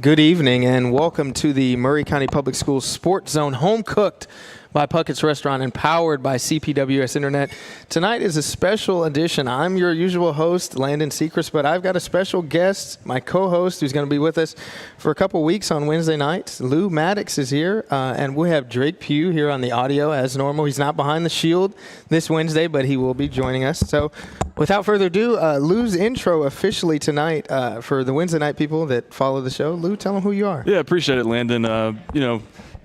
Good evening and welcome to the Murray County Public Schools Sports Zone, home cooked by Puckett's Restaurant and powered by CPWS Internet. Tonight is a special edition. I'm your usual host, Landon Sechrist, but I've got a special guest, my co-host, who's going to be with us for a couple weeks on Wednesday nights. Lou Maddox is here, and we have Drake Pugh here on the audio as normal. He's not behind the shield this Wednesday, but he will be joining us. So without further ado, Lou's intro officially tonight for the Wednesday night people that follow the show. Lou, tell them who you are. Yeah, appreciate it, Landon.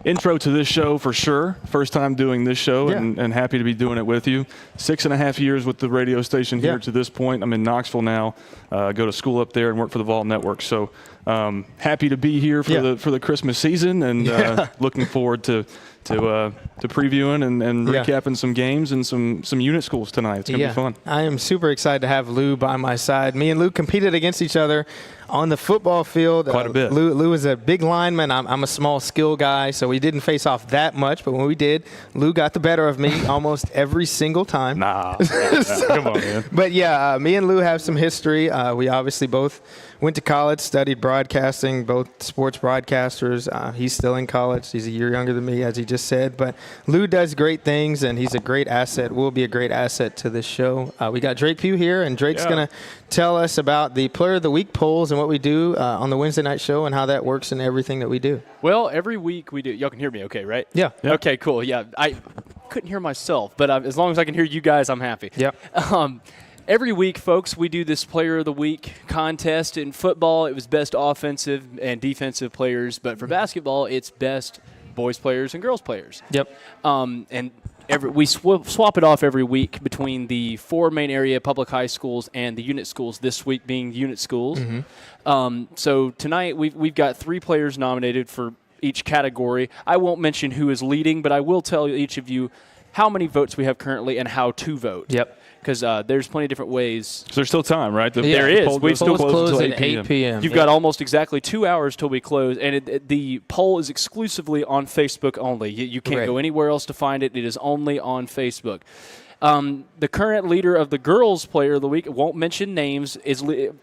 Intro to this show for sure. First time doing this show, and happy to be doing it with you. 6.5 years with the radio station here to this point. I'm in Knoxville now. Go to school up there and work for the Vault Network. So happy to be here for the Christmas season, and looking forward to previewing and recapping some games and some unit schools tonight. It's going to be fun. I am super excited to have Lou by my side. Me and Lou competed against each other on the football field. Quite a bit. Lou is a big lineman. I'm a small skill guy, so we didn't face off that much. But when we did, Lou got the better of me almost every single time. Nah. Come on, man. But me and Lou have some history. We obviously both went to college, studied broadcasting, both sports broadcasters. He's still in college. He's a year younger than me, as he just said. But Lou does great things, and he's a great asset, will be a great asset to this show. We got Drake Pugh here, and Drake's going to tell us about the Player of the Week polls and what we do on the Wednesday night show and how that works in everything that we do. Well, every week we do. Y'all can hear me okay, right? Yeah. Okay, cool. Yeah, I couldn't hear myself, but as long as I can hear you guys, I'm happy. Yeah. Every week, folks, we do this Player of the Week contest. In football, it was best offensive and defensive players, but for basketball, it's best boys players and girls players. Yep. And we swap it off every week between the 4 main area public high schools and the unit schools, this week being unit schools. Mm-hmm. So tonight we've got 3 players nominated for each category. I won't mention who is leading, but I will tell each of you how many votes we have currently and how to vote. Yep. Because there's plenty of different ways. So there's still time, right? There is. We still close until 8 p.m. You've got almost exactly 2 hours till we close, and the poll is exclusively on Facebook only. You can't go anywhere else to find it. It is only on Facebook. The current leader of the girls' Player of the Week, won't mention names,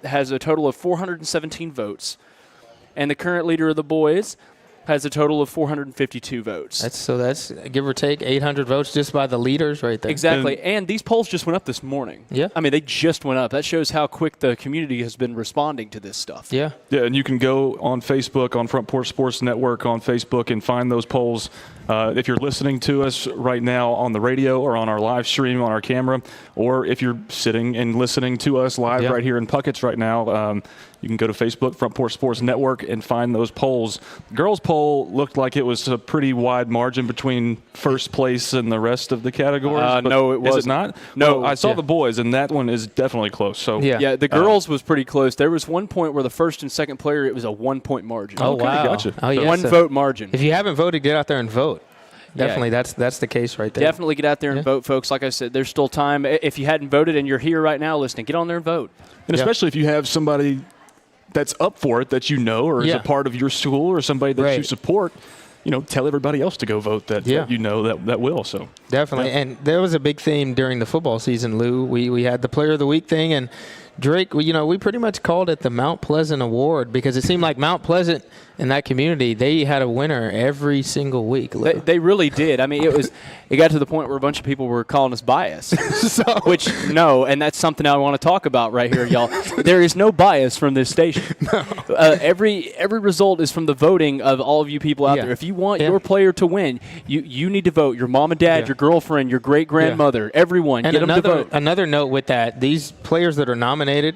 has a total of 417 votes, and the current leader of the boys has a total of 452 votes. That's give or take 800 votes just by the leaders right there. Exactly. And these polls just went up this morning. Yeah. I mean, they just went up. That shows how quick the community has been responding to this stuff. Yeah. Yeah, and you can go on Facebook, on Front Porch Sports Network on Facebook, and find those polls. If you're listening to us right now on the radio or on our live stream on our camera, or if you're sitting and listening to us live right here in Puckett's right now, you can go to Facebook, Front Porch Sports Network, and find those polls. The girls' poll looked like it was a pretty wide margin between first place and the rest of the categories. No, it wasn't. Is it not? No. Well, I saw the boys, and that one is definitely close. So yeah, the girls was pretty close. There was one point where the first and second player, it was a 1-point margin. Oh, wow. Gotcha. Oh, yeah. One vote margin. If you haven't voted, get out there and vote. Definitely, that's the case right there. Definitely get out there and vote, folks. Like I said, there's still time. If you hadn't voted and you're here right now listening, get on there and vote. And especially if you have somebody that's up for it that you know or is a part of your school or somebody that you support, tell everybody else to go vote that you know that will. So definitely. And there was a big theme during the football season, Lou. We had the Player of the Week thing, and Drake, we pretty much called it the Mount Pleasant Award because it seemed like Mount Pleasant in that community, they had a winner every single week. They really did. I mean, it got to the point where a bunch of people were calling us biased, and that's something I want to talk about right here, y'all. There is no bias from this station. No. Every result is from the voting of all of you people out there. If you want your player to win, you need to vote. Your mom and dad, your girlfriend, your great-grandmother, everyone, get them to vote. Another note with that, these players that are nominated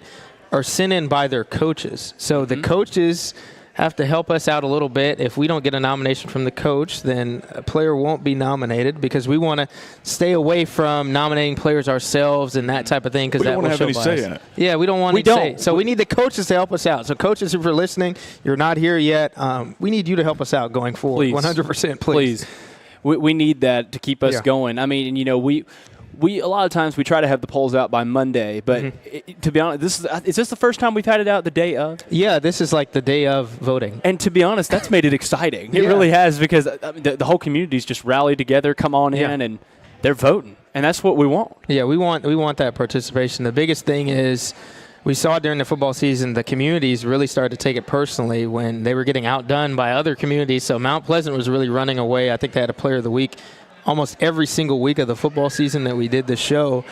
are sent in by their coaches. So the coaches have to help us out a little bit. If we don't get a nomination from the coach, then a player won't be nominated because we want to stay away from nominating players ourselves and that type of thing because that will show bias. We don't have any say in it. Yeah, we don't want any say. So we need the coaches to help us out. So coaches, if you're listening, you're not here yet, we need you to help us out going forward. Please. 100%, please. We need that to keep us going. I mean, we a lot of times we try to have the polls out by Monday, but to be honest, is this the first time we've had it out the day of? Yeah, this is like the day of voting. And to be honest, that's made it exciting. It really has because the whole community's just rallied together, come on in, and they're voting, and that's what we want. Yeah, we want that participation. The biggest thing is we saw during the football season the communities really started to take it personally when they were getting outdone by other communities. So Mount Pleasant was really running away. I think they had a player of the week almost every single week of the football season that we did the show.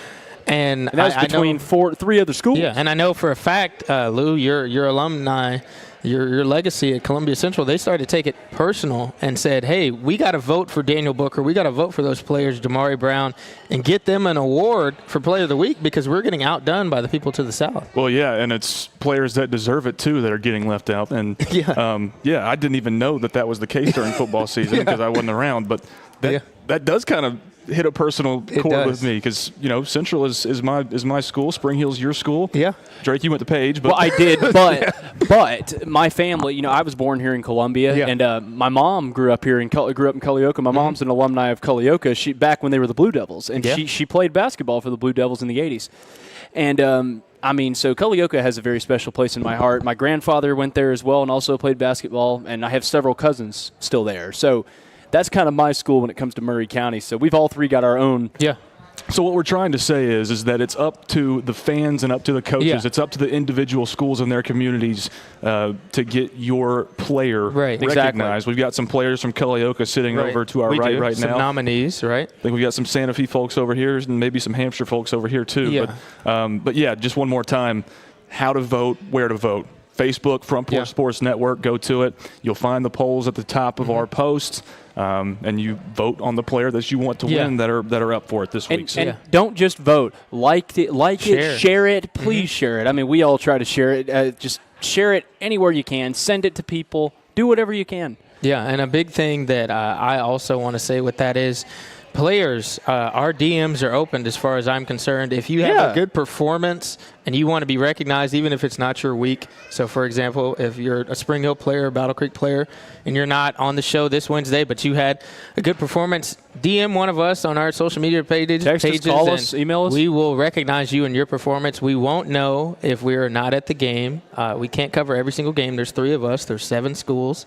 And that was between three other schools. Yeah, and I know for a fact, Lou, your alumni, your legacy at Columbia Central, they started to take it personal and said, hey, we got to vote for Daniel Booker. We got to vote for those players, Jamari Brown, and get them an award for Player of the Week because we're getting outdone by the people to the south. Well, yeah, and it's players that deserve it, too, that are getting left out. And, I didn't even know that was the case during football season because I wasn't around. But that does kind of hit a personal chord with me because, Central is my school. Spring Hill's your school. Yeah. Drake, you went to Page. But well, I did, but my family, I was born here in Columbia, and my mom grew up in Culleoka. My mom's an alumni of Culleoka. She back when they were the Blue Devils, and she played basketball for the Blue Devils in the 80s. And so Culleoka has a very special place in my heart. My grandfather went there as well and also played basketball, and I have several cousins still there. So that's kind of my school when it comes to Murray County. So we've all three got our own. Yeah. So what we're trying to say is that it's up to the fans and up to the coaches. Yeah. It's up to the individual schools and their communities to get your player recognized. Exactly. We've got some players from Culleoka sitting over to our right now. Some nominees, right? I think we've got some Santa Fe folks over here and maybe some Hampshire folks over here too. Yeah. But just one more time, how to vote, where to vote. Facebook, Front Porch Sports Network, go to it. You'll find the polls at the top of our posts. And you vote on the player that you want to win that are up for it this week. And don't just vote. Like it, share it. Please share it. I mean, we all try to share it. Just share it anywhere you can. Send it to people. Do whatever you can. Yeah, and a big thing that I also want to say with that is players, our DMs are opened as far as I'm concerned. If you have a good performance and you want to be recognized, even if it's not your week. So, for example, if you're a Spring Hill player, Battle Creek player, and you're not on the show this Wednesday, but you had a good performance, DM one of us on our social media pages. Text us, call us, email us. We will recognize you and your performance. We won't know if we are not at the game. We can't cover every single game. There's 3 of us. There's 7 schools.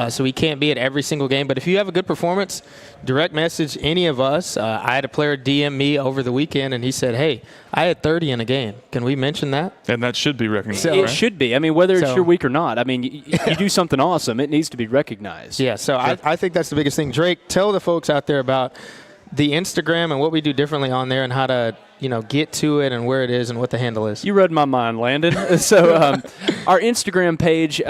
So we can't be at every single game. But if you have a good performance, direct message any of us. I had a player DM me over the weekend, and he said, hey, I had 30 in a game. Can we mention that? And that should be recognized. It should be. I mean, whether it's your week or not. I mean, you do something awesome, it needs to be recognized. Yeah, so I think that's the biggest thing. Drake, tell the folks out there about the Instagram and what we do differently on there and how to, get to it and where it is and what the handle is. You read my mind, Landon. So our Instagram page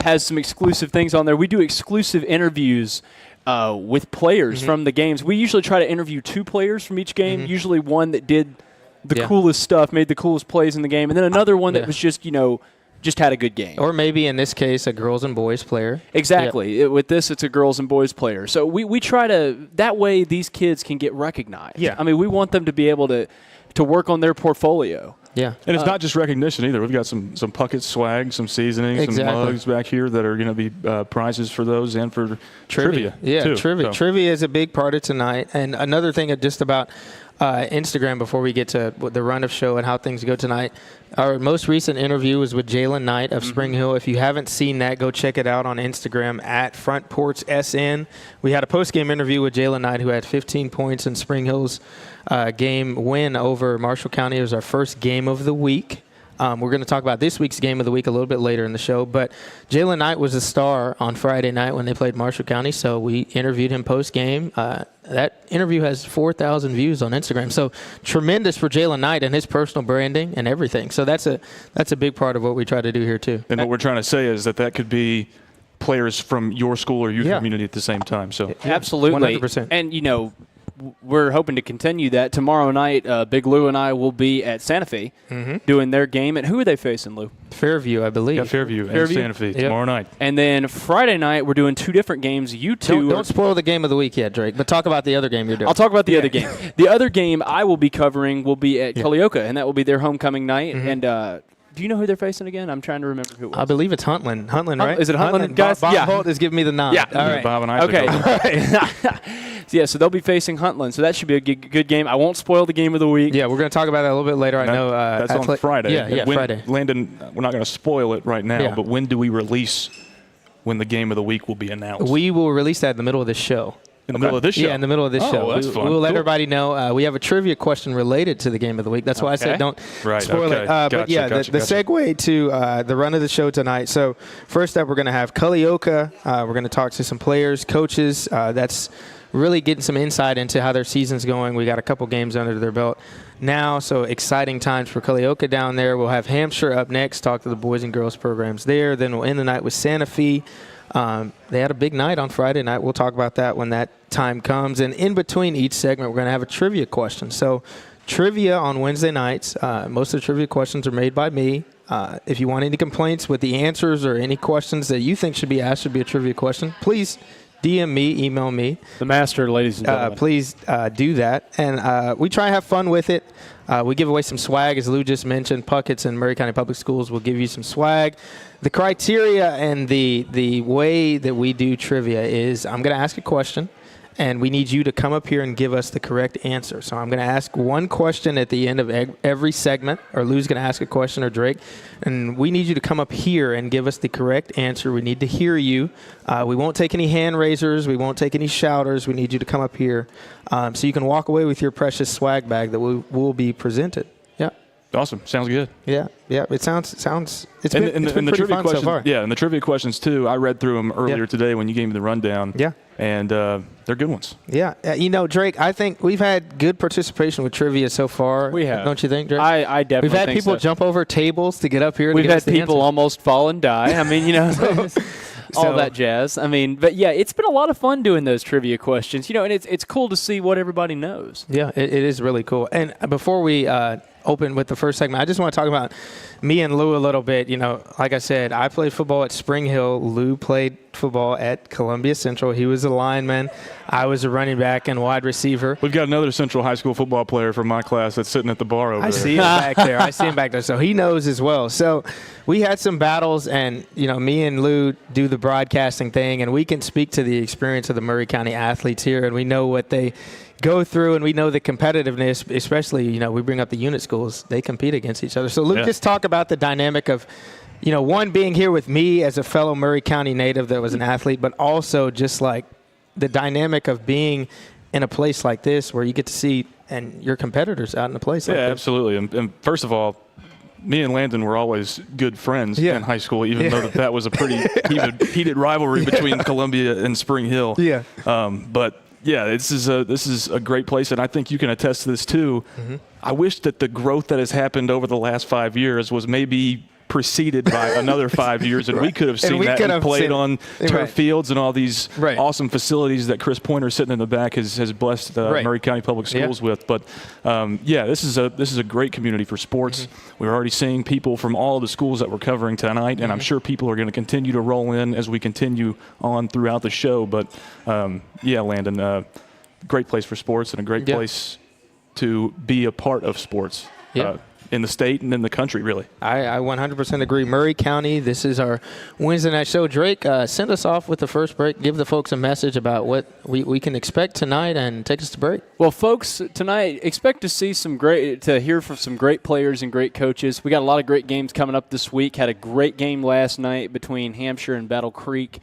has some exclusive things on there. We do exclusive interviews with players from the games. We usually try to interview 2 players from each game, usually one that did the coolest stuff, made the coolest plays in the game, and then another one that was just had a good game. Or maybe in this case, a girls and boys player. Exactly. With this, it's a girls and boys player. So we try to, that way these kids can get recognized. Yeah. I mean, we want them to be able to work on their portfolio. Yeah. And it's not just recognition either. We've got some Puckett swag, some seasoning, some mugs back here that are going to be prizes for those and for trivia. Yeah, too. trivia. So. Trivia is a big part of tonight. And another thing just about Instagram before we get to the run of show and how things go tonight. Our most recent interview was with Jalen Knight of Spring Hill. If you haven't seen that, go check it out on Instagram at Front Porch SN. We had a post-game interview with Jalen Knight, who had 15 points in Spring Hill's game win over Marshall County. It was our first game of the week. We're going to talk about this week's game of the week a little bit later in the show. But Jalen Knight was a star on Friday night when they played Marshall County, so we interviewed him post-game. That interview has 4,000 views on Instagram. So tremendous for Jalen Knight and his personal branding and everything. So that's a big part of what we try to do here too. And what we're trying to say is that could be players from your school or your community at the same time. So absolutely. 100%. And, we're hoping to continue that. Tomorrow night, Big Lou and I will be at Santa Fe doing their game. And who are they facing, Lou? Fairview, I believe. Yeah, Fairview and Santa Fe tomorrow night. And then Friday night, we're doing 2 different games. You two don't spoil the game of the week yet, Drake, but talk about the other game you're doing. I'll talk about the other game. The other game I will be covering will be at Culleoka, and that will be their homecoming night. And do you know who they're facing again? I'm trying to remember who it was. I believe it's Huntland. Huntland, right? Is it Huntland, guys? Bob Holt is giving me the nod. Yeah. All right. Bob and Isaac. Okay. All right. So they'll be facing Huntland, so that should be a good game. I won't spoil the game of the week. Yeah, we're going to talk about that a little bit later. I know that's on Friday. Yeah, Friday. Landon, we're not going to spoil it right now, but when do we release when the game of the week will be announced? We will release that in the middle of the show. In the middle of this show? Yeah, in the middle of this show. That's fun. We'll let Cool. everybody know. We have a trivia question related to the game of the week. That's why I said don't spoil it. But yeah, the segue to the run of the show tonight. So first up, we're going to have Culleoka. We're going to talk to some players, coaches. That's really getting some insight into how their season's going. We got a couple games under their belt now, so exciting times for Culleoka down there. We'll have Hampshire up next, talk to the boys and girls programs there. Then we'll end the night with Santa Fe. They had a big night on Friday night. We'll talk about that when that time comes. And in between each segment, we're going to have a trivia question. So trivia on Wednesday nights. Most of the trivia questions are made by me. If you want any complaints with the answers or any questions that you think should be asked should be a trivia question, please DM me, email me. The master, ladies and gentlemen. Please do that. And we try to have fun with it. We give away some swag, as Lou just mentioned. Puckett's and Murray County Public Schools will give you some swag. The criteria and the way that we do trivia is I'm going to ask a question, and we need you to come up here and give us the correct answer. So I'm going to ask one question at the end of every segment, or Lou's going to ask a question, or Drake, and we need you to come up here and give us the correct answer. We need to hear you. We won't take any hand raisers. We won't take any shouters. We need you to come up here so you can walk away with your precious swag bag that will be presented. Yeah. Awesome. Sounds good. Yeah. It sounds. It's been the pretty trivia fun questions, so far. Yeah, and the trivia questions too. I read through them earlier today when you gave me the rundown. Yeah. And they're good ones. Yeah. Drake, I think we've had good participation with trivia so far. We have. Don't you think, Drake? I definitely We've had think people so. jump over tables to get up here. We've to give had us the people answers. almost fall and die. I mean, all that jazz. I mean, but yeah, it's been a lot of fun doing those trivia questions, and it's cool to see what everybody knows. Yeah, it is really cool. And before we open with the first segment, I just want to talk about me and Lou a little bit. Like I said, I played football at Spring Hill. Lou played football at Columbia Central. He was a lineman. I was a running back and wide receiver. We've got another Central High School football player from my class that's sitting at the bar over there. I see him back there. So he knows as well. So we had some battles, and, me and Lou do the broadcasting thing, and we can speak to the experience of the Murray County athletes here, and we know what they go through, and we know the competitiveness, especially, we bring up the unit schools. They compete against each other. So Luke, just talk about the dynamic of, one being here with me as a fellow Murray County native that was an athlete, but also just like the dynamic of being in a place like this where you get to see and your competitors out in a place like this. Yeah, absolutely. And first of all, me and Landon were always good friends in high school, even though that was a pretty heated rivalry between Columbia and Spring Hill. Yeah. But yeah, this is a great place, and I think you can attest to this too. Mm-hmm. I wish that the growth that has happened over the last 5 years was maybe preceded by another 5 years, and we could have seen that and played on turf fields and all these awesome facilities that Chris Pointer sitting in the back has blessed Murray County Public Schools with. But this is a great community for sports. Mm-hmm. We're already seeing people from all of the schools that we're covering tonight, and I'm sure people are going to continue to roll in as we continue on throughout the show. But Landon, great place for sports and a great place to be a part of sports. In the state and in the country, really. I 100% agree. Murray County, this is our Wednesday night show. Drake, send us off with the first break. Give the folks a message about what we can expect tonight and take us to break. Well, folks, tonight, expect to hear from some great players and great coaches. We got a lot of great games coming up this week. Had a great game last night between Hampshire and Battle Creek,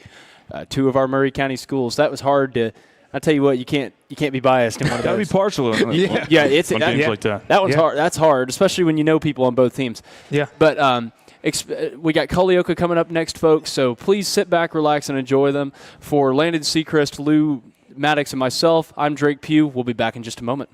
two of our Murray County schools. That was hard to – I tell you what, you can't be biased in one of those. Got to be partial. It's on games like that. That one's hard. That's hard, especially when you know people on both teams. Yeah. But we got Culleoka coming up next, folks. So please sit back, relax, and enjoy them. For Landon Seacrest, Lou Maddox, and myself, I'm Drake Pugh. We'll be back in just a moment.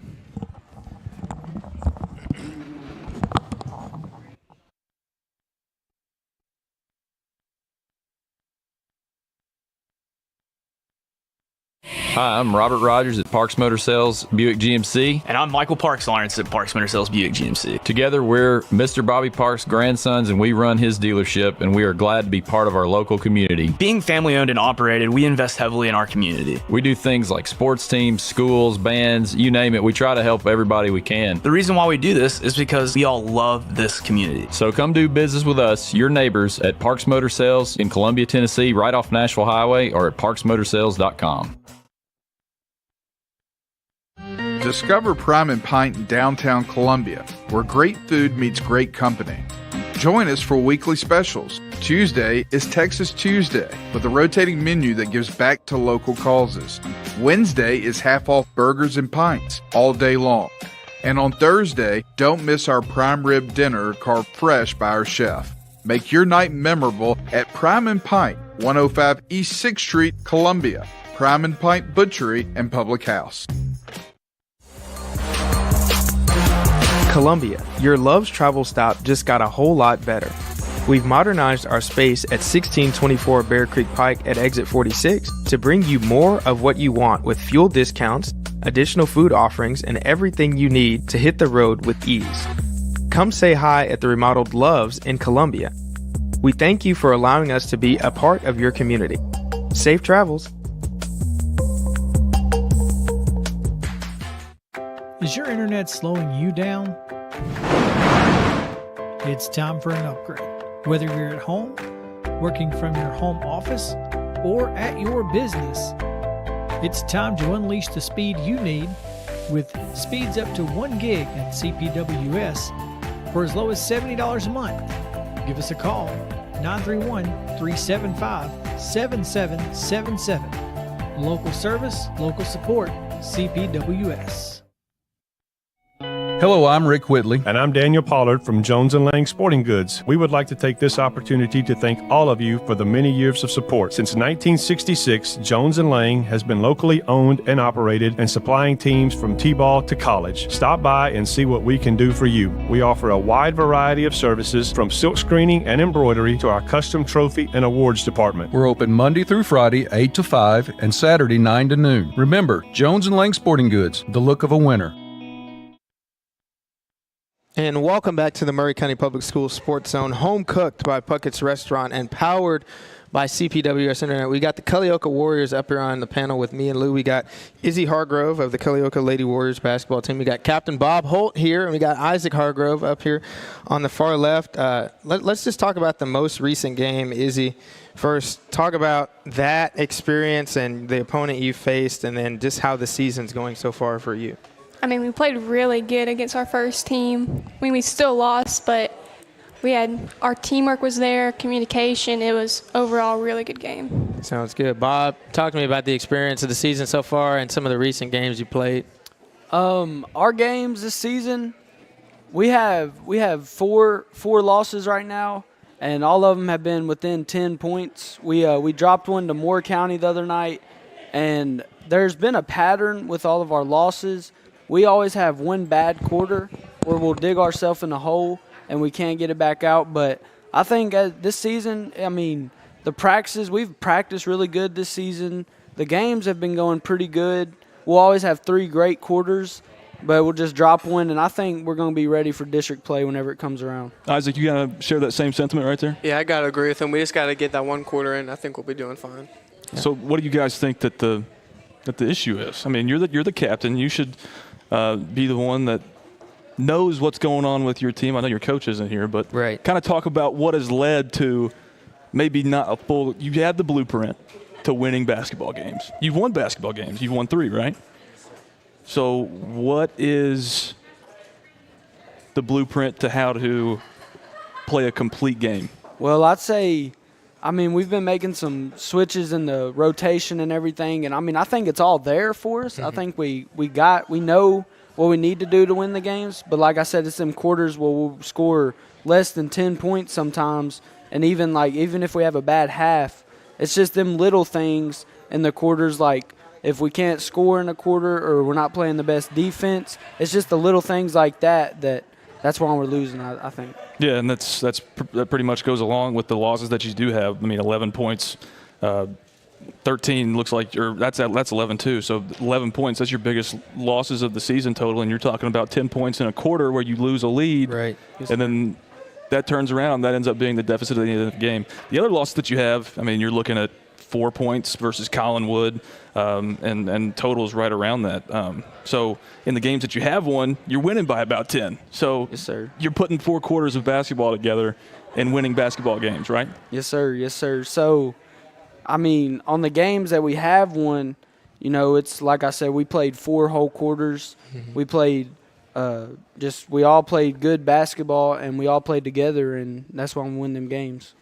Hi, I'm Robert Rogers at Parks Motor Sales Buick GMC. And I'm Michael Parks Lawrence at Parks Motor Sales Buick GMC. Together, we're Mr. Bobby Parks' grandsons, and we run his dealership, and we are glad to be part of our local community. Being family owned and operated, we invest heavily in our community. We do things like sports teams, schools, bands, you name it. We try to help everybody we can. The reason why we do this is because we all love this community. So come do business with us, your neighbors, at Parks Motor Sales in Columbia, Tennessee, right off Nashville Highway, or at parksmotorsales.com. Discover Prime and Pint in downtown Columbia, where great food meets great company. Join us for weekly specials. Tuesday is Texas Tuesday with a rotating menu that gives back to local causes. Wednesday is half-off burgers and pints all day long. And on Thursday, don't miss our prime rib dinner carved fresh by our chef. Make your night memorable at Prime and Pint, 105 East 6th Street, Columbia. Prime and Pint Butchery and Public House. Columbia, your Love's travel stop just got a whole lot better. We've modernized our space at 1624 Bear Creek Pike at exit 46 to bring you more of what you want with fuel discounts, additional food offerings, and everything you need to hit the road with ease. Come say hi at the remodeled Love's in Columbia. We thank you for allowing us to be a part of your community. Safe travels. Is your internet slowing you down? It's time for an upgrade. Whether you're at home, working from your home office, or at your business, it's time to unleash the speed you need with speeds up to 1 gig at CPWS for as low as $70 a month. Give us a call, 931-375-7777. Local service, local support, CPWS. Hello, I'm Rick Whitley. And I'm Daniel Pollard from Jones & Lang Sporting Goods. We would like to take this opportunity to thank all of you for the many years of support. Since 1966, Jones & Lang has been locally owned and operated and supplying teams from T-ball to college. Stop by and see what we can do for you. We offer a wide variety of services from silk screening and embroidery to our custom trophy and awards department. We're open Monday through Friday, 8 to 5, and Saturday, 9 to noon. Remember, Jones & Lang Sporting Goods, the look of a winner. And welcome back to the Maury County Public Schools Sports Zone, home cooked by Puckett's Restaurant and powered by CPWS Internet. We got the Culleoka Warriors up here on the panel with me and Lou. We got Izzy Hargrove of the Culleoka Lady Warriors basketball team. We got Captain Bob Holt here, and we got Isaac Hargrove up here on the far left. Let's just talk about the most recent game, Izzy. First, talk about that experience and the opponent you faced, and then just how the season's going so far for you. I mean, we played really good against our first team. I mean, we still lost, but our teamwork was there, communication. It was overall a really good game. Sounds good. Bob, talk to me about the experience of the season so far and some of the recent games you played. Our games this season, we have four losses right now, and all of them have been within 10 points. We dropped one to Moore County the other night, and there's been a pattern with all of our losses. We always have one bad quarter where we'll dig ourselves in a hole and we can't get it back out. But I think this season, I mean, we've practiced really good this season. The games have been going pretty good. We'll always have 3 great quarters, but we'll just drop one, and I think we're going to be ready for district play whenever it comes around. Isaac, you got to share that same sentiment right there? Yeah, I got to agree with him. We just got to get that one quarter in. I think we'll be doing fine. Yeah. So what do you guys think that the issue is? I mean, you're the captain. You should be the one that knows what's going on with your team. I know your coach isn't here, but kind of talk about what has led to maybe not a full – you had the blueprint to winning basketball games. You've won basketball games. You've won 3, right? So what is the blueprint to how to play a complete game? Well, I'd say – I mean, we've been making some switches in the rotation and everything, and I mean, I think it's all there for us. I think we know what we need to do to win the games, but like I said, it's them quarters where we'll score less than 10 points sometimes, and even if we have a bad half, it's just them little things in the quarters, like if we can't score in a quarter or we're not playing the best defense, it's just the little things like that's why we're losing, I think. Yeah, and that pretty much goes along with the losses that you do have. I mean, 11 points, 13 looks like that's 11 too. So 11 points, that's your biggest losses of the season total, and you're talking about 10 points in a quarter where you lose a lead. Right. And then that turns around. That ends up being the deficit at the end of the game. The other loss that you have, I mean, you're looking at 4 points versus Collinwood, and totals right around that. So in the games that you have won, you're winning by about 10. So yes, sir. You're putting 4 quarters of basketball together and winning basketball games, right? Yes, sir. Yes, sir. So, I mean, on the games that we have won, you know, it's like I said, we played 4 whole quarters. Mm-hmm. We played just we all played good basketball and we all played together, and that's why we win them games.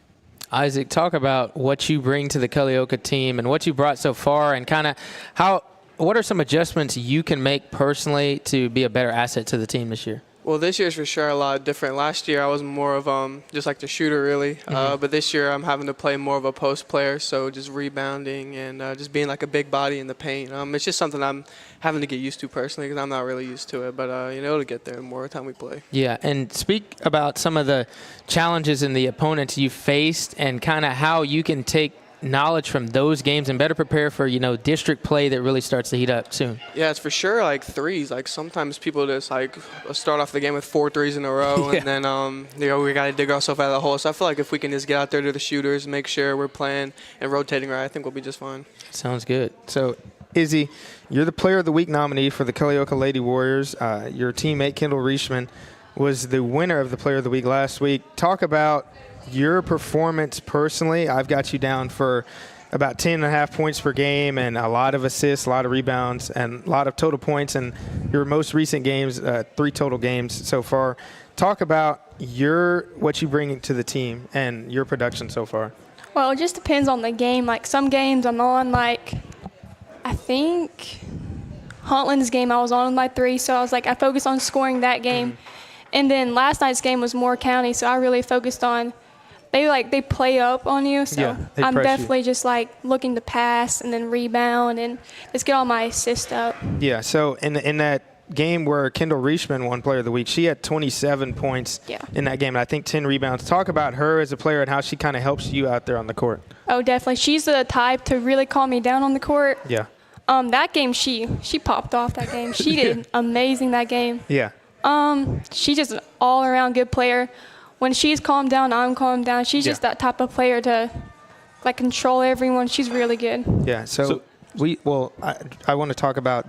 Isaac, talk about what you bring to the Culleoka team and what you brought so far, and kind of what are some adjustments you can make personally to be a better asset to the team this year? Well, this year's for sure a lot different. Last year I was more of just like the shooter really, but this year I'm having to play more of a post player, so just rebounding and just being like a big body in the paint. It's just something I'm having to get used to personally because I'm not really used to it, but it'll get there more time we play. Yeah, and speak about some of the challenges and the opponents you faced and kind of how you can take knowledge from those games and better prepare for district play that really starts to heat up soon. Yeah, it's for sure like threes. Like sometimes people just like start off the game with 4 threes in a row, and then we got to dig ourselves out of the hole. So I feel like if we can just get out there to the shooters, make sure we're playing and rotating right, I think we'll be just fine. Sounds good. So Izzy, you're the Player of the Week nominee for the Culleoka Lady Warriors. Your teammate Kendall Reishman was the winner of the Player of the Week last week. Talk about your performance personally. I've got you down for about 10.5 points per game and a lot of assists, a lot of rebounds, and a lot of total points. And your most recent games, 3 total games so far. Talk about what you bring to the team and your production so far. Well, it just depends on the game. Like some games I'm on, like I think Huntland's game I was on by 3, so I was like I focused on scoring that game. And then last night's game was Moore County, so I really focused on they play up on you, so I'm definitely just like looking to pass and then rebound and just get all my assists up. Yeah, so in that game where Kendall Reishman won Player of the Week, she had 27 points in that game, and I think 10 rebounds. Talk about her as a player and how she kind of helps you out there on the court. Oh, definitely. She's the type to really calm me down on the court. Yeah. That game, she popped off that game. She did amazing that game. Yeah. She's just an all-around good player. When she's calmed down, I'm calmed down. She's just that type of player to like control everyone. She's really good. Yeah. So I want to talk about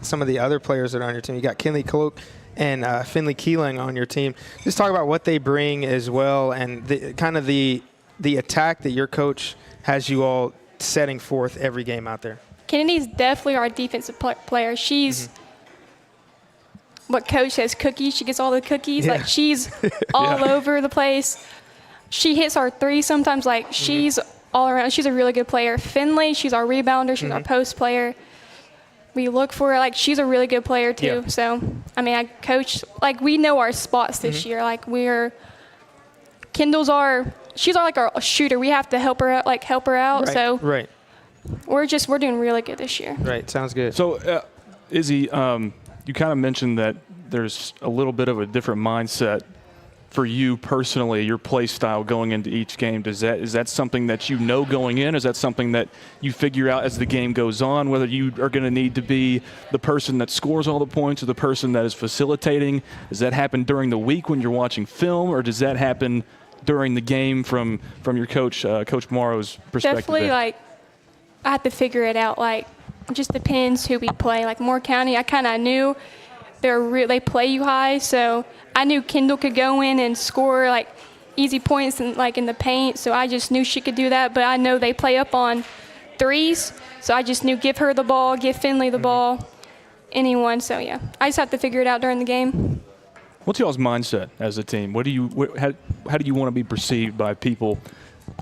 some of the other players that are on your team. You got Kinley Cloak and Finley Keeling on your team. Just talk about what they bring as well, and the attack that your coach has you all setting forth every game out there. Kennedy's definitely our defensive player. She's what coach says, cookies. She gets all the cookies. Like she's all over the place. She hits our 3 sometimes. Like she's all around. She's a really good player. Finley, she's our rebounder. She's our post player. We look for her. Like she's a really good player too. So I mean, I coach like we know our spots this year. Like Kendall's she's our shooter. We have to help her out. Right. So we're doing really good this year. Right. Sounds good. So Izzy, you kind of mentioned that there's a little bit of a different mindset for you personally, your play style going into each game. Is that something that you know going in? Is that something that you figure out as the game goes on, whether you are going to need to be the person that scores all the points or the person that is facilitating? Does that happen during the week when you're watching film, or does that happen during the game from your coach, Coach Morrow's perspective? Definitely, I have to figure it out. It just depends who we play. Like Moore County, I kind of knew they play you high, so I knew Kendall could go in and score easy points in the paint. So I just knew she could do that. But I know they play up on 3s, so I just knew give her the ball, give Finley the ball, anyone. So yeah, I just have to figure it out during the game. What's y'all's mindset as a team? How do you want to be perceived by people?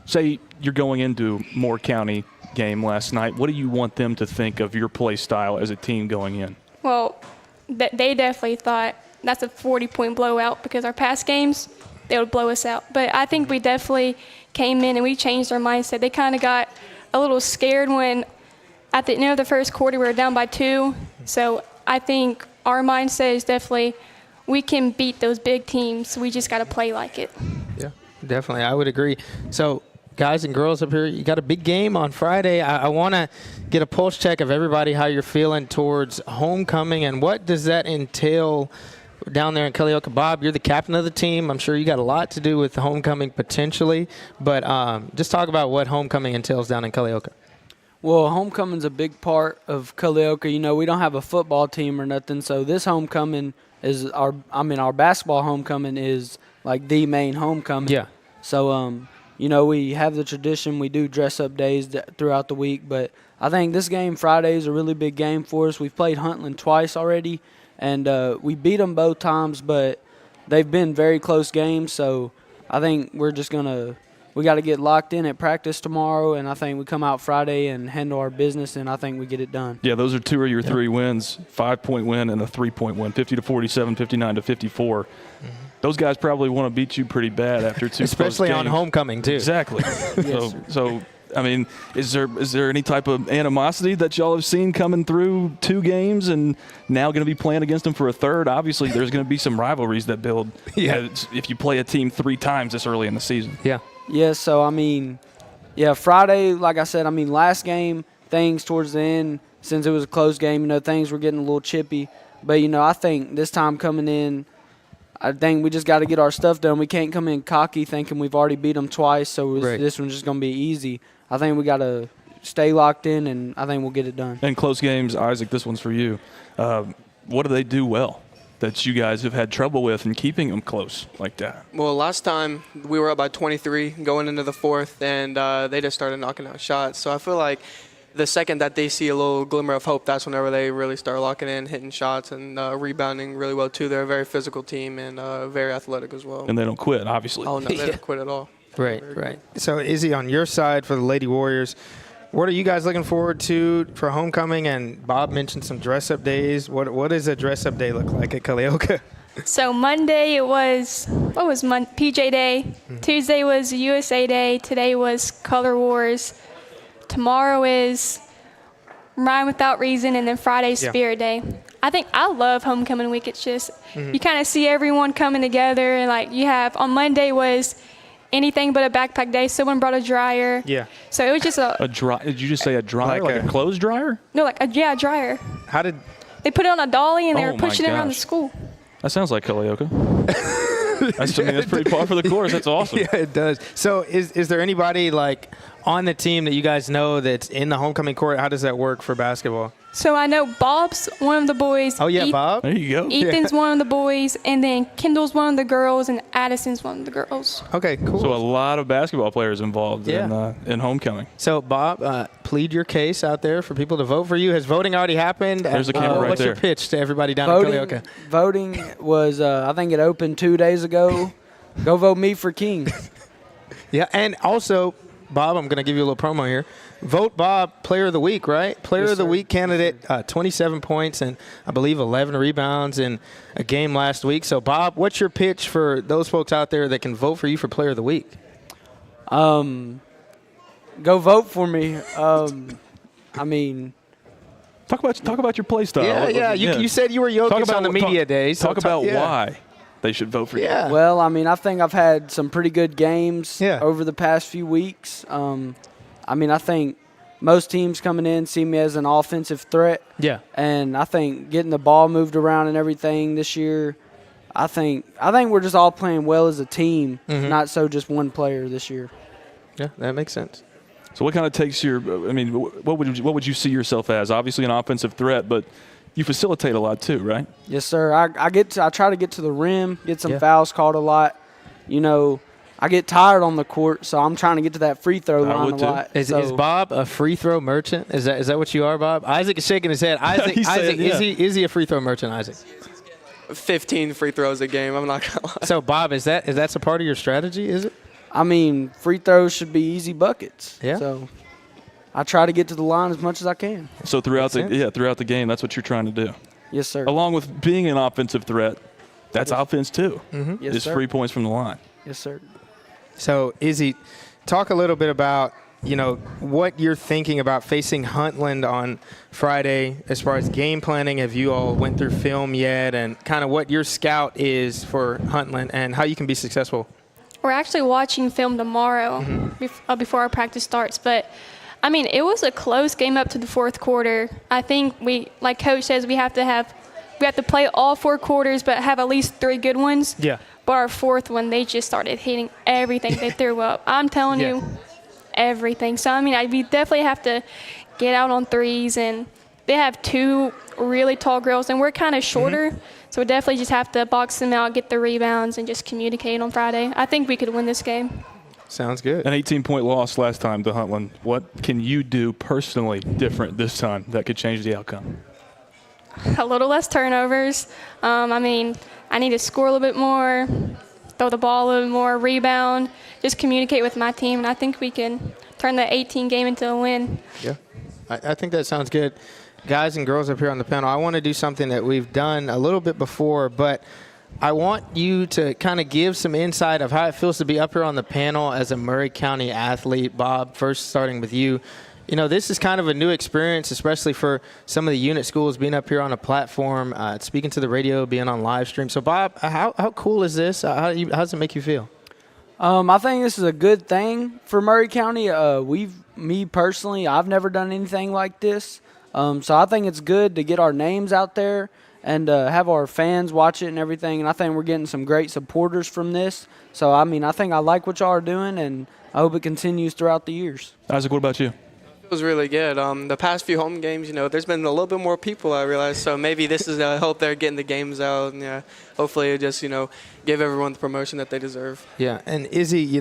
Say you're going into Moore County game last night. What do you want them to think of your play style as a team going in? Well, they definitely thought that's a 40-point blowout because our past games, they would blow us out. But I think we definitely came in and we changed our mindset. They kind of got a little scared when at the end of the first quarter we were down by 2. So I think our mindset is definitely we can beat those big teams. We just got to play like it. Yeah, definitely. I would agree. So guys and girls up here, you got a big game on Friday. I want to get a pulse check of everybody, how you're feeling towards homecoming, and what does that entail down there in Culleoka. Bob, you're the captain of the team. I'm sure you got a lot to do with the homecoming potentially, but just talk about what homecoming entails down in Culleoka. Well, homecoming's a big part of Culleoka. We don't have a football team or nothing, so this homecoming is our basketball homecoming is like the main homecoming. Yeah. So, we have the tradition. We do dress-up days throughout the week, but I think this game Friday is a really big game for us. We've played Huntland twice already, and we beat them both times, but they've been very close games. So I think we're just we got to get locked in at practice tomorrow, and I think we come out Friday and handle our business, and I think we get it done. Yeah, those are 2 of your 3 wins, 5-point win and a 3-point win, 50-47, 59-54. Those guys probably want to beat you pretty bad after 2 especially close on games. homecoming too. Exactly. So I mean, is there any type of animosity that y'all have seen coming through 2 games and now going to be playing against them for a third? Obviously, there's going to be some rivalries that build if you play a team 3 times this early in the season. Yeah. Yeah, so, I mean, Friday, like I said, I mean, last game, things towards the end, since it was a close game, things were getting a little chippy. But, I think this time coming in, I think we just got to get our stuff done. We can't come in cocky thinking we've already beat them twice, so this one's just going to be easy. I think we got to stay locked in, and I think we'll get it done. And close games, Isaac, this one's for you. What do they do well that you guys have had trouble with in keeping them close like that? Well, last time we were up by 23 going into the 4th, and they just started knocking out shots. So I feel like the second that they see a little glimmer of hope, that's whenever they really start locking in, hitting shots, and rebounding really well, too. They're a very physical team and very athletic as well. And they don't quit, obviously. Oh, no, they don't quit at all. Right. So, Izzy, on your side for the Lady Warriors, what are you guys looking forward to for homecoming? And Bob mentioned some dress-up days. What does a dress-up day look like at Culleoka? So Monday it was, PJ Day. Tuesday was USA Day. Today was Color Wars. Tomorrow is Rhyme Without Reason, and then Friday's Spirit Day. I love homecoming week. It's just you kind of see everyone coming together, and like you have on Monday was anything but a backpack day. Someone brought a dryer. Yeah. So it was just a dry. Did you just say a dryer, like a clothes dryer? No, like a dryer. How did they put it on a dolly and they were pushing it around the school? That sounds like Culleoka. That's pretty par for the course. That's awesome. Yeah, it does. So is there anybody like on the team that you guys know that's in the homecoming court? How does that work for basketball? So I know Bob's one of the boys. Oh, yeah, Bob. There you go. Ethan's one of the boys, and then Kendall's one of the girls, and Addison's one of the girls. Okay, cool. So a lot of basketball players involved in homecoming. So, Bob, plead your case out there for people to vote for you. Has voting already happened? There's a camera right what's there. What's your pitch to everybody down in Culleoka? Voting was, I think it opened 2 days ago. Go vote me for king. Yeah, and also, Bob, I'm going to give you a little promo here. Vote Bob Player of the Week, right? Player of the Week candidate, 27 points and I believe 11 rebounds in a game last week. So, Bob, what's your pitch for those folks out there that can vote for you for Player of the Week? Go vote for me. I mean, talk about your play style. Yeah. You said you were Jokic on the media days. Talk about why they should vote for you. Yeah. Well, I mean, I think I've had some pretty good games over the past few weeks. I think most teams coming in see me as an offensive threat. Yeah. And I think getting the ball moved around and everything this year, I think we're just all playing well as a team, not so just one player this year. Yeah, that makes sense. So what kind of takes what would you see yourself as? Obviously an offensive threat, but you facilitate a lot too, right? Yes, sir. I try to get to the rim, get some fouls called a lot. I get tired on the court, so I'm trying to get to that free throw line a lot. Is Bob a free throw merchant? Is that what you are, Bob? Isaac is shaking his head. Isaac, is he a free throw merchant, Isaac? 15 free throws a game. I'm not gonna lie. So, Bob, is that a part of your strategy? Is it? I mean, free throws should be easy buckets. Yeah. So I try to get to the line as much as I can. So throughout the game, that's what you're trying to do. Yes, sir. Along with being an offensive threat, that's offense too. Yes, It's sir. 3 points from the line. Yes, sir. So, Izzy, talk a little bit about what you're thinking about facing Huntland on Friday as far as game planning. Have you all went through film yet, and kind of what your scout is for Huntland and how you can be successful? We're actually watching film tomorrow before our practice starts, but it was a close game up to the fourth quarter. I think like Coach says, we have to play all 4 quarters, but have at least 3 good ones. Yeah. But our fourth one, they just started hitting everything they threw up. I'm telling you, everything. So, we definitely have to get out on threes, and they have 2 really tall girls, and we're kind of shorter. So we definitely just have to box them out, get the rebounds, and just communicate on Friday. I think we could win this game. Sounds good. An 18-point loss last time to Huntland. What can you do personally different this time that could change the outcome? a little less turnovers. I need to score a little bit more, throw the ball a little more, rebound, just communicate with my team, and I think we can turn the 18 game into a win. Yeah, I think that sounds good. Guys and girls up here on the panel, I want to do something that we've done a little bit before, but I want you to kind of give some insight of how it feels to be up here on the panel as a Murray County athlete. Bob, first starting with you. This is kind of a new experience, especially for some of the unit schools being up here on a platform, speaking to the radio, being on live stream. So, Bob, how cool is this? How does it make you feel? I think this is a good thing for Murray County. Me personally, I've never done anything like this. So I think it's good to get our names out there and have our fans watch it and everything. And I think we're getting some great supporters from this. So, I think I like what y'all are doing, and I hope it continues throughout the years. Isaac, what about you? It was really good. The past few home games, there's been a little bit more people, I realized. So maybe this is a help they're getting the games out. And hopefully it just, give everyone the promotion that they deserve. Yeah, and Izzy,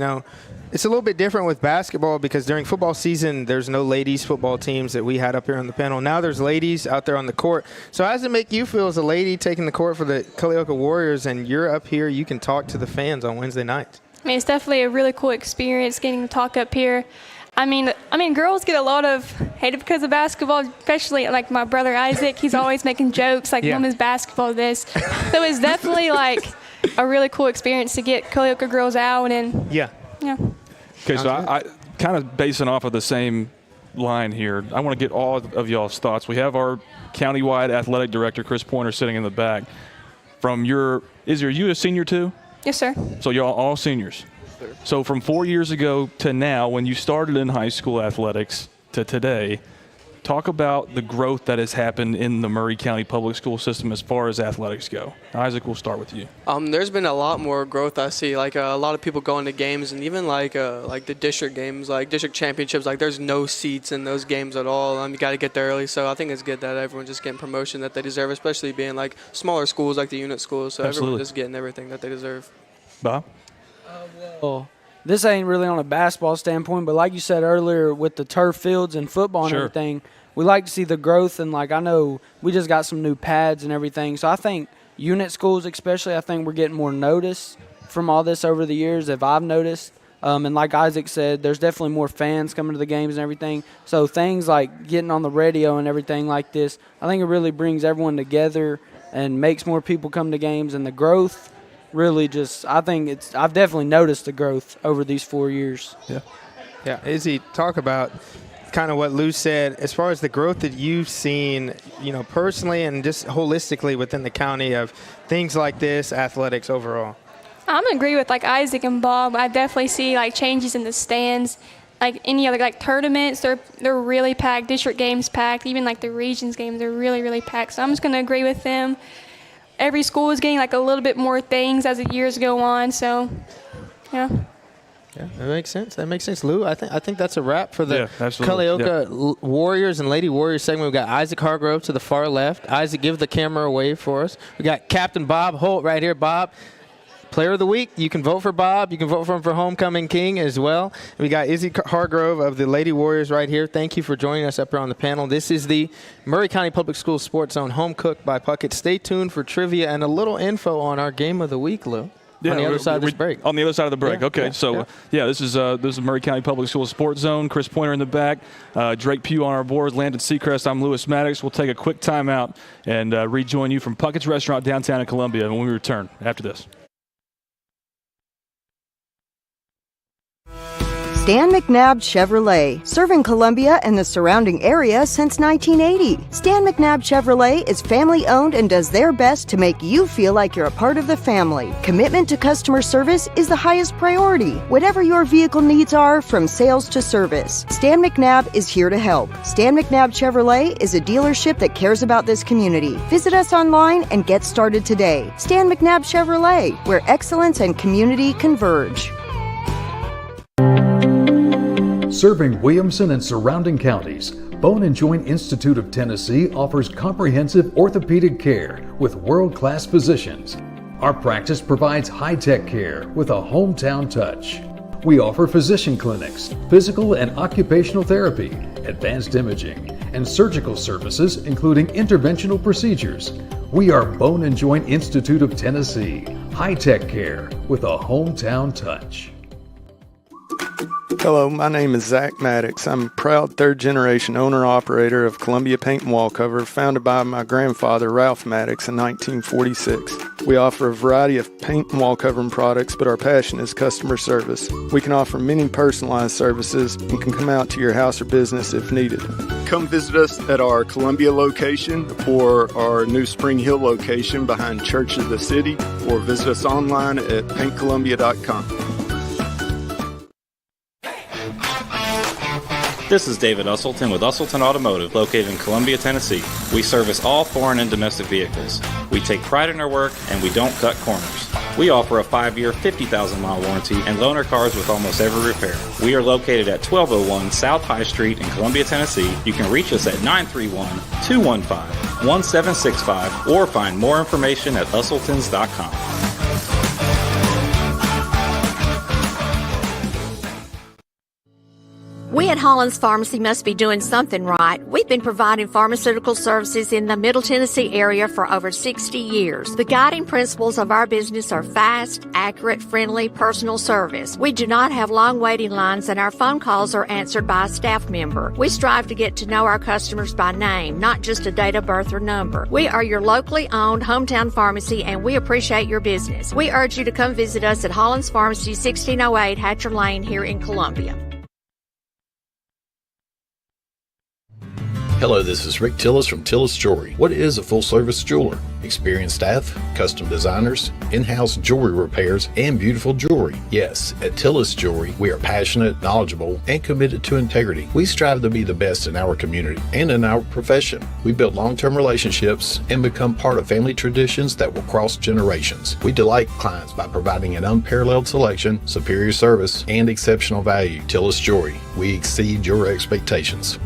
it's a little bit different with basketball because during football season, there's no ladies football teams that we had up here on the panel. Now there's ladies out there on the court. So how does it make you feel as a lady taking the court for the Culleoka Warriors, and you're up here, you can talk to the fans on Wednesday nights? It's definitely a really cool experience getting to talk up here. Girls get a lot of hate because of basketball, especially like my brother Isaac. He's always making jokes like women's basketball this. So it's definitely like a really cool experience to get Culleoka girls out and yeah. Okay, so I kind of basing off of the same line here, I want to get all of y'all's thoughts. We have our countywide athletic director, Chris Pointer, sitting in the back. Are you a senior too? Yes, sir. So y'all all seniors. So from 4 years ago to now, when you started in high school athletics to today, talk about the growth that has happened in the Murray County public school system as far as athletics go. Isaac, we'll start with you. There's been a lot more growth I see. Like a lot of people going to games, and even like the district games, like district championships. Like there's no seats in those games at all. You got to get there early. So I think it's good that everyone's just getting promotion that they deserve, especially being like smaller schools like the unit schools. So everyone's just getting everything that they deserve. Bob? Well, this ain't really on a basketball standpoint, but like you said earlier with the turf fields and football and everything, we like to see the growth. And I know we just got some new pads and everything. So I think unit schools especially, I think we're getting more notice from all this over the years, if I've noticed. And like Isaac said, there's definitely more fans coming to the games and everything. So things like getting on the radio and everything like this, I think it really brings everyone together and makes more people come to games. And the growth really I've definitely noticed the growth over these 4 years. Yeah. Izzy, talk about kind of what Lou said as far as the growth that you've seen, personally and just holistically within the county of things like this, athletics overall. I'm agree with Isaac and Bob. I definitely see changes in the stands. Like any other tournaments, they're really packed. District games packed. Even the regions games are really, really packed. So I'm just gonna agree with them. Every school is getting a little bit more things as the years go on. So, yeah. Yeah, that makes sense. Lou, I think that's a wrap for the Culleoka Warriors and Lady Warriors segment. We've got Isaac Hargrove to the far left. Isaac, give the camera away for us. We got Captain Bob Holt right here. Bob, Player of the Week. You can vote for Bob. You can vote for him for Homecoming King as well. We got Izzy Hargrove of the Lady Warriors right here. Thank you for joining us up here on the panel. This is the Murray County Public Schools Sports Zone Home Cooked by Puckett. Stay tuned for trivia and a little info on our game of the week, Lou. Yeah, on the other side of this break. On the other side of the break. Okay, this is Murray County Public Schools Sports Zone. Chris Pointer in the back, Drake Pugh on our board, Landon Seacrest. I'm Lewis Maddox. We'll take a quick timeout and rejoin you from Puckett's Restaurant downtown in Columbia when we return after this. Stan McNabb Chevrolet, serving Columbia and the surrounding area since 1980. Stan McNabb Chevrolet is family-owned and does their best to make you feel like you're a part of the family. Commitment to customer service is the highest priority. Whatever your vehicle needs are, from sales to service, Stan McNabb is here to help. Stan McNabb Chevrolet is a dealership that cares about this community. Visit us online and get started today. Stan McNabb Chevrolet, where excellence and community converge. Serving Williamson and surrounding counties, Bone and Joint Institute of Tennessee offers comprehensive orthopedic care with world-class physicians. Our practice provides high-tech care with a hometown touch. We offer physician clinics, physical and occupational therapy, advanced imaging, and surgical services, including interventional procedures. We are Bone and Joint Institute of Tennessee. High-tech care with a hometown touch. Hello, my name is Zach Maddox. I'm a proud third-generation owner-operator of Columbia Paint and Wall Cover, founded by my grandfather, Ralph Maddox, in 1946. We offer a variety of paint and wall covering products, but our passion is customer service. We can offer many personalized services and can come out to your house or business if needed. Come visit us at our Columbia location or our new Spring Hill location behind Church of the City, or visit us online at paintcolumbia.com. This is David Usselton with Usselton Automotive, located in Columbia, Tennessee. We service all foreign and domestic vehicles. We take pride in our work, and we don't cut corners. We offer a 5-year, 50,000-mile warranty and loan our cars with almost every repair. We are located at 1201 South High Street in Columbia, Tennessee. You can reach us at 931-215-1765 or find more information at usseltons.com. We at Hollins Pharmacy must be doing something right. We've been providing pharmaceutical services in the Middle Tennessee area for over 60 years. The guiding principles of our business are fast, accurate, friendly, personal service. We do not have long waiting lines, and our phone calls are answered by a staff member. We strive to get to know our customers by name, not just a date of birth or number. We are your locally owned hometown pharmacy, and we appreciate your business. We urge you to come visit us at Hollins Pharmacy, 1608 Hatcher Lane here in Columbia. Hello, this is Rick Tillis from Tillis Jewelry. What is a full-service jeweler? Experienced staff, custom designers, in-house jewelry repairs, and beautiful jewelry. Yes, at Tillis Jewelry, we are passionate, knowledgeable, and committed to integrity. We strive to be the best in our community and in our profession. We build long-term relationships and become part of family traditions that will cross generations. We delight clients by providing an unparalleled selection, superior service, and exceptional value. Tillis Jewelry, we exceed your expectations.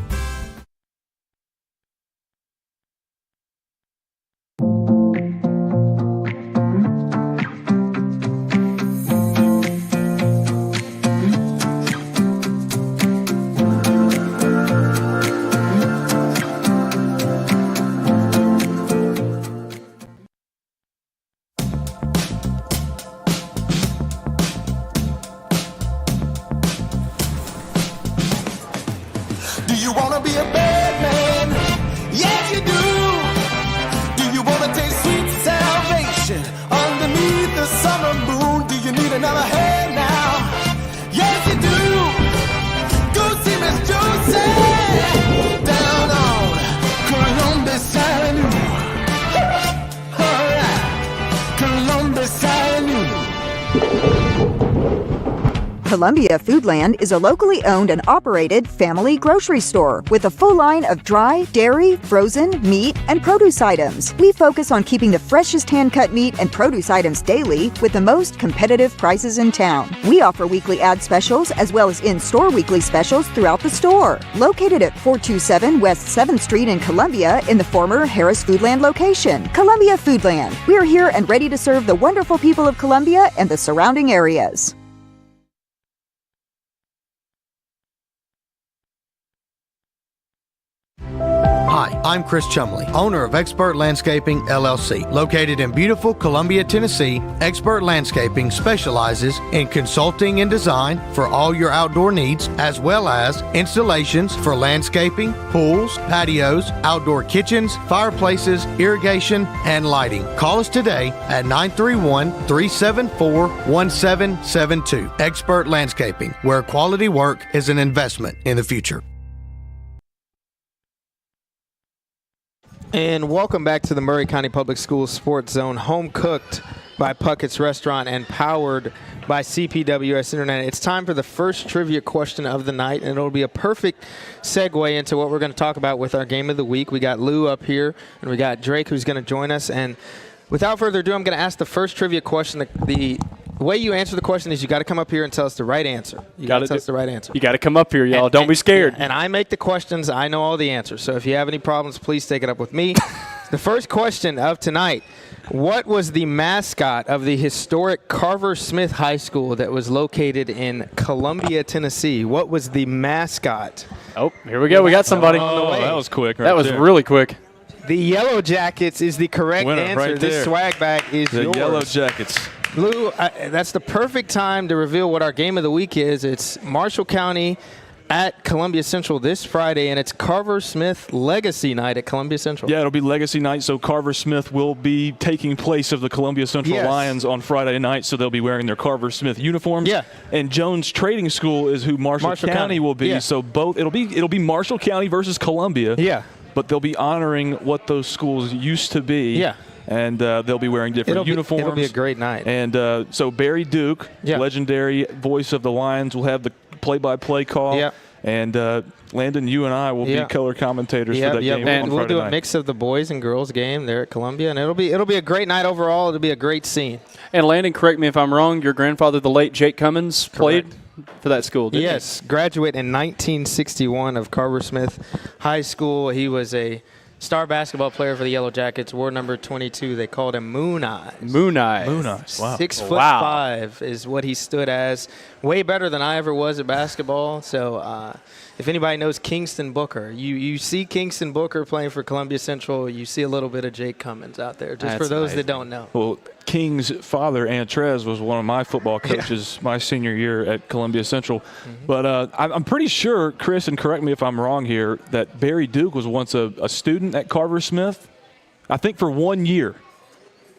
Columbia Foodland is a locally owned and operated family grocery store with a full line of dry, dairy, frozen, meat, and produce items. We focus on keeping the freshest hand-cut meat and produce items daily with the most competitive prices in town. We offer weekly ad specials as well as in-store weekly specials throughout the store. Located at 427 West 7th Street in Columbia in the former Harris Foodland location. Columbia Foodland. We're here and ready to serve the wonderful people of Columbia and the surrounding areas. Hi, I'm Chris Chumley, owner of Expert Landscaping, LLC. Located in beautiful Columbia, Tennessee, Expert Landscaping specializes in consulting and design for all your outdoor needs, as well as installations for landscaping, pools, patios, outdoor kitchens, fireplaces, irrigation, and lighting. Call us today at 931-374-1772. Expert Landscaping, where quality work is an investment in the future. And welcome back to the Maury County Public Schools Sports Zone, home cooked by Puckett's Restaurant and powered by CPWS Internet. It's time for the first trivia question of the night, and it'll be a perfect segue into what we're going to talk about with our game of the week. We got Lou up here, and we got Drake who's going to join us. And without further ado, I'm going to ask the first trivia question. The way you answer the question is you got to come up here and tell us the right answer. You got to tell us the right answer. You got to come up here, y'all. Don't be scared. And I make the questions. I know all the answers. So if you have any problems, please take it up with me. The first question of tonight. What was the mascot of the historic Carver Smith High School that was located in Columbia, Tennessee? What was the mascot? Oh, here we go. We got somebody. Oh, that was quick. That was really quick. The Yellow Jackets is the correct Winner answer. right This there. swag bag is The yours. Yellow Jackets. Lou, that's the perfect time to reveal what our game of the week is. It's Marshall County at Columbia Central this Friday, and it's Carver Smith Legacy Night at Columbia Central. Yeah, it'll be Legacy Night, so Carver Smith will be taking place of the Columbia Central Yes. Lions on Friday night, so they'll be wearing their Carver Smith uniforms. Yeah. And Jones Trading School is who Marshall County will be, Yeah. so both it'll be Marshall County versus Columbia. Yeah. But they'll be honoring what those schools used to be. Yeah. And they'll be wearing different uniforms. It'll be a great night. And so Barry Duke, legendary voice of the Lions, will have the play-by-play call. Yeah. And Landon, you and I will be color commentators for that game and on we'll Friday do night. a mix of the boys and girls game there at Columbia, and it'll be a great night overall. It'll be a great scene. And Landon, correct me if I'm wrong, your grandfather, the late Jake Cummins, played for that school, didn't Yes, graduate in 1961 of Carver Smith High School. He was a star basketball player for the Yellow Jackets, ward number 22. They called him Moon Eyes. Moon Eyes. Moon Eyes, wow. 6'5" is what he stood as. Way better than I ever was at basketball. So if anybody knows Kingston Booker, you see Kingston Booker playing for Columbia Central, you see a little bit of Jake Cummins out there, just for those that don't know. Well, King's father, Antrez, was one of my football coaches my senior year at Columbia Central. But I'm pretty sure, Chris, and correct me if I'm wrong here, that Barry Duke was once a student at Carver Smith, I think for 1 year.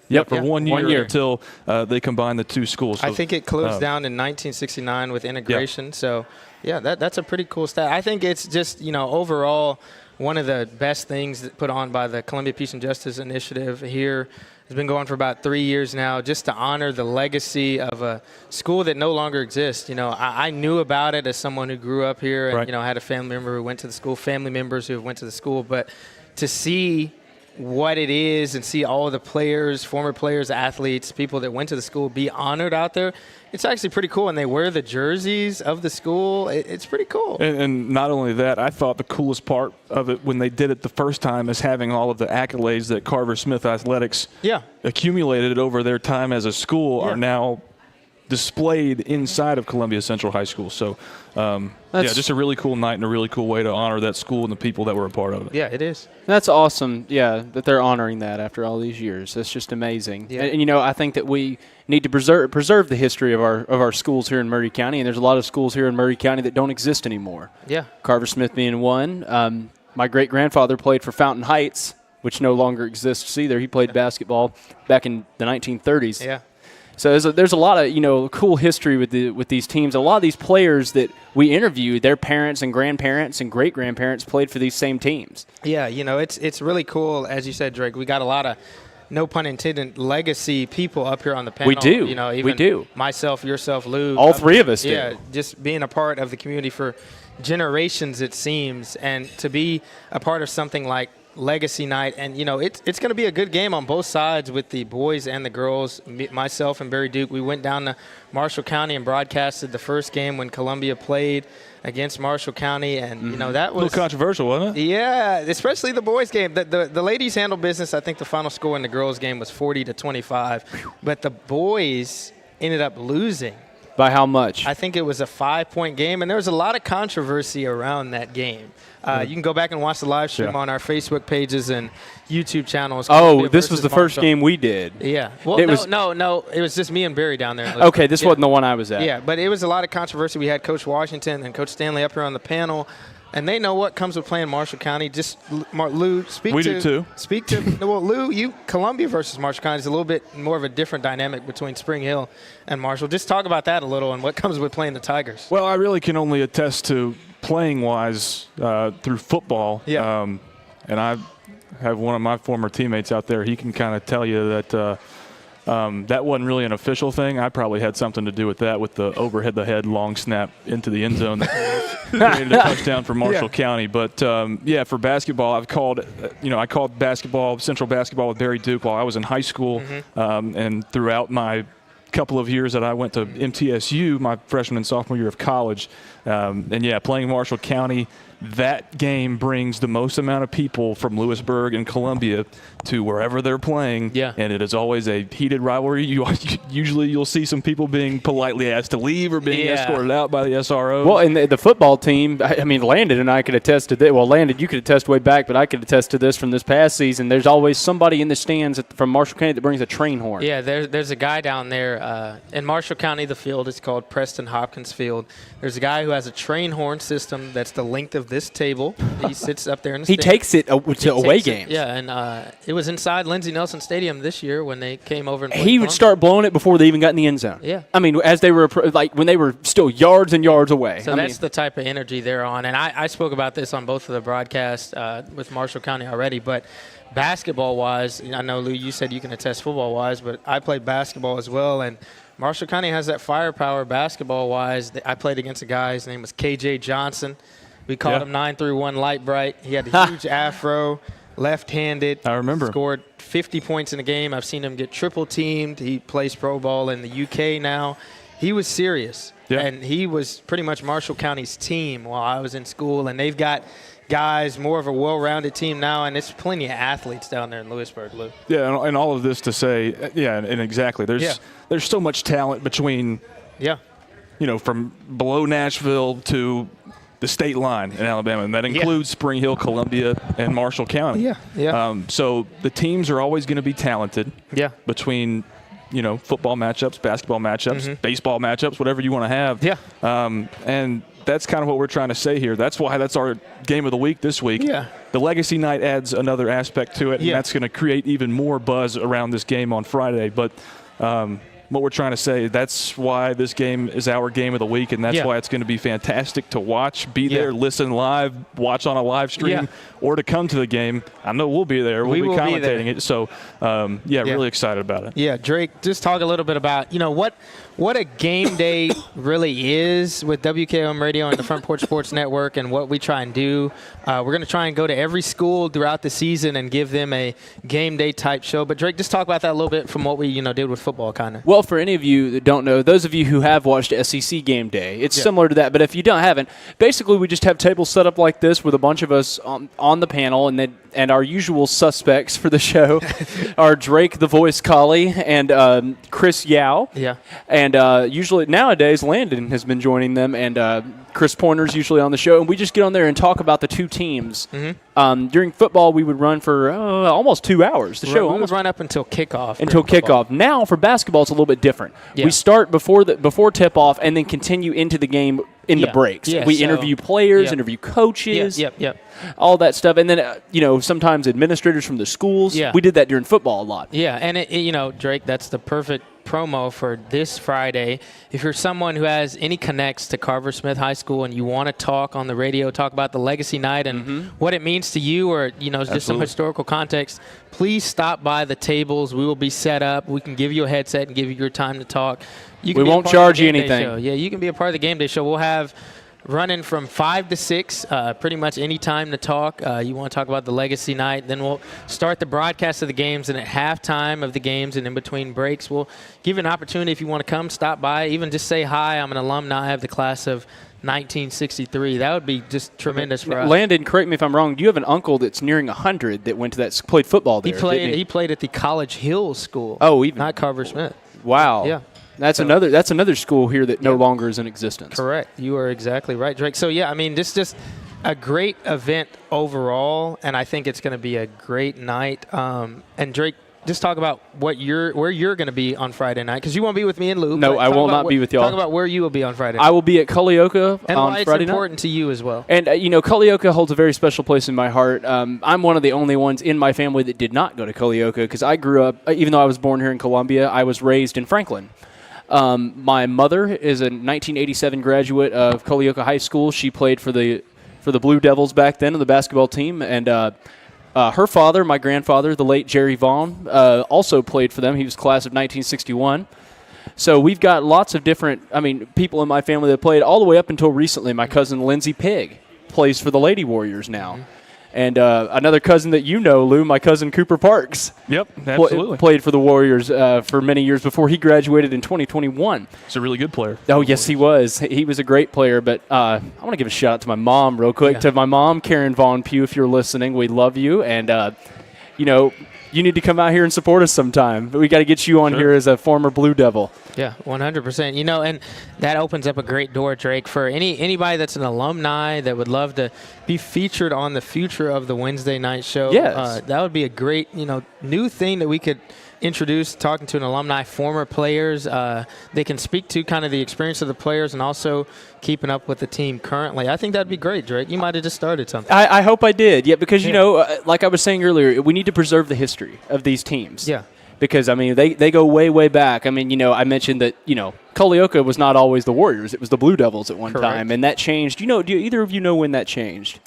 Yep, for 1 year, 1 year. until they combined the two schools. So, I think it closed down in 1969 with integration. So, yeah, that's a pretty cool stat. I think it's just, overall one of the best things that put on by the Columbia Peace and Justice Initiative here. It's been going for about 3 years now, just to honor the legacy of a school that no longer exists. I knew about it as someone who grew up here and, had a family member who went to the school, family members who went to the school. But to see what it is and see all of the players, former players, athletes, people that went to the school be honored out there, it's actually pretty cool. And they wear the jerseys of the school. It's pretty cool. And not only that, I thought the coolest part of it when they did it the first time is having all of the accolades that Carver Smith Athletics accumulated over their time as a school are now displayed inside of Columbia Central High School. So, just a really cool night and a really cool way to honor that school and the people that were a part of it. Yeah, it is. That's awesome, that they're honoring that after all these years. That's just amazing. Yeah. And I think that we need to preserve the history of our schools here in Murray County, and there's a lot of schools here in Murray County that don't exist anymore. Yeah. Carver Smith being one. My great-grandfather played for Fountain Heights, which no longer exists either. He played basketball back in the 1930s. Yeah. So there's a lot of cool history with these teams. A lot of these players that we interviewed, their parents and grandparents and great grandparents played for these same teams. Yeah, it's really cool. As you said, Drake, we got a lot of, no pun intended, legacy people up here on the panel. We do. Even we do. Myself, yourself, Lou. All three of us do. Yeah, just being a part of the community for generations, it seems, and to be a part of something like Legacy Night, and it's going to be a good game on both sides with the boys and the girls. Myself and Barry Duke, we went down to Marshall County and broadcasted the first game when Columbia played against Marshall County, and that was a little controversial, wasn't it? Yeah, especially the boys game. The ladies handled business. I think the final score in the girls game was 40-25, but the boys ended up losing. By how much? I think it was a 5-point game, and there was a lot of controversy around that game. You can go back and watch the live stream on our Facebook pages and YouTube channels. Oh, this was the first game we did. Yeah. Well, no. It was just me and Barry down there. Okay, this wasn't the one I was at. Yeah, but it was a lot of controversy. We had Coach Washington and Coach Stanley up here on the panel, and they know what comes with playing Marshall County. Just, Lou, speak to. We do too. Speak to. Well, Lou, Columbia versus Marshall County is a little bit more of a different dynamic between Spring Hill and Marshall. Just talk about that a little and what comes with playing the Tigers. Well, I really can only attest to playing-wise through football. Yeah. And I have one of my former teammates out there. He can kind of tell you that that wasn't really an official thing. I probably had something to do with that, with the overhead-the-head long snap into the end zone that created a touchdown for Marshall County. But, for basketball, I called basketball, Central basketball with Barry Duke while I was in high school. And throughout my couple of years that I went to MTSU, my freshman and sophomore year of college. Playing Marshall County that game brings the most amount of people from Lewisburg and Columbia to wherever they're playing. Yeah. And it is always a heated rivalry. Usually you'll see some people being politely asked to leave or being escorted out by the SRO. Well, and the football team, I mean, Landon and I could attest to this. Well, Landon, you could attest way back, but I could attest to this from this past season. There's always somebody in the stands from Marshall County that brings a train horn. Yeah, there's a guy down there in Marshall County. The field is called Preston Hopkins Field. There's a guy who has a train horn system that's the length of this table. He sits up there in the He stand. takes it to away games. Yeah, and it was inside Lindsey Nelson Stadium this year when they came over and played He would Columbia. start blowing it before they even got in the end zone. Yeah. I mean, as they were when they were still yards and yards away. So that's the type of energy they're on. And I spoke about this on both of the broadcasts with Marshall County already, but basketball-wise, I know, Lou, you said you can attest football-wise, but I played basketball as well, and Marshall County has that firepower basketball-wise. I played against a guy, his name was KJ Johnson. We called him 931 Light Bright. He had a huge afro, left-handed. I remember. Scored 50 points in a game. I've seen him get triple-teamed. He plays pro ball in the UK now. He was serious, and he was pretty much Marshall County's team while I was in school, and they've got guys, more of a well-rounded team now, and it's plenty of athletes down there in Lewisburg, Lou. Yeah, and all of this to say, and exactly. There's so much talent between, from below Nashville to the state line in Alabama, and that includes Spring Hill, Columbia, and Marshall County. So the teams are always going to be talented. Between football matchups, basketball matchups, baseball matchups, whatever you want to have. And that's kind of what we're trying to say here. That's why that's our game of the week this week. The Legacy Night adds another aspect to it, and that's going to create even more buzz around this game on Friday. But what we're trying to say, that's why this game is our game of the week, and that's why it's going to be fantastic to watch, be there, listen live, watch on a live stream, or to come to the game. I know we'll be there. We'll be commentating it. So, really excited about it. Yeah, Drake, just talk a little bit about, what a game day really is with WKOM Radio and the Front Porch Sports Network and what we try and do. We're going to try and go to every school throughout the season and give them a game day type show. But, Drake, just talk about that a little bit from what we, did with football kind of. Well, for any of you that don't know, those of you who have watched SEC Game Day, it's similar to that. But if you haven't, basically we just have tables set up like this with a bunch of us on the panel, and our usual suspects for the show are Drake, the voice collie, and Chris Yao. And usually nowadays Landon has been joining them, and Chris Pointer's usually on the show, and we just get on there and talk about the two teams. During football, we would run for almost 2 hours. The show almost run up until kickoff. Until kickoff. Now for basketball, it's a little bit different. We start before tip-off and then continue into the game in the breaks. We interview players, interview coaches, all that stuff, and then sometimes administrators from the schools. We did that during football a lot. And Drake, that's the perfect promo for this Friday. If you're someone who has any connects to Carver Smith High School and you want to talk on the radio, talk about the Legacy Night and what it means to you, or just some historical context, please stop by the tables. We will be set up. We can give you a headset and give you your time to talk. We won't charge you anything. Yeah, you can be a part of the game day show. We'll have running from 5 to 6, pretty much any time to talk. You want to talk about the Legacy Night, then we'll start the broadcast of the games, and at halftime of the games and in between breaks, we'll give you an opportunity if you want to come, stop by, even just say hi. I'm an alumni of the class of 1963. That would be just tremendous for us. Landon, correct me if I'm wrong, do you have an uncle that's nearing 100 that went to that, played football there? He played at the College Hills School. Oh, even not Carver Smith. Wow. Yeah. That's another school here that no longer is in existence. Correct. You are exactly right, Drake. So, this just a great event overall, and I think it's going to be a great night. And, Drake, just talk about where you're going to be on Friday night, because you won't be with me and Lou. No, I will not be with y'all. Talk about where you will be on Friday night. I will be at Culleoka and on why Friday it's important to you as well. And, Culleoka holds a very special place in my heart. I'm one of the only ones in my family that did not go to Culleoka, because I grew up, even though I was born here in Columbia, I was raised in Franklin. My mother is a 1987 graduate of Culleoka High School. She played for the Blue Devils back then on the basketball team, and her father, my grandfather, the late Jerry Vaughn, also played for them. He was class of 1961. So we've got lots of different, people in my family that played all the way up until recently. My cousin Lindsey Pigg plays for the Lady Warriors now. And another cousin that you know, Lou, my cousin Cooper Parks. Yep, absolutely. Played for the Warriors for many years before he graduated in 2021. He's a really good player. Oh, yes, he was. He was a great player. But I want to give a shout out to my mom real quick. To my mom, Karen Vaughn Pugh, if you're listening, we love you. And, you need to come out here and support us sometime. But we got to get you on here as a former Blue Devil. Yeah, 100%. And that opens up a great door, Drake, for anybody that's an alumni that would love to be featured on the future of the Wednesday night show. Yes. That would be a great, new thing that we could introduce, talking to an alumni, former players. They can speak to kind of the experience of the players and also keeping up with the team currently. I think that'd be great, Drake. You might have just started something. I hope I did. Yeah, because, like I was saying earlier, we need to preserve the history of these teams. Yeah. Because, they go way, way back. I mentioned that, Culleoka was not always the Warriors. It was the Blue Devils at one time. And that changed. Do either of you know when that changed?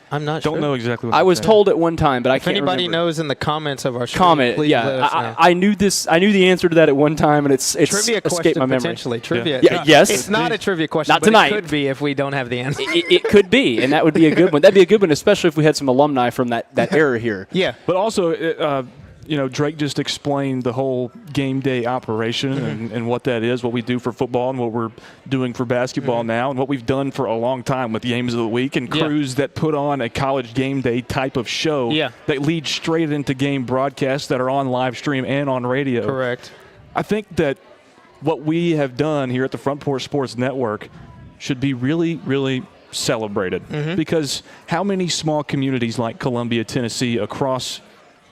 I'm not sure. Don't know exactly what I was told at one time, but I can't remember. If anybody knows in the comments of our show, please let us know. I knew this. I knew the answer to that at one time, and it's trivia escaped question my memory. Potentially. Trivia. Yeah. Yes. It's not a trivia question, Not but tonight. it could be if we don't have the answer. It could be, and that would be a good one. That'd be a good one, especially if we had some alumni from that era here. Yeah. But also, Drake just explained the whole game day operation and what that is, what we do for football and what we're doing for basketball now, and what we've done for a long time with Games of the Week and crews that put on a college game day type of show that leads straight into game broadcasts that are on live stream and on radio. Correct. I think that what we have done here at the Front Porch Sports Network should be really, really celebrated because how many small communities like Columbia, Tennessee, across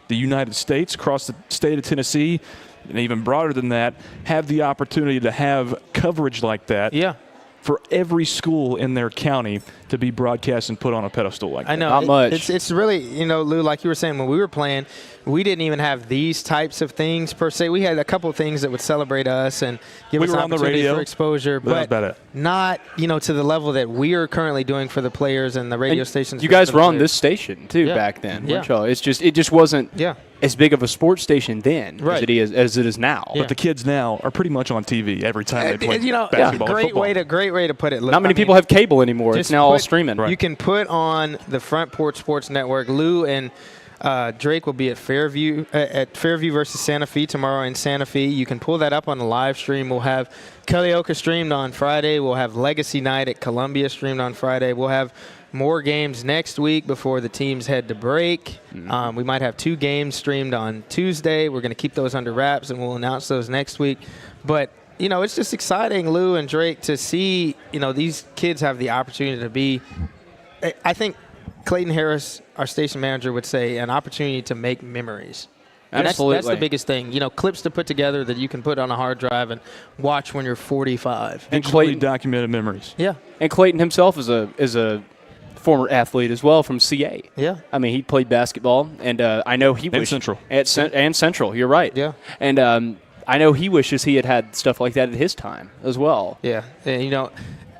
the United States, across the state of Tennessee, and even broader than that, have the opportunity to have coverage like that for every school in their county to be broadcast and put on a pedestal like that. I know. Not much. It's really, Lou, like you were saying, when we were playing, we didn't even have these types of things per se. We had a couple of things that would celebrate us and give us an opportunity for exposure, but not, to the level that we are currently doing for the players and the radio stations. You guys were on this station too back then, weren't y'all? It just wasn't as big of a sports station then as it is now. But the kids now are pretty much on TV every time they play basketball or football. Great way to put it. Not many people have cable anymore. It's now all streaming. You can put on the Front Porch Sports Network. Lou and Drake will be at Fairview versus Santa Fe tomorrow in Santa Fe. You can pull that up on the live stream. We'll have Culleoka streamed on Friday. We'll have Legacy Night at Columbia streamed on Friday. We'll have more games next week before the teams head to break. We might have 2 games streamed on Tuesday. We're going to keep those under wraps, and we'll announce those next week. But it's just exciting, Lou and Drake, to see, these kids have the opportunity to be, I think Clayton Harris, our station manager, would say an opportunity to make memories. And Absolutely. That's the biggest thing. Clips to put together that you can put on a hard drive and watch when you're 45. And Clayton documented memories. Yeah. And Clayton himself is a former athlete as well from CA. Yeah. He played basketball, and I know he and Central. And Central, you're right. Yeah. And I know he wishes he had stuff like that at his time as well. Yeah. And,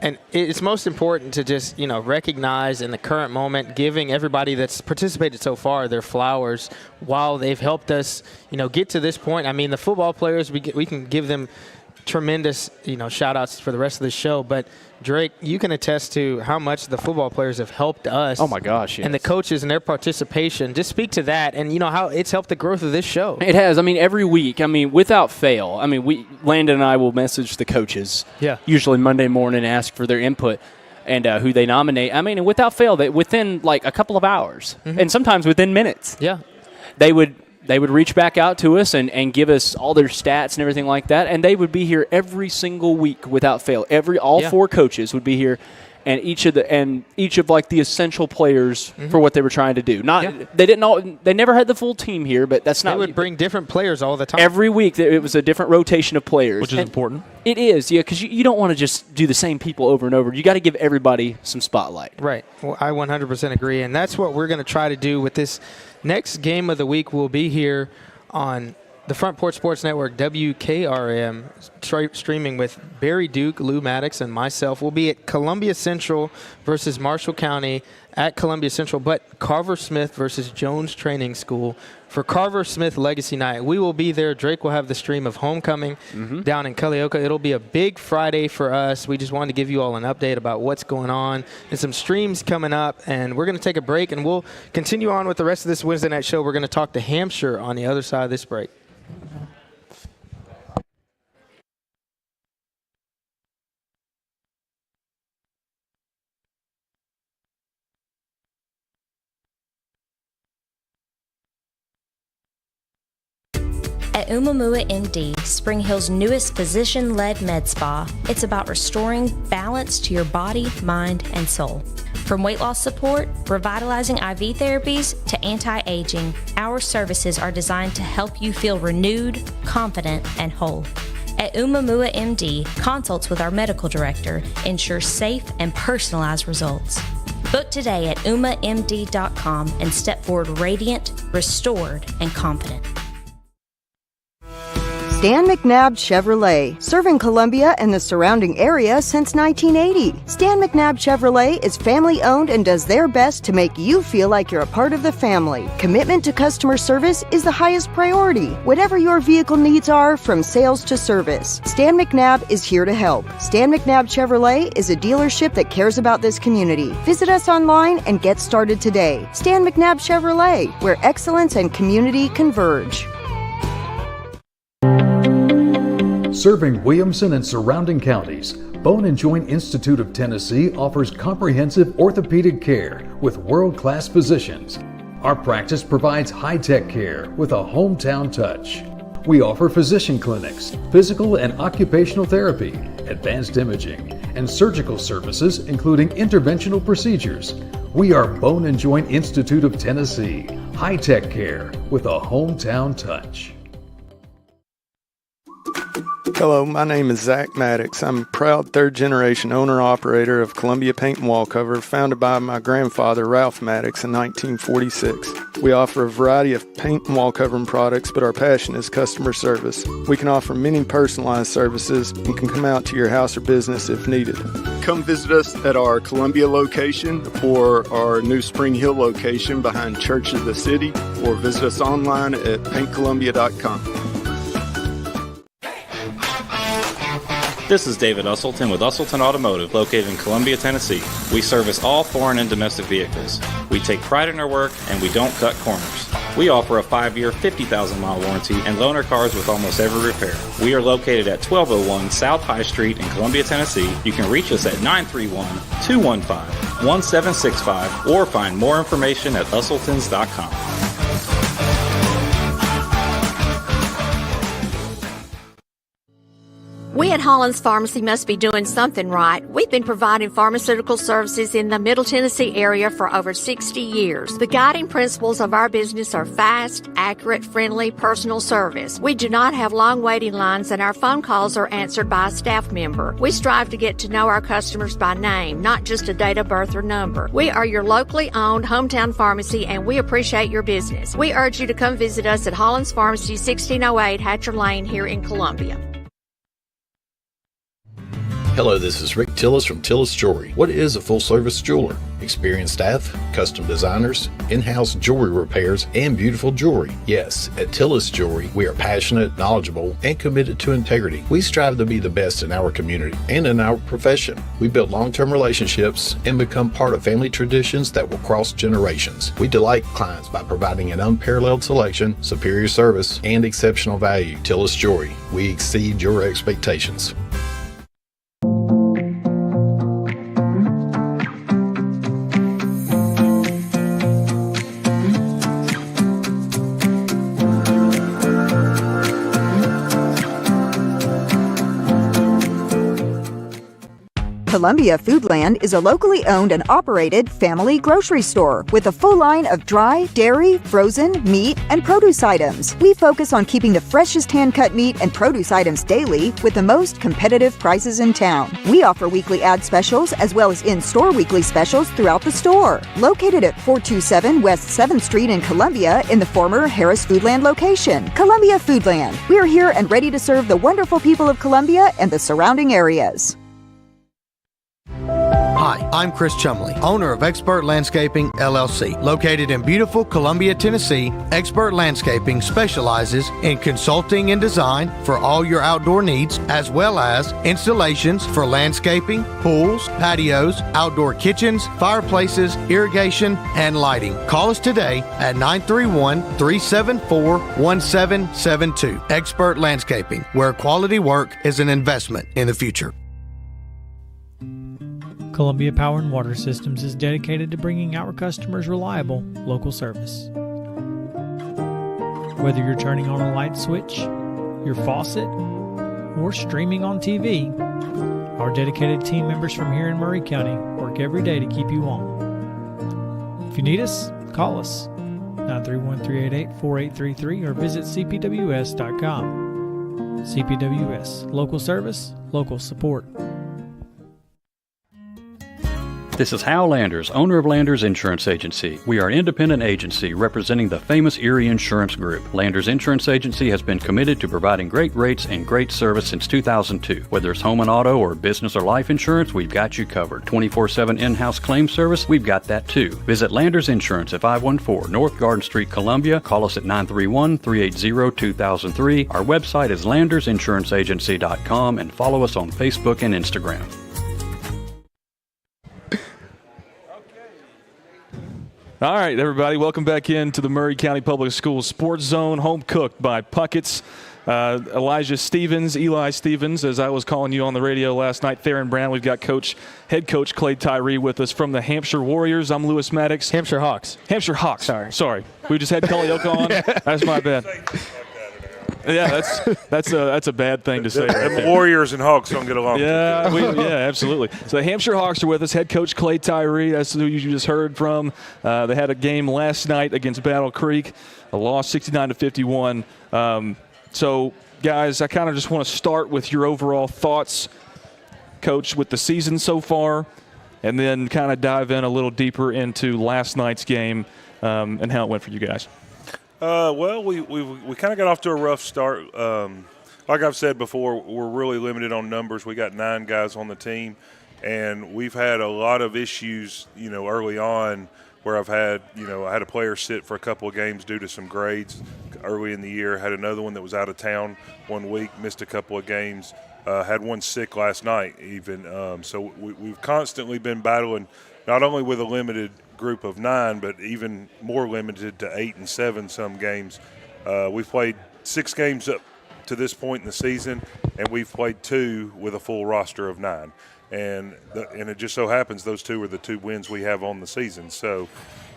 and it's most important to just, recognize in the current moment, giving everybody that's participated so far their flowers while they've helped us, get to this point. The football players, we can give them tremendous, shout-outs for the rest of the show. But, Drake, you can attest to how much the football players have helped us. Oh, my gosh, yes. And the coaches and their participation. Just speak to that and, how it's helped the growth of this show. It has. Every week, without fail. Landon and I will message the coaches usually Monday morning and ask for their input and who they nominate. And without fail, within, a couple of hours and sometimes within minutes. Yeah. They would reach back out to us and give us all their stats and everything like that, and they would be here every single week without fail. All 4 coaches would be here, and each of the essential players for what they were trying to do. They never had the full team here, but that's not. They would bring different players all the time. Every week it was a different rotation of players, which is important. It is, because you don't want to just do the same people over and over. You got to give everybody some spotlight. Right. Well, I 100% agree, and that's what we're going to try to do with this. Next game of the week will be here on the Front Porch Sports Network, WKRM, streaming with Barry Duke, Lou Maddox, and myself. We'll be at Columbia Central versus Marshall County at Columbia Central, but Carver Smith versus Jones Training School for Carver Smith Legacy Night. We will be there. Drake will have the stream of homecoming down in Culleoka. It'll be a big Friday for us. We just wanted to give you all an update about what's going on and some streams coming up. And we're going to take a break, and we'll continue on with the rest of this Wednesday night show. We're going to talk to Hampshire on the other side of this break. At Umamua MD, Spring Hill's newest physician-led med spa, it's about restoring balance to your body, mind, and soul. From weight loss support, revitalizing IV therapies, to anti-aging, our services are designed to help you feel renewed, confident, and whole. At Umamua MD, consults with our medical director ensure safe and personalized results. Book today at umamd.com and step forward radiant, restored, and confident. Stan McNabb Chevrolet, serving Columbia and the surrounding area since 1980. Stan McNabb Chevrolet is family-owned and does their best to make you feel like you're a part of the family. Commitment to customer service is the highest priority. Whatever your vehicle needs are, from sales to service, Stan McNabb is here to help. Stan McNabb Chevrolet is a dealership that cares about this community. Visit us online and get started today. Stan McNabb Chevrolet, where excellence and community converge. Serving Williamson and surrounding counties, Bone and Joint Institute of Tennessee offers comprehensive orthopedic care with world-class physicians. Our practice provides high-tech care with a hometown touch. We offer physician clinics, physical and occupational therapy, advanced imaging, and surgical services including interventional procedures. We are Bone and Joint Institute of Tennessee, high-tech care with a hometown touch. Hello, my name is Zach Maddox. I'm a proud third-generation owner-operator of Columbia Paint and Wall Cover, founded by my grandfather, Ralph Maddox, in 1946. We offer a variety of paint and wall covering products, but our passion is customer service. We can offer many personalized services and can come out to your house or business if needed. Come visit us at our Columbia location or our new Spring Hill location behind Church of the City, or visit us online at paintcolumbia.com. This is David Usselton with Usselton Automotive, located in Columbia, Tennessee. We service all foreign and domestic vehicles. We take pride in our work, and we don't cut corners. We offer a 5-year, 50,000-mile warranty and loan our cars with almost every repair. We are located at 1201 South High Street in Columbia, Tennessee. You can reach us at 931-215-1765 or find more information at usseltons.com. We at Hollins Pharmacy must be doing something right. We've been providing pharmaceutical services in the Middle Tennessee area for over 60 years. The guiding principles of our business are fast, accurate, friendly, personal service. We do not have long waiting lines, and our phone calls are answered by a staff member. We strive to get to know our customers by name, not just a date of birth or number. We are your locally owned hometown pharmacy, and we appreciate your business. We urge you to come visit us at Hollins Pharmacy, 1608 Hatcher Lane here in Columbia. Hello, this is Rick Tillis from Tillis Jewelry. What is a full-service jeweler? Experienced staff, custom designers, in-house jewelry repairs, and beautiful jewelry. Yes, at Tillis Jewelry, we are passionate, knowledgeable, and committed to integrity. We strive to be the best in our community and in our profession. We build long-term relationships and become part of family traditions that will cross generations. We delight clients by providing an unparalleled selection, superior service, and exceptional value. Tillis Jewelry, we exceed your expectations. Columbia Foodland is a locally owned and operated family grocery store with a full line of dry, dairy, frozen, meat, and produce items. We focus on keeping the freshest hand-cut meat and produce items daily with the most competitive prices in town. We offer weekly ad specials as well as in-store weekly specials throughout the store. Located at 427 West 7th Street in Columbia in the former Harris Foodland location. Columbia Foodland. We are here and ready to serve the wonderful people of Columbia and the surrounding areas. Hi, I'm Chris Chumley, owner of Expert Landscaping, LLC. Located in beautiful Columbia, Tennessee, Expert Landscaping specializes in consulting and design for all your outdoor needs, as well as installations for landscaping, pools, patios, outdoor kitchens, fireplaces, irrigation, and lighting. Call us today at 931-374-1772. Expert Landscaping, where quality work is an investment in the future. Columbia Power and Water Systems is dedicated to bringing our customers reliable local service. Whether you're turning on a light switch, your faucet, or streaming on TV, our dedicated team members from here in Murray County work every day to keep you on. If you need us, call us 931-388-4833 or visit cpws.com. CPWS, local service, local support. This is Hal Landers, owner of Landers Insurance Agency. We are an independent agency representing the famous Erie Insurance Group. Landers Insurance Agency has been committed to providing great rates and great service since 2002. Whether it's home and auto or business or life insurance, we've got you covered. 24/7 in-house claim service, we've got that too. Visit Landers Insurance at 514 North Garden Street, Columbia. Call us at 931-380-2003. Our website is landersinsuranceagency.com and follow us on Facebook and Instagram. All right, everybody, welcome back into the Murray County Public Schools Sports Zone, home cooked by Puckett's. Eli Stevens, as I was calling you on the radio last night, Theron Brown. We've got head coach Clay Tyree with us from the Hampshire Warriors. I'm Lewis Maddox. Hampshire Hawks. Sorry. We just had Culleoka on. That's my bad. Yeah, that's a bad thing to say. The Warriors and Hawks don't get along. Yeah, absolutely. So the Hampshire Hawks are with us. Head coach Clay Tyree, that's who you just heard from. They had a game last night against Battle Creek, a loss 69-51. So, guys, I kind of just want to start with your overall thoughts, Coach, with the season so far, and then kind of dive in a little deeper into last night's game and how it went for you guys. Well, we kind of got off to a rough start. Like I've said before, we're really limited on numbers. We got 9 guys on the team, and we've had a lot of issues, early on where I had a player sit for a couple of games due to some grades early in the year. Had another one that was out of town 1 week, missed a couple of games. Had one sick last night even. So we've constantly been battling not only with a limited group of 9, but even more limited to 8 and 7 some games. We've played 6 games up to this point in the season, and we've played 2 with a full roster of 9. And it just so happens those 2 are the 2 wins we have on the season. So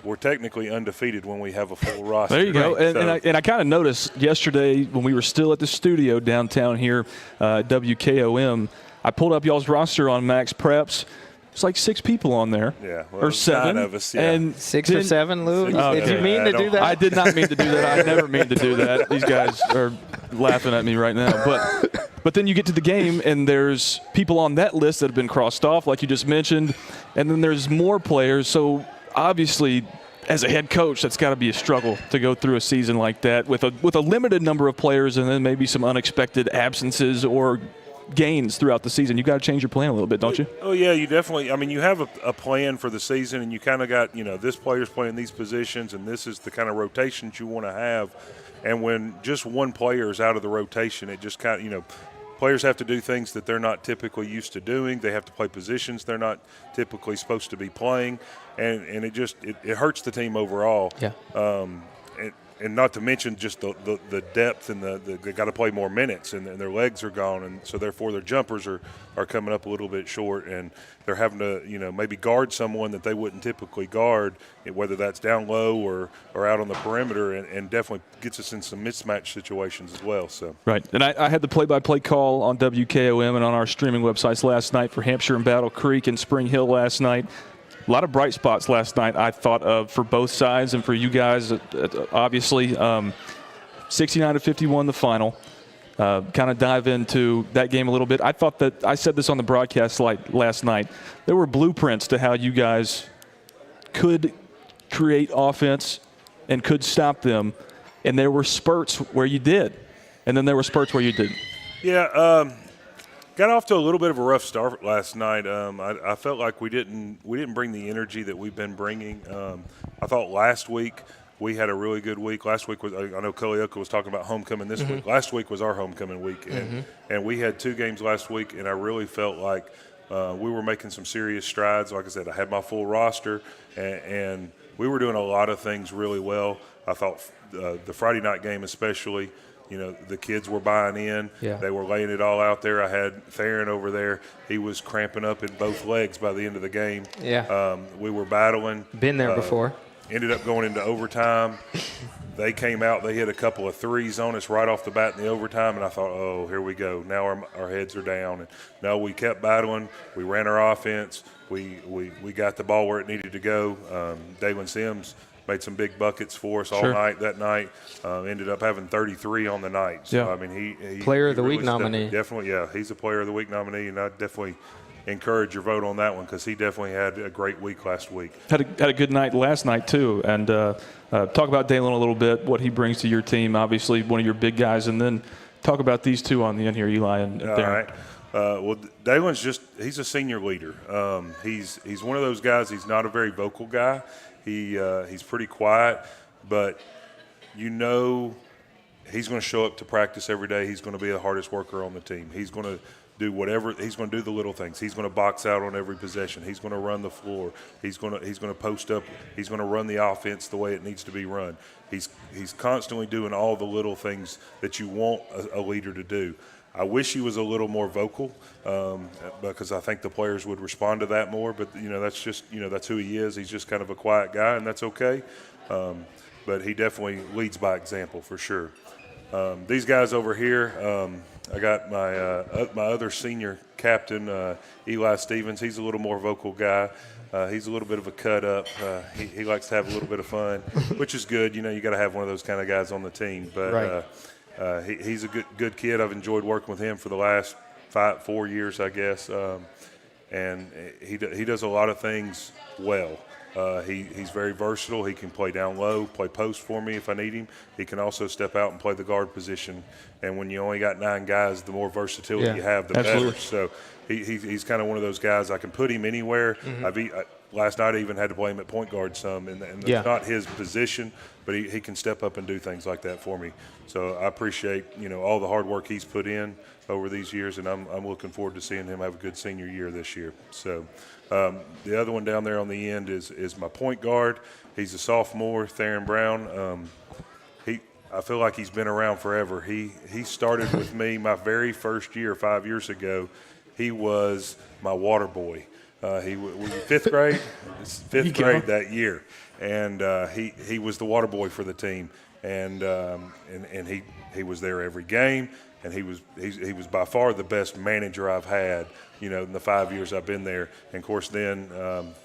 we're technically undefeated when we have a full roster. There you go. And I kind of noticed yesterday when we were still at the studio downtown here, WKOM, I pulled up y'all's roster on Max Preps. It's like 6 people on there. Yeah. Well, or 7. 9 of us, yeah. And 6 or 7, Lou? Did you mean to do that? I did not mean to do that. I never mean to do that. These guys are laughing at me right now. But then you get to the game, and there's people on that list that have been crossed off, like you just mentioned, and then there's more players. So obviously, as a head coach, that's got to be a struggle to go through a season like that with a limited number of players and then maybe some unexpected absences or gains throughout the season. You got to change your plan a little bit, don't you? Oh yeah, you definitely. I mean, you have a plan for the season, and you kind of got this player's playing these positions, and this is the kind of rotations you want to have. And when just one player is out of the rotation, it just kind of players have to do things that they're not typically used to doing. They have to play positions they're not typically supposed to be playing, and it hurts the team overall. Yeah. and not to mention just the depth and they got to play more minutes, and their legs are gone, and so therefore their jumpers are coming up a little bit short, and they're having to maybe guard someone that they wouldn't typically guard, whether that's down low or out on the perimeter, and definitely gets us in some mismatch situations as well. So right, and I had the play-by-play call on WKOM and on our streaming websites last night for Hampshire and Battle Creek and Spring Hill last night. A lot of bright spots last night, I thought of, for both sides and for you guys. Obviously, 69-51 the final. Kind of dive into that game a little bit. I thought that I said this on the broadcast last night. There were blueprints to how you guys could create offense and could stop them, and there were spurts where you did, and then there were spurts where you didn't. Yeah. Got off to a little bit of a rough start last night. I felt like we didn't bring the energy that we've been bringing. I thought last week we had a really good week. Last week was, I know Culleoka was talking about homecoming this week. Last week was our homecoming week, and we had 2 games last week, and I really felt like we were making some serious strides. Like I said, I had my full roster, and we were doing a lot of things really well. I thought the Friday night game especially, the kids were buying in. Yeah. They were laying it all out there. I had Theron over there. He was cramping up in both legs by the end of the game. Yeah. We were battling. Been there before. Ended up going into overtime. They came out. They hit a couple of threes on us right off the bat in the overtime, and I thought, oh, here we go. Now our heads are down. And no, we kept battling. We ran our offense. We got the ball where it needed to go. Dalen Sims made some big buckets for us all night that night. Ended up having 33 on the night. So, yeah. I mean, he Player of the really Week nominee. Definitely, yeah. He's a Player of the Week nominee, and I definitely encourage your vote on that one because he definitely had a great week last week. Had a good night last night, too. And talk about Dalen a little bit, what he brings to your team, obviously one of your big guys, and then talk about these two on the end here, Eli and Darren. All right. Well, Dalen's he's a senior leader. He's one of those guys, he's not a very vocal guy. He's pretty quiet, but he's going to show up to practice every day. He's going to be the hardest worker on the team. He's going to do whatever. He's going to do the little things. He's going to box out on every possession. He's going to run the floor. He's going to post up. He's going to run the offense the way it needs to be run. He's constantly doing all the little things that you want a leader to do. I wish he was a little more vocal because I think the players would respond to that more. But that's just that's who he is. He's just kind of a quiet guy, and that's okay. But he definitely leads by example for sure. These guys over here, I got my other senior captain, Eli Stevens. He's a little more vocal guy. He's a little bit of a cut up. He likes to have a little bit of fun, which is good. You got to have one of those kind of guys on the team. But right. He's a good kid. I've enjoyed working with him for the last 4 years, I guess. And he does a lot of things well. He's very versatile. He can play down low, play post for me if I need him. He can also step out and play the guard position. And when you only got 9 guys, the more versatility you have, the better. So he's kind of one of those guys. I can put him anywhere. Last night I even had to play him at point guard some, and it's not his position, but he can step up and do things like that for me. So I appreciate all the hard work he's put in over these years, and I'm looking forward to seeing him have a good senior year this year. So the other one down there on the end is my point guard. He's a sophomore, Theron Brown. I feel like he's been around forever. He started with me my very first year 5 years ago. He was my water boy. He was fifth grade that year, and he was the water boy for the team, and he was there every game, and he was by far the best manager I've had, in the 5 years I've been there. And of course, then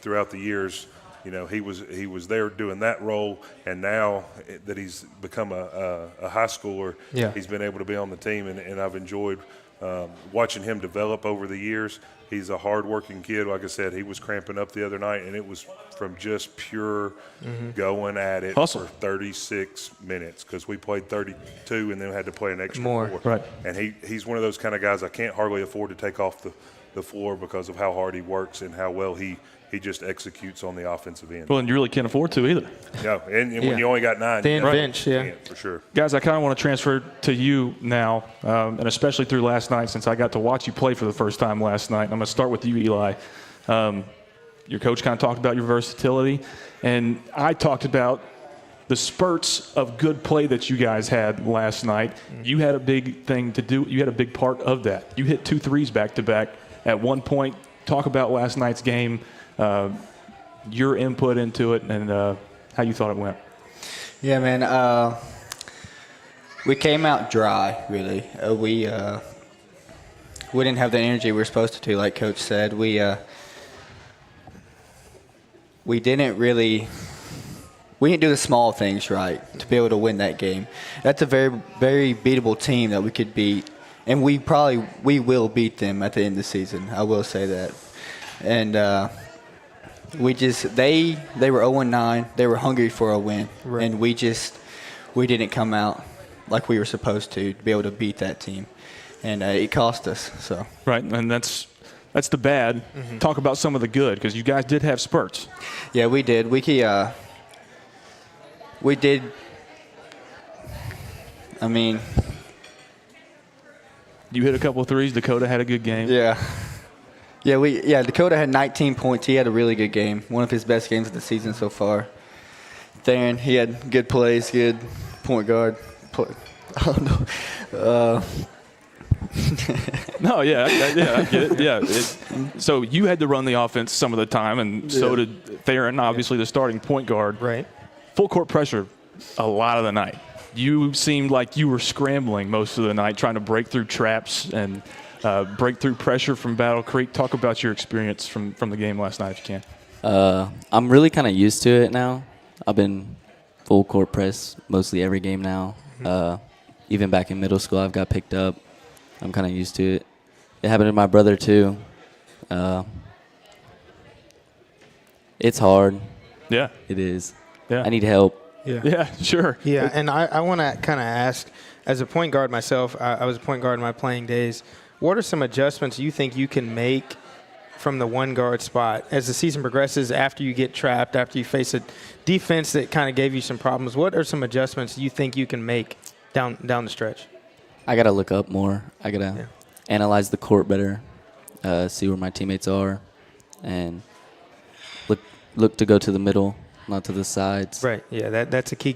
throughout the years, he was there doing that role, and now that he's become a high schooler, he's been able to be on the team, and I've enjoyed watching him develop over the years. He's a hard-working kid. Like I said, he was cramping up the other night, and it was from just pure going at it Hustle. for 36 minutes because we played 32 and then had to play an extra More. 4. Right. And he's one of those kind of guys I can't hardly afford to take off the floor because of how hard he works and how well he just executes on the offensive end. Well, and you really can't afford to either. No, and when you only got 9, Thin you bench, can't, for sure. Guys, I kind of want to transfer to you now, and especially through last night since I got to watch you play for the first time last night. I'm going to start with you, Eli. Your coach kind of talked about your versatility, and I talked about the spurts of good play that you guys had last night, you had a big thing to do. You had a big part of that. You hit 2 threes back-to-back at one point. Talk about last night's game, your input into it, and how you thought it went. Yeah, man. We came out dry, really. We didn't have the energy we were supposed to, like Coach said. We didn't do the small things right to be able to win that game. That's a very, very beatable team that we could beat, and we will beat them at the end of the season. I will say that. And they were 0-9. They were hungry for a win, right. And we didn't come out like we were supposed to be able to beat that team, and it cost us. So right, and that's the bad. Mm-hmm. Talk about some of the good, because you guys did have spurts. Yeah, we did. We did. I mean, you hit a couple of threes. Dakota had a good game. Dakota had 19 points. He had a really good game. One of his best games of the season so far. Theron, he had good plays, good point guard. I don't know. No, I get it. Yeah. So you had to run the offense some of the time, and so did Theron, obviously the starting point guard. Right. Full court pressure a lot of the night. You seemed like you were scrambling most of the night, trying to break through traps and break through pressure from Battle Creek. Talk about your experience from the game last night, if you can. I'm really kind of used to it now. I've been full court press mostly every game now. Even back in middle school, I've got picked up. I'm kind of used to it. It happened to my brother too. It's hard. Yeah. It is. Yeah. I need help. Yeah, sure. Yeah, and I want to kind of ask, as a point guard myself, I was a point guard in my playing days, what are some adjustments you think you can make from the one guard spot as the season progresses, after you get trapped, after you face a defense that kind of gave you some problems? What are some adjustments you think you can make down the stretch? I got to look up more. I got to analyze the court better, see where my teammates are, and look to go to the middle, not to the sides. Right. Yeah, that's a key.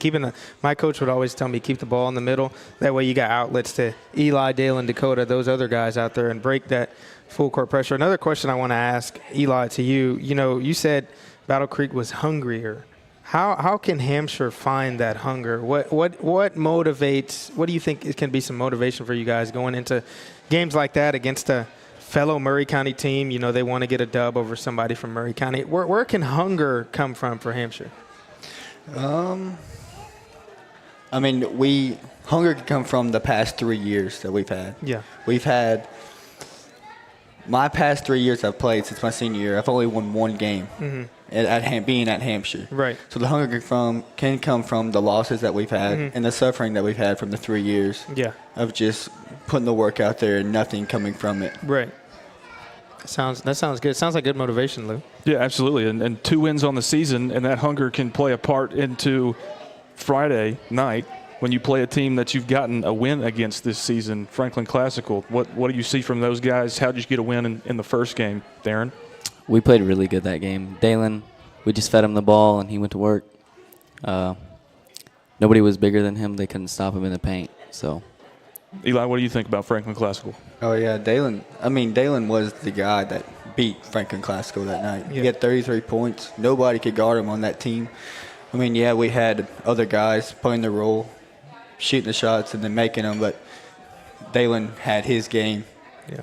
My coach would always tell me, keep the ball in the middle. That way you got outlets to Eli, Dale, and Dakota, those other guys out there, and break that full court pressure. Another question I want to ask, Eli, to you. You know, you said Battle Creek was hungrier. How can Hampshire find that hunger? What motivates? What do you think can be some motivation for you guys going into games like that against a fellow Murray County team? You know, they want to get a dub over somebody from Murray County. Where can hunger come from for Hampshire? I mean, hunger can come from the past 3 years that we've had. Yeah. We've had my past 3 years I've played since my senior year. I've only won one game. Mm-hmm. Being at Hampshire. Right. So the hunger can come from the losses that we've had and the suffering that we've had from the 3 years of just putting the work out there and nothing coming from it. Right. That sounds good. Sounds like good motivation, Lou. Yeah, absolutely. And 2 wins on the season, and that hunger can play a part into Friday night when you play a team that you've gotten a win against this season, Franklin Classical. What do you see from those guys? How did you get a win in the first game, Theron? We played really good that game. Dalen, we just fed him the ball, and he went to work. Nobody was bigger than him. They couldn't stop him in the paint. So, Eli, what do you think about Franklin Classical? Oh, yeah, Dalen was the guy that beat Franklin Classical that night. Yeah. He had 33 points. Nobody could guard him on that team. I mean, yeah, we had other guys playing their role, shooting the shots and then making them, but Dalen had his game,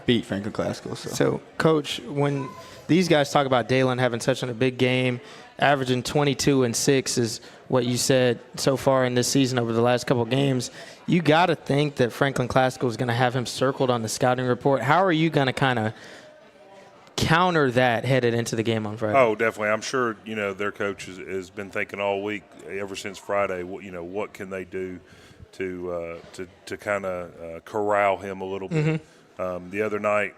beat Franklin Classical. So, Coach, when these guys talk about Dalen having such a big game, averaging 22 and 6 is what you said so far in this season over the last couple of games. You got to think that Franklin Classical is going to have him circled on the scouting report. How are you going to kind of counter that headed into the game on Friday? Oh, definitely. I'm sure, their coach has been thinking all week, ever since Friday, what can they do to kind of corral him a little bit. Mm-hmm. The other night,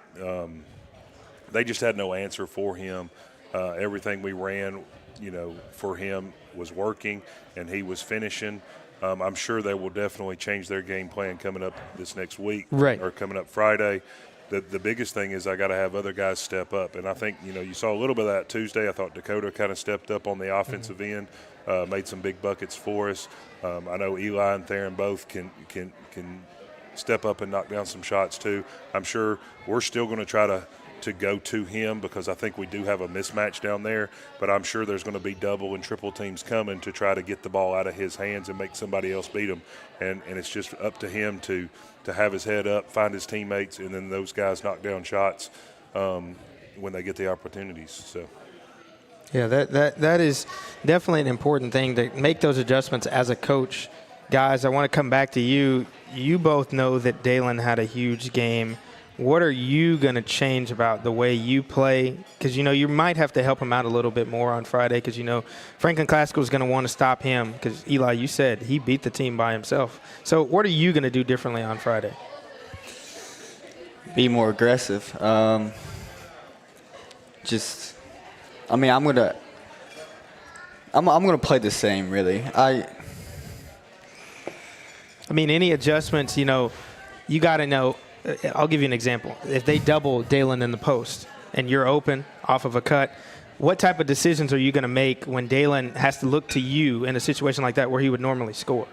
they just had no answer for him. Everything we ran, for him was working, and he was finishing. I'm sure they will definitely change their game plan coming up this next week, right, or coming up Friday. the biggest thing is I got to have other guys step up. And I think, you saw a little bit of that Tuesday. I thought Dakota kind of stepped up on the offensive end, made some big buckets for us. I know Eli and Theron both can step up and knock down some shots too. I'm sure we're still going to try to go to him because I think we do have a mismatch down there, but I'm sure there's going to be double and triple teams coming to try to get the ball out of his hands and make somebody else beat him. And it's just up to him to have his head up, find his teammates, and then those guys knock down shots when they get the opportunities. So. Yeah, that is definitely an important thing to make those adjustments as a coach. Guys, I want to come back to you. You both know that Dalen had a huge game. What are you going to change about the way you play? Because, you might have to help him out a little bit more on Friday because, Franklin Classical is going to want to stop him because, Eli, you said he beat the team by himself. So what are you going to do differently on Friday? Be more aggressive. I'm going to play the same, really. Any adjustments, you got to know. I'll give you an example. If they double Dalen in the post and you're open off of a cut, what type of decisions are you going to make when Dalen has to look to you in a situation like that where he would normally score?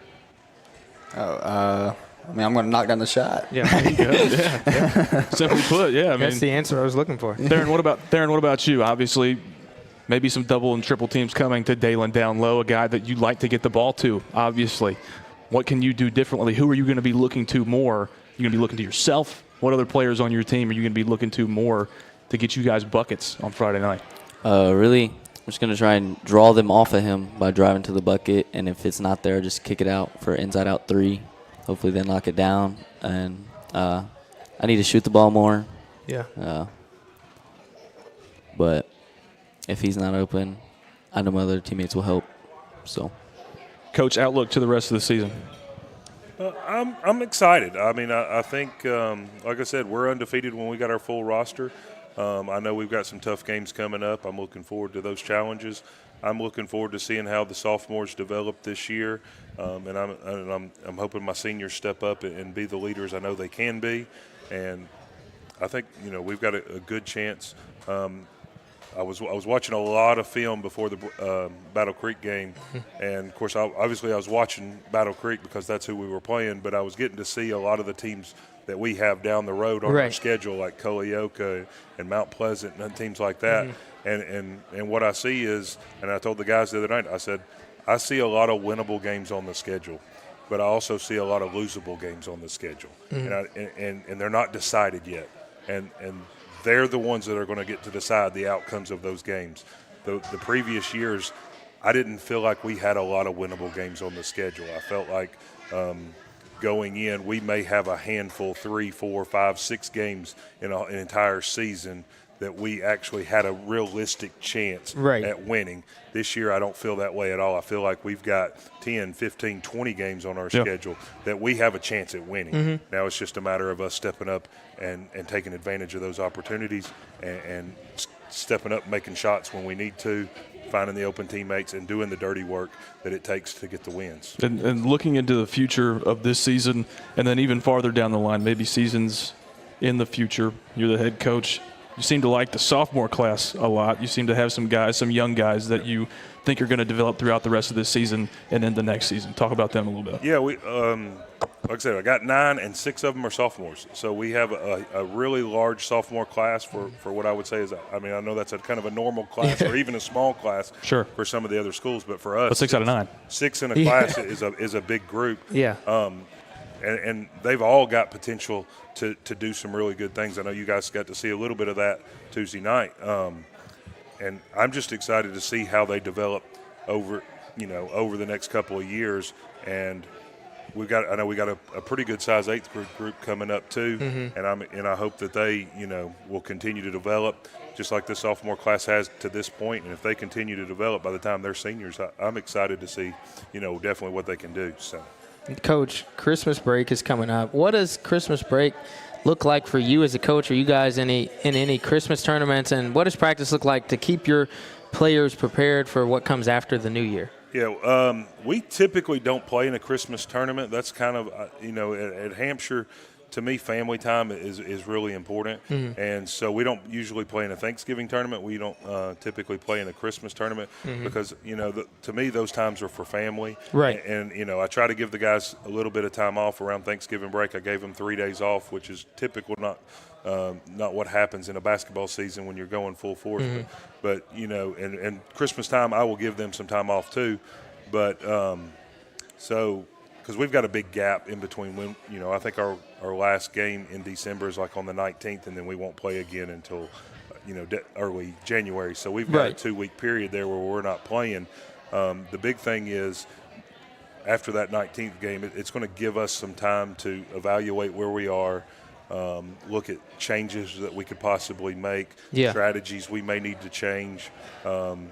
I'm going to knock down the shot. Yeah, there you go. Yeah. Simply put, yeah. That's the answer I was looking for. Theron, what about you? Obviously, maybe some double and triple teams coming to Dalen down low, a guy that you'd like to get the ball to, obviously. What can you do differently? Who are you going to be looking to more? You're going to be looking to yourself? What other players on your team are you going to be looking to more to get you guys buckets on Friday night? Really, I'm just going to try and draw them off of him by driving to the bucket, and if it's not there, just kick it out for inside-out three. Hopefully they knock it down. And I need to shoot the ball more. Yeah. But if he's not open, I know my other teammates will help. So, Coach, outlook to the rest of the season. I'm excited. I think, like I said, we're undefeated when we got our full roster. I know we've got some tough games coming up. I'm looking forward to those challenges. I'm looking forward to seeing how the sophomores develop this year, and I'm hoping my seniors step up and be the leaders I know they can be. And I think we've got a good chance. I was watching a lot of film before the Battle Creek game, and of course, I was watching Battle Creek because that's who we were playing. But I was getting to see a lot of the teams that we have down the road on our schedule, like Culleoka and Mount Pleasant and teams like that. And what I see is, and I told the guys the other night, I said, I see a lot of winnable games on the schedule, but I also see a lot of losable games on the schedule, and they're not decided yet, and they're the ones that are going to get to decide the outcomes of those games. The previous years, I didn't feel like we had a lot of winnable games on the schedule. I felt like going in, we may have a handful, 3, 4, 5, 6 games in an entire season that we actually had a realistic chance at winning. This year, I don't feel that way at all. I feel like we've got 10, 15, 20 games on our schedule that we have a chance at winning. Now it's just a matter of us stepping up and taking advantage of those opportunities and stepping up, making shots when we need to, finding the open teammates and doing the dirty work that it takes to get the wins. And looking into the future of this season and then even farther down the line, maybe seasons in the future, you're the head coach. You seem to like the sophomore class a lot. You seem to have some young guys that you think are going to develop throughout the rest of this season and then the next season. Talk about them a little bit. Yeah, we like I said, I got 9 and 6 of them are sophomores. So we have a really large sophomore class for what I would say is, I know that's a kind of a normal class or even a small class for some of the other schools, but for us, but 6 out of 9. 6 in a class is a big group. Yeah. And they've all got potential to do some really good things. I know you guys got to see a little bit of that Tuesday night. And I'm just excited to see how they develop over the next couple of years. And I know we got a pretty good size 8th group coming up too. And I hope that they, will continue to develop just like the sophomore class has to this point. And if they continue to develop by the time they're seniors, I'm excited to see, definitely what they can do. So. Coach, Christmas break is coming up. What does Christmas break look like for you as a coach? Are you guys in any Christmas tournaments? And what does practice look like to keep your players prepared for what comes after the new year? Yeah, we typically don't play in a Christmas tournament. That's kind of, at Hampshire, to me, family time is really important. Mhm. And so we don't usually play in a Thanksgiving tournament. We don't typically play in a Christmas tournament because, to me, those times are for family. Right. And, I try to give the guys a little bit of time off around Thanksgiving break. I gave them 3 days off, which is typical, not what happens in a basketball season when you're going full force. Mhm. But and Christmas time, I will give them some time off too. But because we've got a big gap in between when, I think our last game in December is like on the 19th, and then we won't play again until, early January. So we've got a 2-week period there where we're not playing. The big thing is after that 19th game, it's going to give us some time to evaluate where we are, look at changes that we could possibly make, strategies we may need to change, and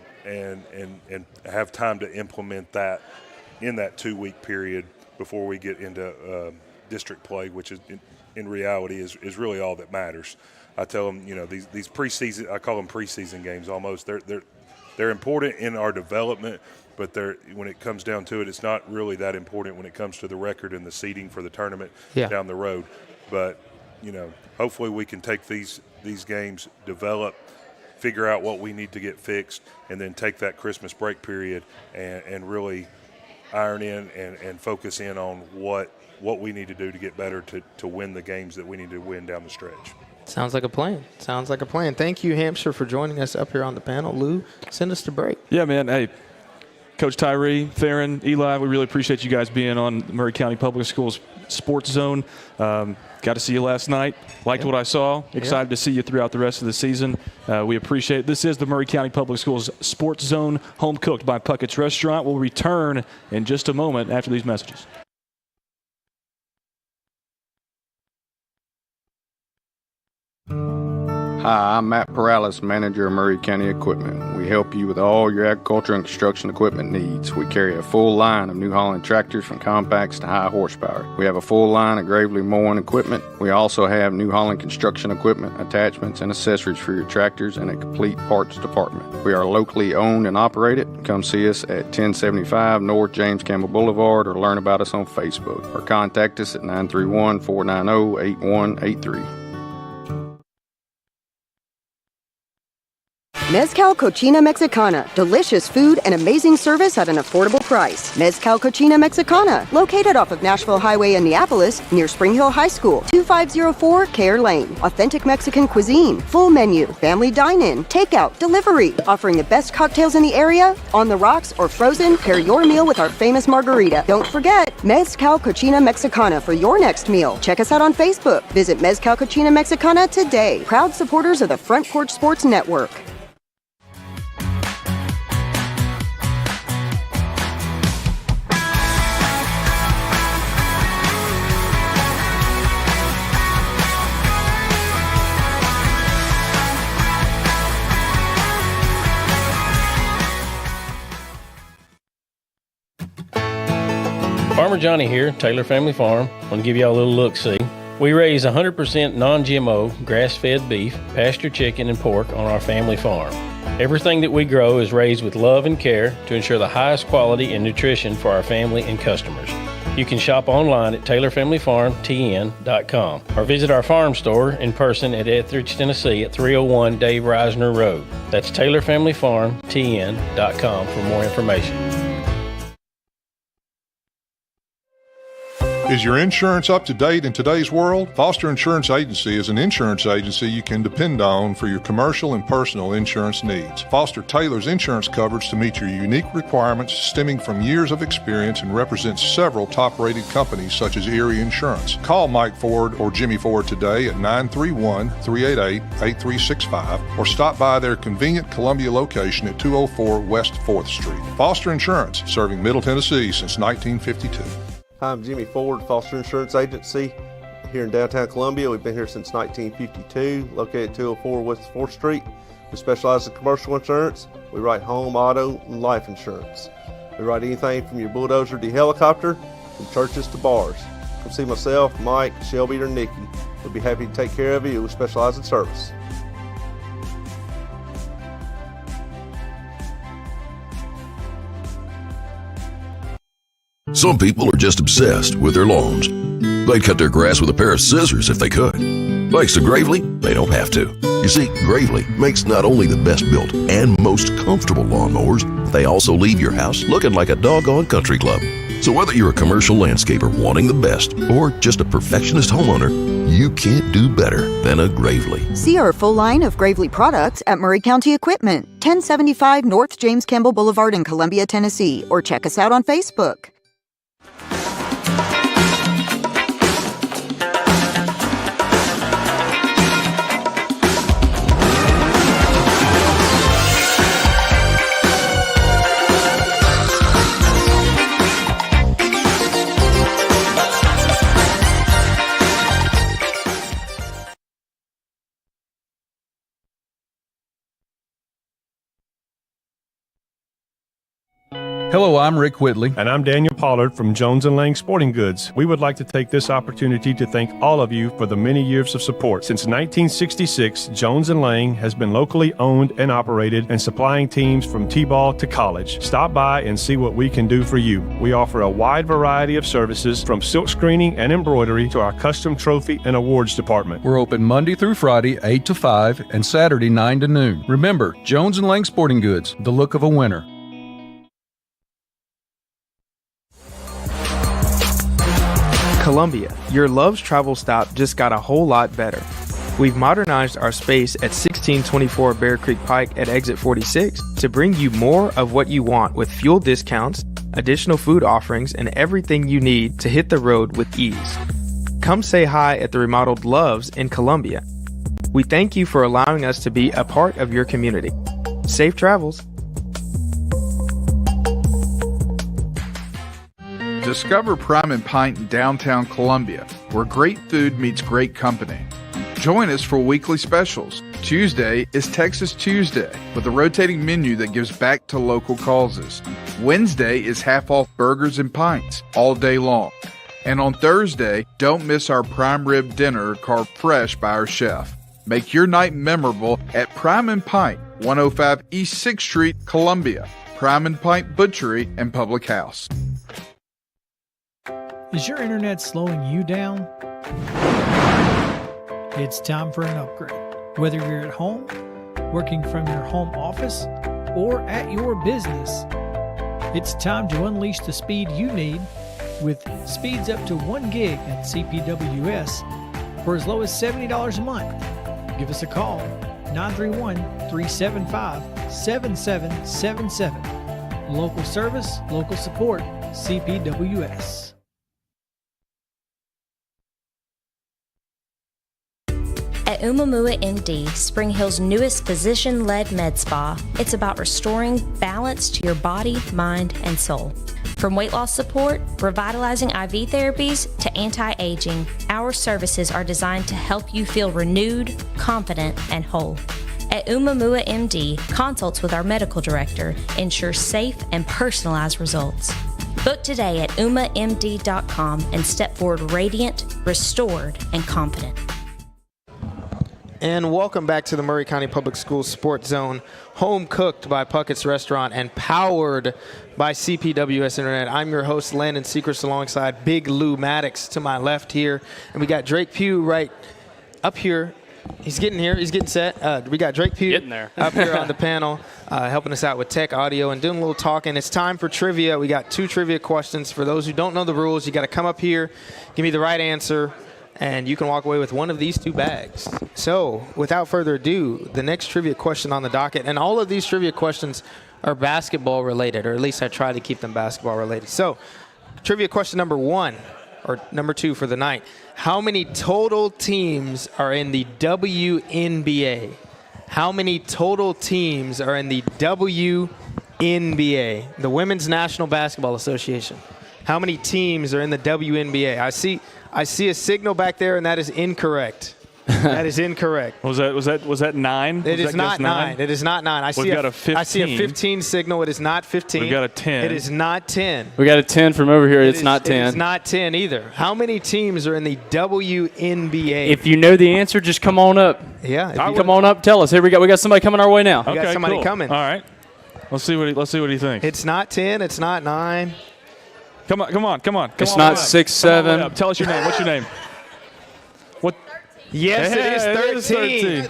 have time to implement that in that 2-week period before we get into district play, which is in reality is really all that matters. I tell them, these preseason, I call them preseason games almost. They're important in our development, but when it comes down to it, it's not really that important when it comes to the record and the seeding for the tournament down the road. But hopefully we can take these games, develop, figure out what we need to get fixed, and then take that Christmas break period and really iron in and focus in on what we need to do to get better to win the games that we need to win down the stretch. Sounds like a plan. Thank you, Hampshire, for joining us up here on the panel. Lou, send us to break. Yeah, man. Hey, Coach Tyree, Theron, Eli, we really appreciate you guys being on Murray County Public Schools Sports Zone. Got to see you last night. Liked what I saw. Excited to see you throughout the rest of the season. We appreciate it. This is the Murray County Public Schools Sports Zone, home cooked by Puckett's Restaurant. We'll return in just a moment after these messages. Hi, I'm Matt Perales, manager of Murray County Equipment. We help you with all your agriculture and construction equipment needs. We carry a full line of New Holland tractors from compacts to high horsepower. We have a full line of Gravely mowing equipment. We also have New Holland construction equipment, attachments, and accessories for your tractors and a complete parts department. We are locally owned and operated. Come see us at 1075 North James Campbell Boulevard or learn about us on Facebook or contact us at 931-490-8183. Mezcal Cochina Mexicana. Delicious food and amazing service at an affordable price. Mezcal Cochina Mexicana. Located off of Nashville Highway in Neapolis, near Spring Hill High School. 2504 Care Lane. Authentic Mexican cuisine. Full menu. Family dine-in. Takeout. Delivery. Offering the best cocktails in the area. On the rocks or frozen, pair your meal with our famous margarita. Don't forget, Mezcal Cochina Mexicana for your next meal. Check us out on Facebook. Visit Mezcal Cochina Mexicana today. Proud supporters of the Front Porch Sports Network. Farmer Johnny here, Taylor Family Farm. I want to give y'all a little look-see. We raise 100% non-GMO, grass-fed beef, pasture chicken, and pork on our family farm. Everything that we grow is raised with love and care to ensure the highest quality and nutrition for our family and customers. You can shop online at TaylorFamilyFarmTN.com or visit our farm store in person at Etheridge, Tennessee at 301 Dave Reisner Road. That's TaylorFamilyFarmTN.com for more information. Is your insurance up to date in today's world? Foster Insurance Agency is an insurance agency you can depend on for your commercial and personal insurance needs. Foster tailors insurance coverage to meet your unique requirements stemming from years of experience and represents several top-rated companies such as Erie Insurance. Call Mike Ford or Jimmy Ford today at 931-388-8365 or stop by their convenient Columbia location at 204 West 4th Street. Foster Insurance, serving Middle Tennessee since 1952. Hi, I'm Jimmy Ford, Foster Insurance Agency here in downtown Columbia. We've been here since 1952, located at 204 West 4th Street. We specialize in commercial insurance. We write home, auto, and life insurance. We write anything from your bulldozer to your helicopter, from churches to bars. Come see myself, Mike, Shelby, or Nikki. We'll be happy to take care of you. We specialize in service. Some people are just obsessed with their lawns. They'd cut their grass with a pair of scissors if they could. Thanks to Gravely, they don't have to. You see, Gravely makes not only the best built and most comfortable lawnmowers, they also leave your house looking like a doggone country club. So whether you're a commercial landscaper wanting the best or just a perfectionist homeowner, you can't do better than a Gravely. See our full line of Gravely products at Murray County Equipment, 1075 North James Campbell Boulevard in Columbia, Tennessee, or check us out on Facebook. Hello, I'm Rick Whitley. And I'm Daniel Pollard from Jones & Lang Sporting Goods. We would like to take this opportunity to thank all of you for the many years of support. Since 1966, Jones & Lang has been locally owned and operated and supplying teams from T-ball to college. Stop by and see what we can do for you. We offer a wide variety of services from silk screening and embroidery to our custom trophy and awards department. We're open Monday through Friday, 8 to 5, and Saturday, 9 to noon. Remember, Jones & Lang Sporting Goods, the look of a winner. Columbia, your Love's travel stop just got a whole lot better. We've modernized our space at 1624 Bear Creek Pike at exit 46 to bring you more of what you want with fuel discounts, additional food offerings, and everything you need to hit the road with ease. Come say hi at the remodeled Love's in Columbia. We thank you for allowing us to be a part of your community. Safe travels. Discover Prime and Pint in downtown Columbia, where great food meets great company. Join us for weekly specials. Tuesday is Texas Tuesday, with a rotating menu that gives back to local causes. Wednesday is half-off burgers and pints all day long. And on Thursday, don't miss our prime rib dinner carved fresh by our chef. Make your night memorable at Prime and Pint, 105 East 6th Street, Columbia. Prime and Pint Butchery and Public House. Is your internet slowing you down? It's time for an upgrade. Whether you're at home, working from your home office, or at your business, it's time to unleash the speed you need with speeds up to 1 gig at CPWS for as low as $70 a month. Give us a call, 931-375-7777. Local service, local support, CPWS. At Umamua MD, Spring Hill's newest physician-led med spa, it's about restoring balance to your body, mind, and soul. From weight loss support, revitalizing IV therapies, to anti-aging, our services are designed to help you feel renewed, confident, and whole. At Umamua MD, consults with our medical director ensure safe and personalized results. Book today at umamd.com and step forward radiant, restored, and confident. And welcome back to the Murray County Public Schools Sports Zone, home cooked by Puckett's Restaurant and powered by CPWS Internet. I'm your host, Landon Sechrist, alongside Big Lou Maddox to my left here. And we got Drake Pugh right up here. He's getting here. He's getting set. We got Drake Pugh up here on the panel, helping us out with tech, audio, and doing a little talking. It's time for trivia. We got 2 trivia questions. For those who don't know the rules, you got to come up here, give me the right answer, and you can walk away with one of these 2 bags. So, without further ado, the next trivia question on the docket, and all of these trivia questions are basketball related, or at least I try to keep them basketball related. So, trivia question number 1, or number 2 for the night. How many total teams are in the WNBA? How many total teams are in the WNBA, the Women's National Basketball Association? How many teams are in the WNBA? I see a signal back there, and that is incorrect. That is incorrect. Was that 9? It is not 9. It is not 9. I see a 15 signal. It is not 15. We've got a 10. It is not 10. We got a 10 from over here. It's not 10. It is not 10 either. How many teams are in the WNBA? If you know the answer, just come on up. Yeah. Come on up. Tell us. Here we got somebody coming our way now. We got somebody coming. All right. Let's see what he thinks. It's not 10. It's not 9. Come on. It's not 6'7". Tell us your name. What's your name? What? Yes, it is 13.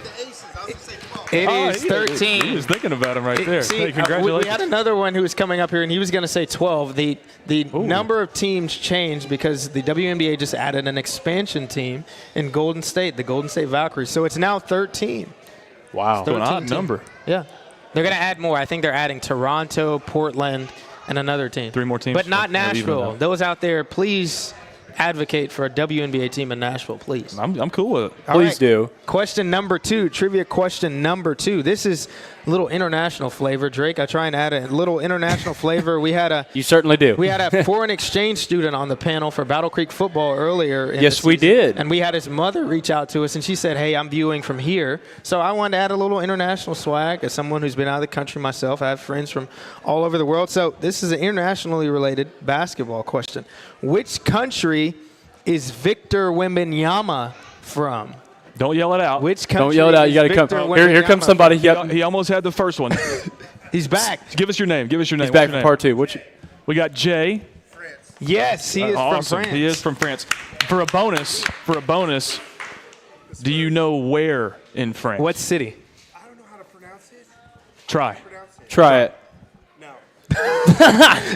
It is 13. He was thinking about him right there. See, hey, congratulations. We had another one who was coming up here, and he was going to say 12. The number of teams changed because the WNBA just added an expansion team in Golden State, the Golden State Valkyries. So it's now 13. Wow. 13 an odd number. Yeah. They're going to add more. I think they're adding Toronto, Portland, and another team. 3 more teams. But not Nashville. Those out there, please advocate for a WNBA team in Nashville, please. I'm cool with it. Please do. Question number 2, trivia question number 2. This is a little international flavor. Drake, I try and add a little international flavor. You certainly do. We had a foreign exchange student on the panel for Battle Creek football earlier. Yes, we did. And we had his mother reach out to us, and she said, hey, I'm viewing from here. So I wanted to add a little international swag. As someone who's been out of the country myself, I have friends from all over the world. So this is an internationally related basketball question. Which country is Victor Wembanyama from? Don't yell it out. Which country? Don't yell it out. You got to come. Here comes somebody. He almost had the first one. He's back. Give us your name. He's back for part 2. We got Jay. France. Yes, he is from France. He is from France. For a bonus, do you know where in France? What city? I don't know how to pronounce it. Try it.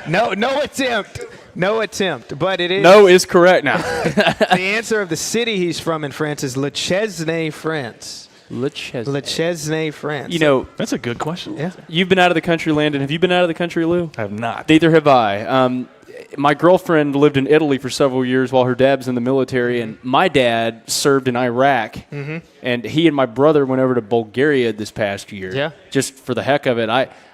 No attempt. No attempt, but it is. No is correct now. The answer of the city he's from in France is Le Chesnay, France. Le Chesnay, France. You know, that's a good question. Yeah. You've been out of the country, Landon. Have you been out of the country, Lou? I have not. Neither have I. My girlfriend lived in Italy for several years while her dad was in the military, and my dad served in Iraq. Mm-hmm. And he and my brother went over to Bulgaria this past year. Yeah. Just for the heck of it.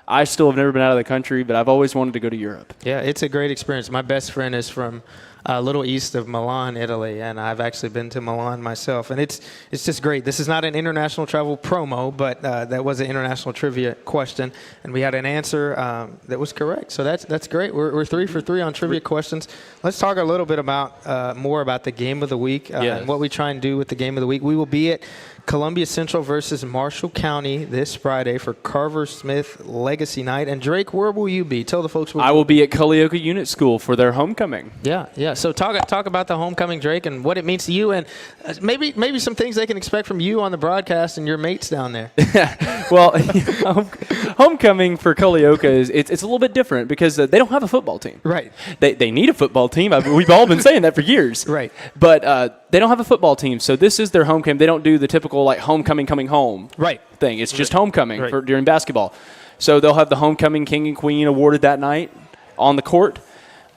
I still have never been out of the country, but I've always wanted to go to Europe. Yeah, it's a great experience. My best friend is from a little east of Milan, Italy, and I've actually been to Milan myself. And it's just great. This is not an international travel promo, but that was an international trivia question, and we had an answer that was correct. So that's great. We're 3 for 3 on trivia questions. Let's talk a little bit about more about the game of the week and what we try and do with the game of the week. We will be at Columbia Central versus Marshall County this Friday for Carver Smith Legacy Night. And Drake, where will you be? Tell the folks where I will be at Culleoka Unit School for their homecoming. Yeah. So talk about the homecoming, Drake, and what it means to you, and maybe some things they can expect from you on the broadcast and your mates down there. Well, homecoming for Culleoka is it's a little bit different because they don't have a football team. Right. They need a football team. We've all been saying that for years. Right. But they don't have a football team, so this is their homecoming. They don't do the typical like homecoming coming home thing. It's just homecoming during basketball. So they'll have the homecoming king and queen awarded that night on the court.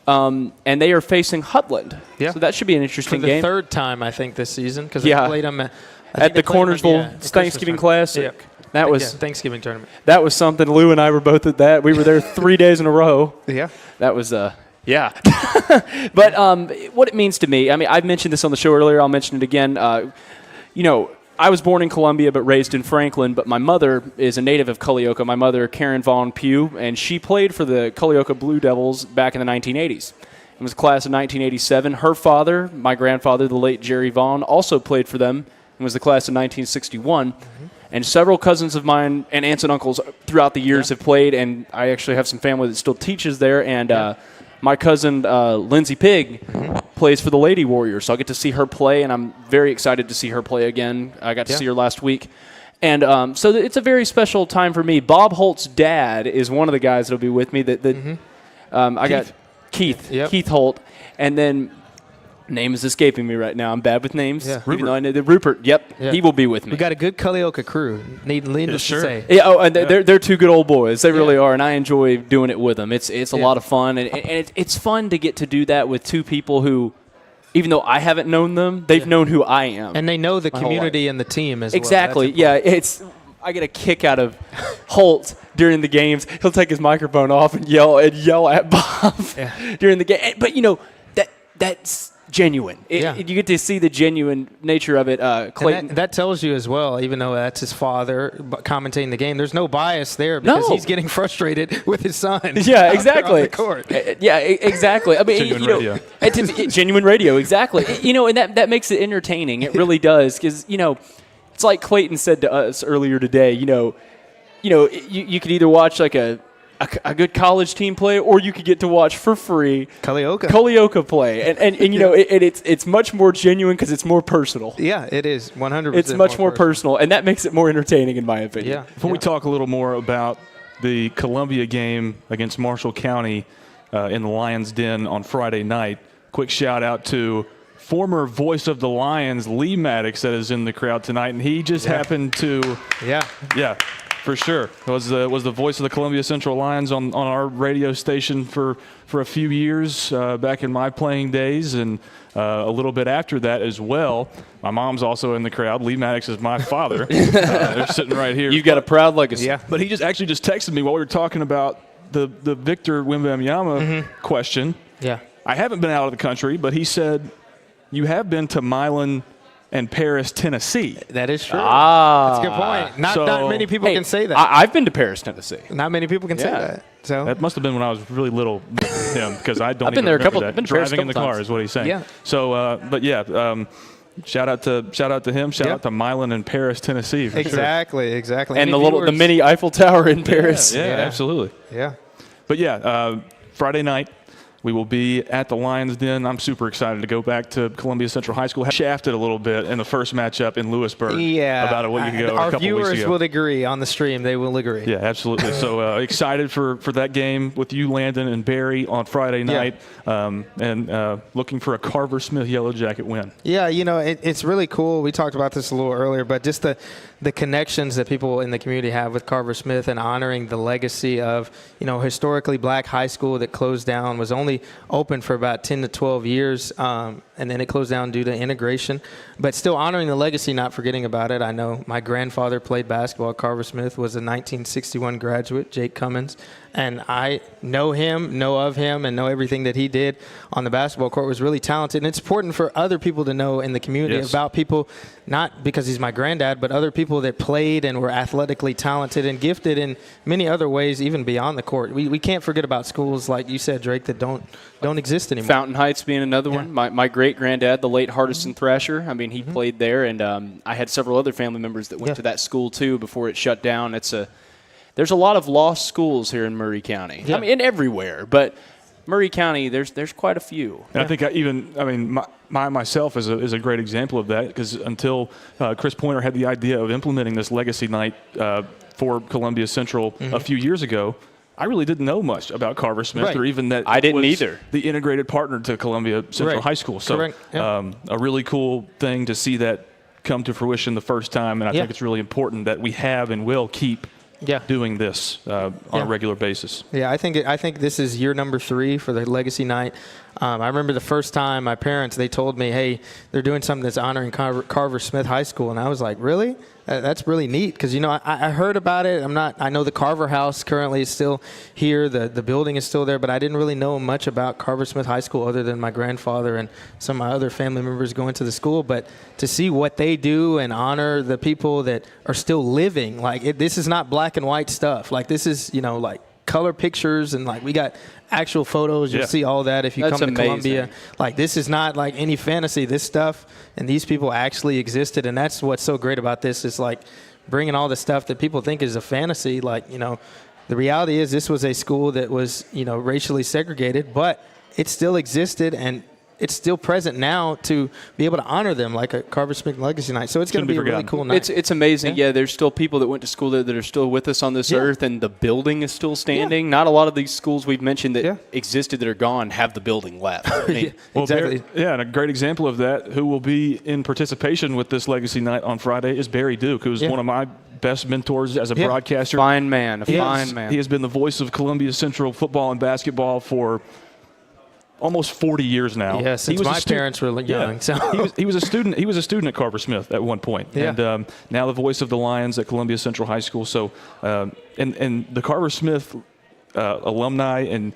And they are facing Hutland. Yeah. So that should be an interesting game. For the third time, I think, this season because they played them at the Cornersville Thanksgiving Classic. Yeah. That was Thanksgiving tournament. That was something. Lou and I were both at that. We were there 3 days in a row. Yeah. That was yeah. But what it means to me, I mean, I've mentioned this on the show earlier. I'll mention it again. I was born in Columbia but raised in Franklin, but my mother is a native of Culleoka. My mother, Karen Vaughn Pugh, and she played for the Culleoka Blue Devils back in the 1980s. It was a class of 1987. Her father, my grandfather, the late Jerry Vaughn, also played for them and was the class of 1961. Mm-hmm. And several cousins of mine and aunts and uncles throughout the years have played, and I actually have some family that still teaches there. And my cousin, Lindsay Pigg, plays for the Lady Warriors, so I'll get to see her play, and I'm very excited to see her play again. I got to see her last week. And so it's a very special time for me. Bob Holt's dad is one of the guys that will be with me. I got Keith Holt, and then name is escaping me right now. I'm bad with names. Yeah. Even though I know Rupert. Yep, he will be with me. We got a good Culleoka crew. Needless to say. Yeah. And they're two good old boys. They really are, and I enjoy doing it with them. It's a lot of fun, and it's fun to get to do that with two people who, even though I haven't known them, they've known who I am, and they know the community and the team as well. Exactly. Yeah. I get a kick out of Holt during the games. He'll take his microphone off and yell at Bob during the game. But that's genuine. You get to see the genuine nature of it. Clayton. That tells you as well, even though that's his father commentating the game, there's no bias there because he's getting frustrated with his son. Yeah, exactly. On the court. Yeah, exactly. I mean, genuine radio, exactly. And that makes it entertaining. It really does, because it's like Clayton said to us earlier today. You could either watch like a a good college team play, or you could get to watch for free Culleoka play. And you know, it's much more genuine because it's more personal. Yeah, it is 100%. It's much more personal, and that makes it more entertaining, in my opinion. Yeah. Before we talk a little more about the Columbia game against Marshall County in the Lions Den on Friday night, quick shout out to former voice of the Lions, Lee Maddox, that is in the crowd tonight, and he just happened to for sure was the voice of the Columbia Central Lions on our radio station for a few years back in my playing days, and a little bit after that as well. My mom's also in the crowd. Lee Maddox is my father. They're sitting right here. You've got a proud legacy. Yeah. But he just texted me while we were talking about the Victor Wembanyama question. Yeah. I haven't been out of the country, but he said, you have been to Milan and Paris, Tennessee. That is true. Ah. That's a good point. Not many people can say that. I've been to Paris, Tennessee. Not many people can say that. So that must have been when I was really little, because I don't. I've been there a couple. That. Been Driving in the times. car is what he's saying. Yeah. So, but yeah. Shout out to him. Shout out to Milan and Paris, Tennessee. For exactly. And the mini Eiffel Tower in Paris. Yeah, absolutely. Yeah. But yeah, Friday night, we will be at the Lions Den. I'm super excited to go back to Columbia Central High School. Shafted a little bit in the first matchup in Lewisburg. Yeah. About a week ago. Our a couple viewers weeks ago. will agree on the stream. They will agree. Yeah, absolutely. So excited for that game with you, Landon, and Barry on Friday night, and looking for a Carver Smith Yellow Jacket win. Yeah, it's really cool. We talked about this a little earlier, but just the connections that people in the community have with Carver Smith and honoring the legacy of, historically black high school that closed down, was only open for about 10 to 12 years, and then it closed down due to integration. But still honoring the legacy, not forgetting about it. I know my grandfather played basketball at Carver Smith, was a 1961 graduate, Jake Cummins, and I know of him, and know everything that he did on the basketball court. Was really talented. And it's important for other people to know in the community about people, not because he's my granddad, but other people that played and were athletically talented and gifted in many other ways, even beyond the court. We can't forget about schools, like you said, Drake, that don't exist anymore. Fountain Heights being another one. My great-granddad, the late Hardison Thrasher, he played there, and I had several other family members that went to that school, too, before it shut down. There's a lot of lost schools here in Murray County. Yeah. And everywhere, but Murray County, there's quite a few. And I think myself is a great example of that, because until Chris Pointer had the idea of implementing this legacy night for Columbia Central a few years ago, I really didn't know much about Carver Smith, or even that I didn't was either. The integrated partner to Columbia Central High School. So a really cool thing to see that come to fruition the first time, and I think it's really important that we have and will keep doing this on a regular basis. Yeah, I think this is year number 3 for the Legacy Night. I remember the first time my parents, they told me, hey, they're doing something that's honoring Carver Smith High School. And I was like, really? That's really neat, because, I heard about it. I know the Carver House currently is still here. The building is still there, but I didn't really know much about Carver Smith High School other than my grandfather and some of my other family members going to the school. But to see what they do and honor the people that are still living, this is not black and white stuff. This is, color pictures, and we got actual photos. You'll see all that if you come to Columbia. This is not any fantasy. This stuff and these people actually existed, and that's what's so great about this, is bringing all the stuff that people think is a fantasy. The reality is this was a school that was racially segregated, but it still existed, and it's still present now to be able to honor them like a Carver Smith Legacy Night. So it's going to be a really cool night. It's amazing. Yeah, there's still people that went to school there that are still with us on this earth, and the building is still standing. Not a lot of these schools we've mentioned that existed that are gone have the building left. Exactly. And a great example of that, who will be in participation with this Legacy Night on Friday, is Barry Duke, who's one of my best mentors as a broadcaster. Fine man. He has been the voice of Columbia Central football and basketball for almost 40 years now. Yeah, since my parents were young. Yeah. So he was a student. He was a student at Carver Smith at one point, and now the voice of the Lions at Columbia Central High School. So, and the Carver Smith alumni and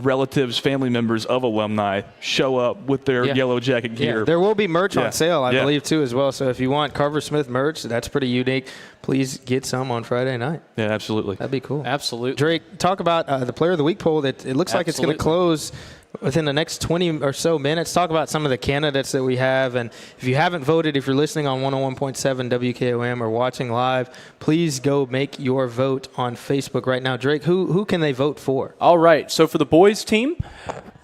relatives, family members of alumni show up with their yellow jacket gear. Yeah. There will be merch on sale, I believe, too, as well. So if you want Carver Smith merch, that's pretty unique. Please get some on Friday night. Yeah, absolutely. That'd be cool. Absolutely. Drake, talk about the Player of the Week poll. That it looks like it's going to close within the next 20 or so minutes, talk about some of the candidates that we have. And if you haven't voted, if you're listening on 101.7 WKOM or watching live, please go make your vote on Facebook right now. Drake, who can they vote for? All right. So for the boys team,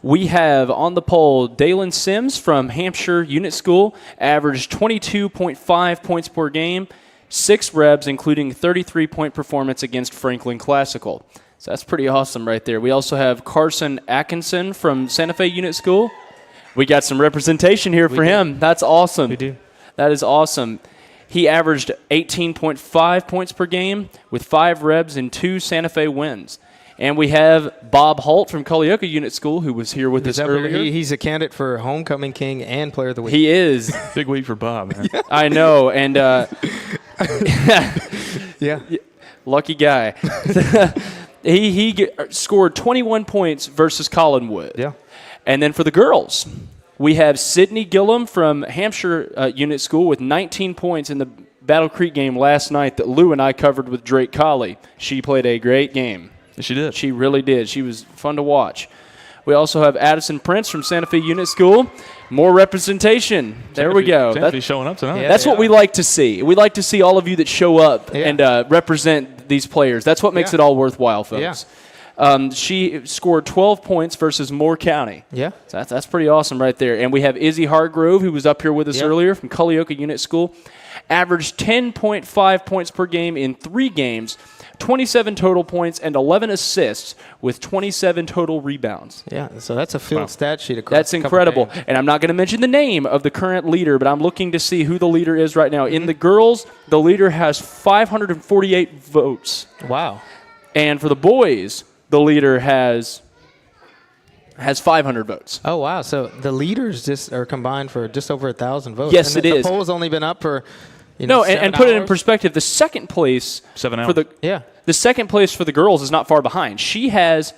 we have on the poll Dalen Sims from Hampshire Unit School, averaged 22.5 points per game, 6 rebs, including 33-point performance against Franklin Classical. So that's pretty awesome right there. We also have Carson Atkinson from Santa Fe Unit School. We got some representation here for him. That's awesome. We do. That is awesome. He averaged 18.5 points per game with 5 rebs and 2 Santa Fe wins. And we have Bob Holt from Culleoka Unit School, who was here with us earlier. He's a candidate for Homecoming King and Player of the Week. He is. Big week for Bob, man. I know. And yeah, lucky guy. He scored 21 points versus Collinwood. Yeah. And then for the girls, we have Sydney Gillum from Hampshire Unit School with 19 points in the Battle Creek game last night that Lou and I covered with Drake Colley. She played a great game. Yes, she did. She really did. She was fun to watch. We also have Addison Prince from Santa Fe Unit School. More representation. There we go. Santa Fe showing up tonight. Yeah, that's what we like to see. We like to see all of you that show up and represent these players. That's what makes it all worthwhile, folks. Yeah. She scored 12 points versus Moore County. Yeah. So that's pretty awesome right there. And we have Izzy Hargrove, who was up here with us earlier from Culleoka Unit School. Averaged 10.5 points per game in 3 games. 27 total points and 11 assists with 27 total rebounds. Yeah, so that's a field stat sheet across. That's incredible. And I'm not going to mention the name of the current leader, but I'm looking to see who the leader is right now. In the girls, the leader has 548 votes. Wow. And for the boys, the leader has 500 votes. Oh, wow. So the leaders just are combined for just over 1,000 votes. Yes, and it is. The poll's only been up for... and put it in perspective, the second place 7 hours. for the second place for the girls is not far behind. She has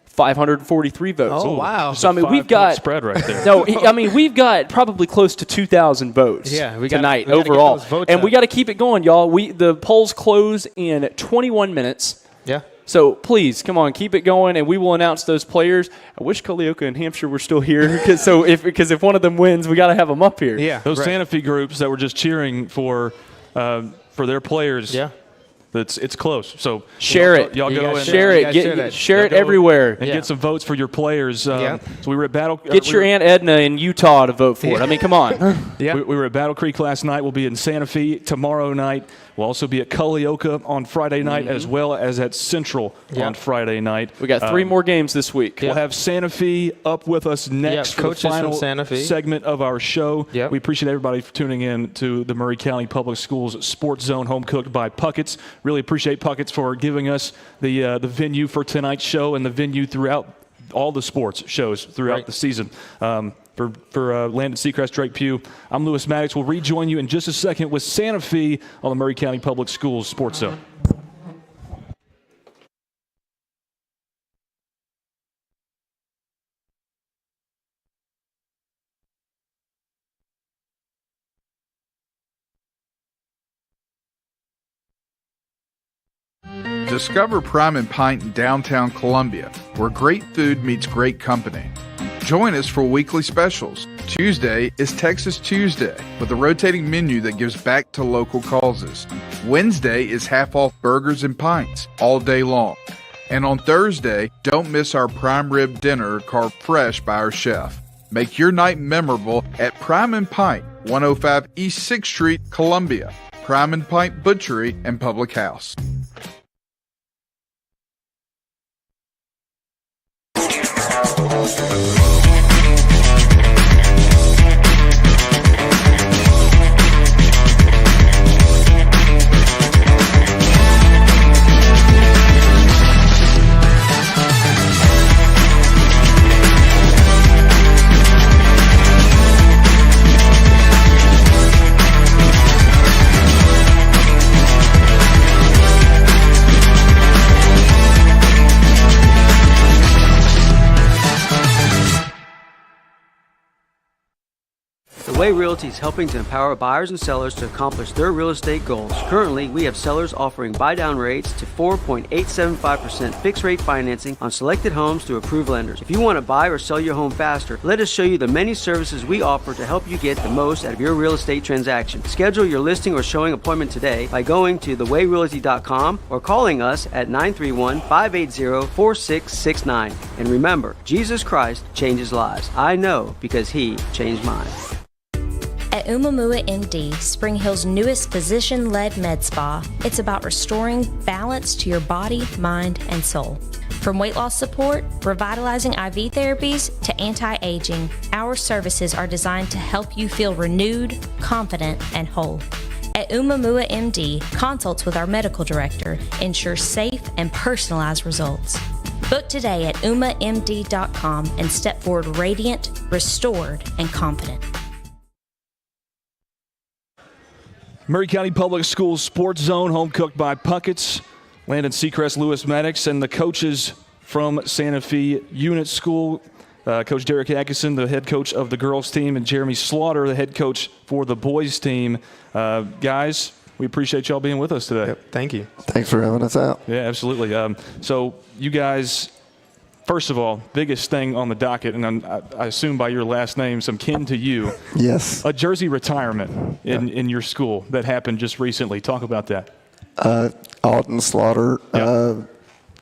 543 votes. Oh, wow. So I mean, we've got spread right there. No, I mean we've got probably close to 2,000 votes. Tonight overall, and we got to keep it going, y'all. The polls close in 21 minutes. Yeah. So please, come on, keep it going, and we will announce those players. I wish Culleoka and Hampshire were still here, because if one of them wins, we got to have them up here. Yeah, those Santa Fe groups that were just cheering for their players. Yeah, it's close. So share it. Y'all go and share it. Share it everywhere, and get some votes for your players. So we were at Battle. Get your Aunt Edna in Utah to vote for it. I mean, come on. We were at Battle Creek last night. We'll be in Santa Fe tomorrow night. We'll also be at Culleoka on Friday night, as well as at Central on Friday night. We got 3 more games this week. We'll have Santa Fe up with us next for the final segment of our show. We appreciate everybody for tuning in to the Maury County Public Schools Sports Zone, home cooked by Puckett's. Really appreciate Puckett's for giving us the venue for tonight's show and the venue throughout all the sports shows throughout the season. For Landon Seacrest, Drake Pugh, I'm Lewis Maddox. We'll rejoin you in just a second with Santa Fe on the Maury County Public Schools Sports Zone. Discover Prime and Pint in downtown Columbia, where great food meets great company. Join us for weekly specials. Tuesday is Texas Tuesday, with a rotating menu that gives back to local causes. Wednesday is half-off burgers and pints all day long. And on Thursday, don't miss our prime rib dinner carved fresh by our chef. Make your night memorable at Prime and Pint, 105 East 6th Street, Columbia. Prime and Pint Butchery and Public House. Way Realty is helping to empower buyers and sellers to accomplish their real estate goals. Currently, we have sellers offering buy-down rates to 4.875% fixed-rate financing on selected homes through approved lenders. If you want to buy or sell your home faster, let us show you the many services we offer to help you get the most out of your real estate transaction. Schedule your listing or showing appointment today by going to thewayrealty.com or calling us at 931-580-4669. And remember, Jesus Christ changes lives. I know because He changed mine. At Umamua MD, Spring Hill's newest physician-led med spa, it's about restoring balance to your body, mind, and soul. From weight loss support, revitalizing IV therapies, to anti-aging, our services are designed to help you feel renewed, confident, and whole. At Umamua MD, consults with our medical director ensure safe and personalized results. Book today at umamd.com and step forward radiant, restored, and confident. Murray County Public Schools Sports Zone, home cooked by Puckett's, Landon Seacrest, Lewis Maddox, and the coaches from Santa Fe Unit School. Coach Derek Atkinson, the head coach of the girls team, and Jeremy Slaughter, the head coach for the boys team. Guys, we appreciate y'all being with us today. Yep, thank you. Thanks for having us out. Yeah, absolutely. So you guys, first of all, biggest thing on the docket, and I assume by your last name, some kin to you. Yes. A jersey retirement in your school that happened just recently. Talk about that. Alden Slaughter,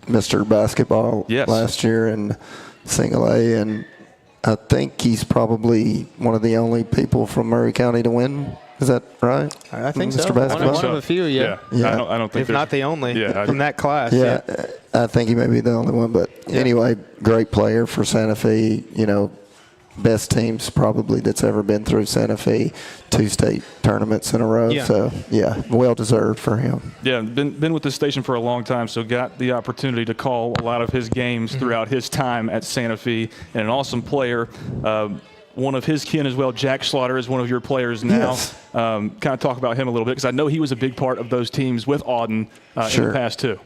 Mr. Basketball last year in Single A, and I think he's probably one of the only people from Murray County to win. Is that right? I think Mr. so. Basketball? One of a few, yeah. I don't think if not the only from that class. Yeah, I think he may be the only one. But anyway, great player for Santa Fe. You know, best teams probably that's ever been through Santa Fe. 2 state tournaments in a row. Yeah. So, yeah, well deserved for him. Yeah, been with the station for a long time, so got the opportunity to call a lot of his games throughout his time at Santa Fe, and an awesome player. One of his kin as well, Jack Slaughter, is one of your players now. Yes. Kind of talk about him a little bit, because I know he was a big part of those teams with Auden in the past too.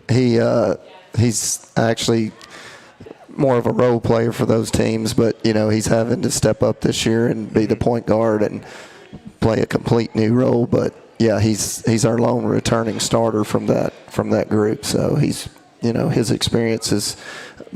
He's actually more of a role player for those teams, but, you know, he's having to step up this year and be the point guard and play a complete new role. But, yeah, he's our lone returning starter from that group. So he's, you know, his experience is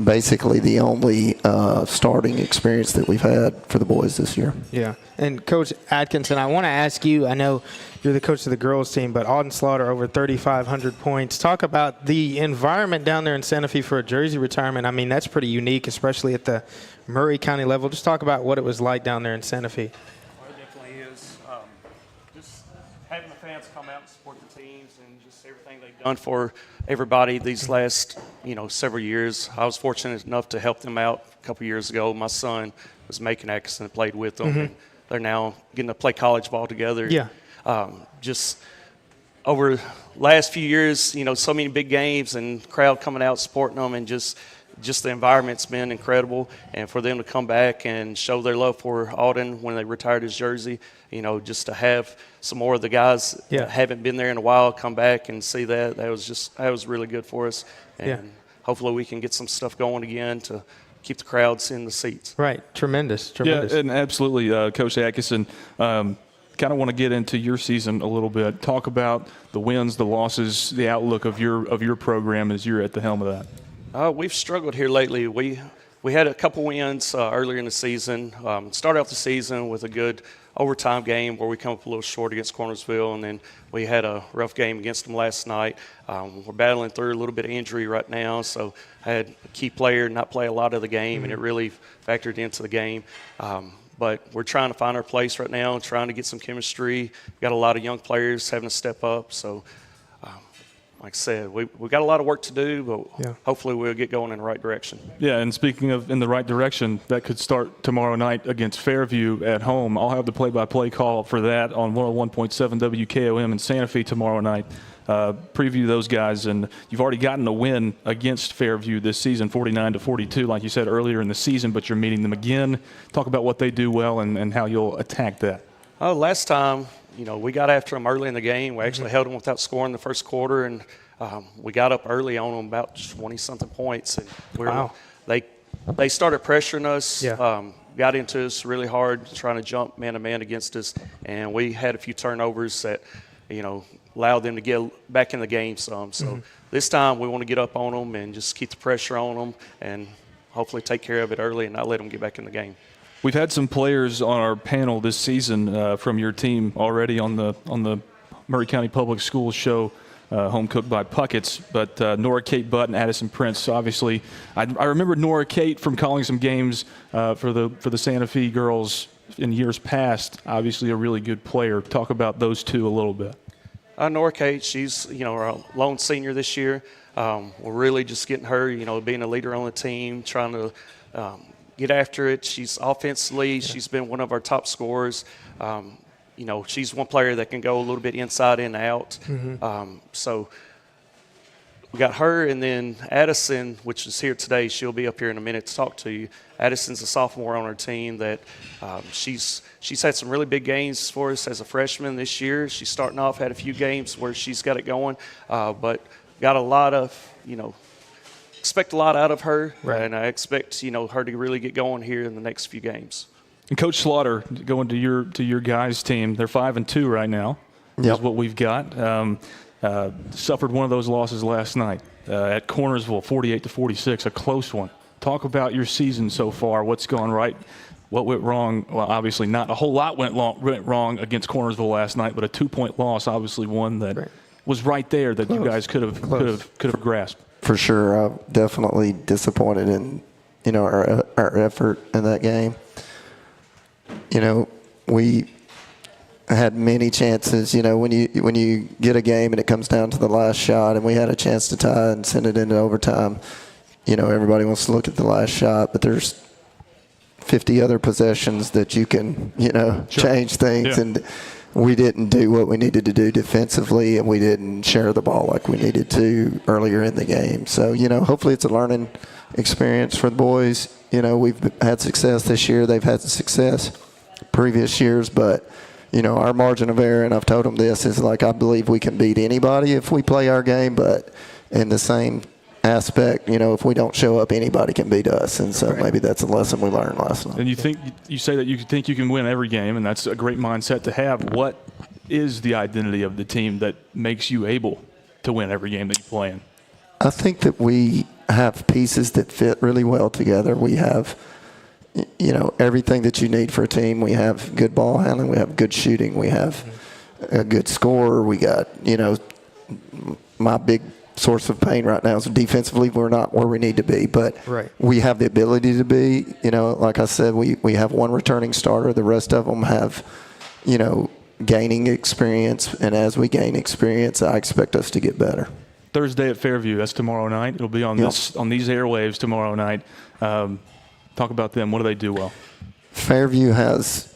basically the only starting experience that we've had for the boys this year. Yeah. And Coach Atkinson, I want to ask you, I know you're the coach of the girls team, but Alden Slaughter over 3,500 points. Talk about the environment down there in Santa Fe for a jersey retirement. I mean, that's pretty unique, especially at the Murray County level. Just talk about what it was like down there in Santa Fe. Well, it definitely is. Just having the fans come out and support the teams and just everything they've done for everybody these last, several years. I was fortunate enough to help them out a couple years ago. My son was Macon Atkinson and played with them. And they're now getting to play college ball together. Yeah. Just over the last few years, so many big games and crowd coming out supporting them, and just the environment's been incredible. And for them to come back and show their love for Alden when they retired his jersey, just to have some more of the guys that haven't been there in a while come back and see that was really good for us. And hopefully we can get some stuff going again to keep the crowds in the seats. Right. Tremendous. Yeah, and absolutely, Coach Atkinson. Kind of want to get into your season a little bit. Talk about the wins, the losses, the outlook of your program as you're at the helm of that. We've struggled here lately. We had a couple wins earlier in the season. Started off the season with a good overtime game where we come up a little short against Cornersville, and then we had a rough game against them last night. We're battling through a little bit of injury right now, so I had a key player not play a lot of the game, and it really factored into the game. But we're trying to find our place right now and trying to get some chemistry. We've got a lot of young players having to step up. So, like I said, we've got a lot of work to do, but hopefully we'll get going in the right direction. Yeah, and speaking of in the right direction, that could start tomorrow night against Fairview at home. I'll have the play-by-play call for that on 101.7 WKOM in Santa Fe tomorrow night. Preview those guys, and you've already gotten a win against Fairview this season, 49-42, like you said earlier in the season, but you're meeting them again. Talk about what they do well and how you'll attack that. Last time, we got after them early in the game. We actually held them without scoring the first quarter, and we got up early on them about 20-something points. And they started pressuring us. got into us really hard, trying to jump man-to-man against us, and we had a few turnovers that, allowed them to get back in the game some. So this time we want to get up on them and just keep the pressure on them and hopefully take care of it early and not let them get back in the game. We've had some players on our panel this season from your team already on the Murray County Public Schools show, Home Cooked by Puckets, but Nora Kate Butt and Addison Prince, obviously. I remember Nora Kate from calling some games for the Santa Fe girls in years past. Obviously a really good player. Talk about those two a little bit. Nora Kate, she's, our lone senior this year. We're really just getting her, being a leader on the team, trying to get after it. She's offensively, she's been one of our top scorers. She's one player that can go a little bit inside and out. So we got her, and then Addison, which is here today. She'll be up here in a minute to talk to you. Addison's a sophomore on our team that she's had some really big games for us as a freshman this year. She's starting off, had a few games where she's got it going, but got a lot of, expect a lot out of her, and I expect, her to really get going here in the next few games. And Coach Slaughter, going to your guys' team, they're 5-2 right now. Is what we've got. Suffered one of those losses last night at Cornersville, 48-46, a close one. Talk about your season so far. What's gone right? What went wrong? Well, obviously not a whole lot went wrong against Cornersville last night, but a 2-point loss, obviously one that was right there that you guys could have grasped. For sure, definitely disappointed in our effort in that game. We had many chances. When you get a game and it comes down to the last shot, and we had a chance to tie and send it into overtime. Everybody wants to look at the last shot, but there's 50 other possessions that you can, change things. Yeah. And we didn't do what we needed to do defensively, and we didn't share the ball like we needed to earlier in the game. So, hopefully it's a learning experience for the boys. We've had success this year. They've had success previous years, but, our margin of error, and I've told them this, is like I believe we can beat anybody if we play our game, but in the same aspect, if we don't show up, anybody can beat us. And so maybe that's a lesson we learned last night. And you say that you think you can win every game, and that's a great mindset to have. What is the identity of the team that makes you able to win every game that you play in? I think that we have pieces that fit really well together. We have, everything that you need for a team. We have good ball handling. We have good shooting. We have a good scorer. We got, my big source of pain right now is defensively we're not where we need to be, but we have the ability to be. Like I said, we have one returning starter. The rest of them have, gaining experience, and as we gain experience, I expect us to get better. Thursday at Fairview, that's tomorrow night. It'll be on these airwaves tomorrow night. Talk about them. What do they do well? Fairview has,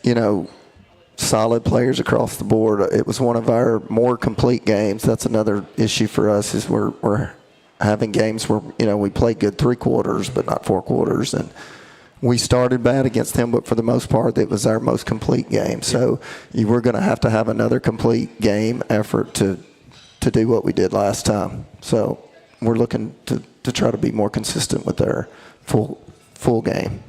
solid players across the board. It was one of our more complete games. That's another issue for us, is we're having games where, we play good 3 quarters but not 4 quarters. And we started bad against them, but for the most part, it was our most complete game. So we're going to have another complete game effort to do what we did last time. So we're looking to try to be more consistent with their full game.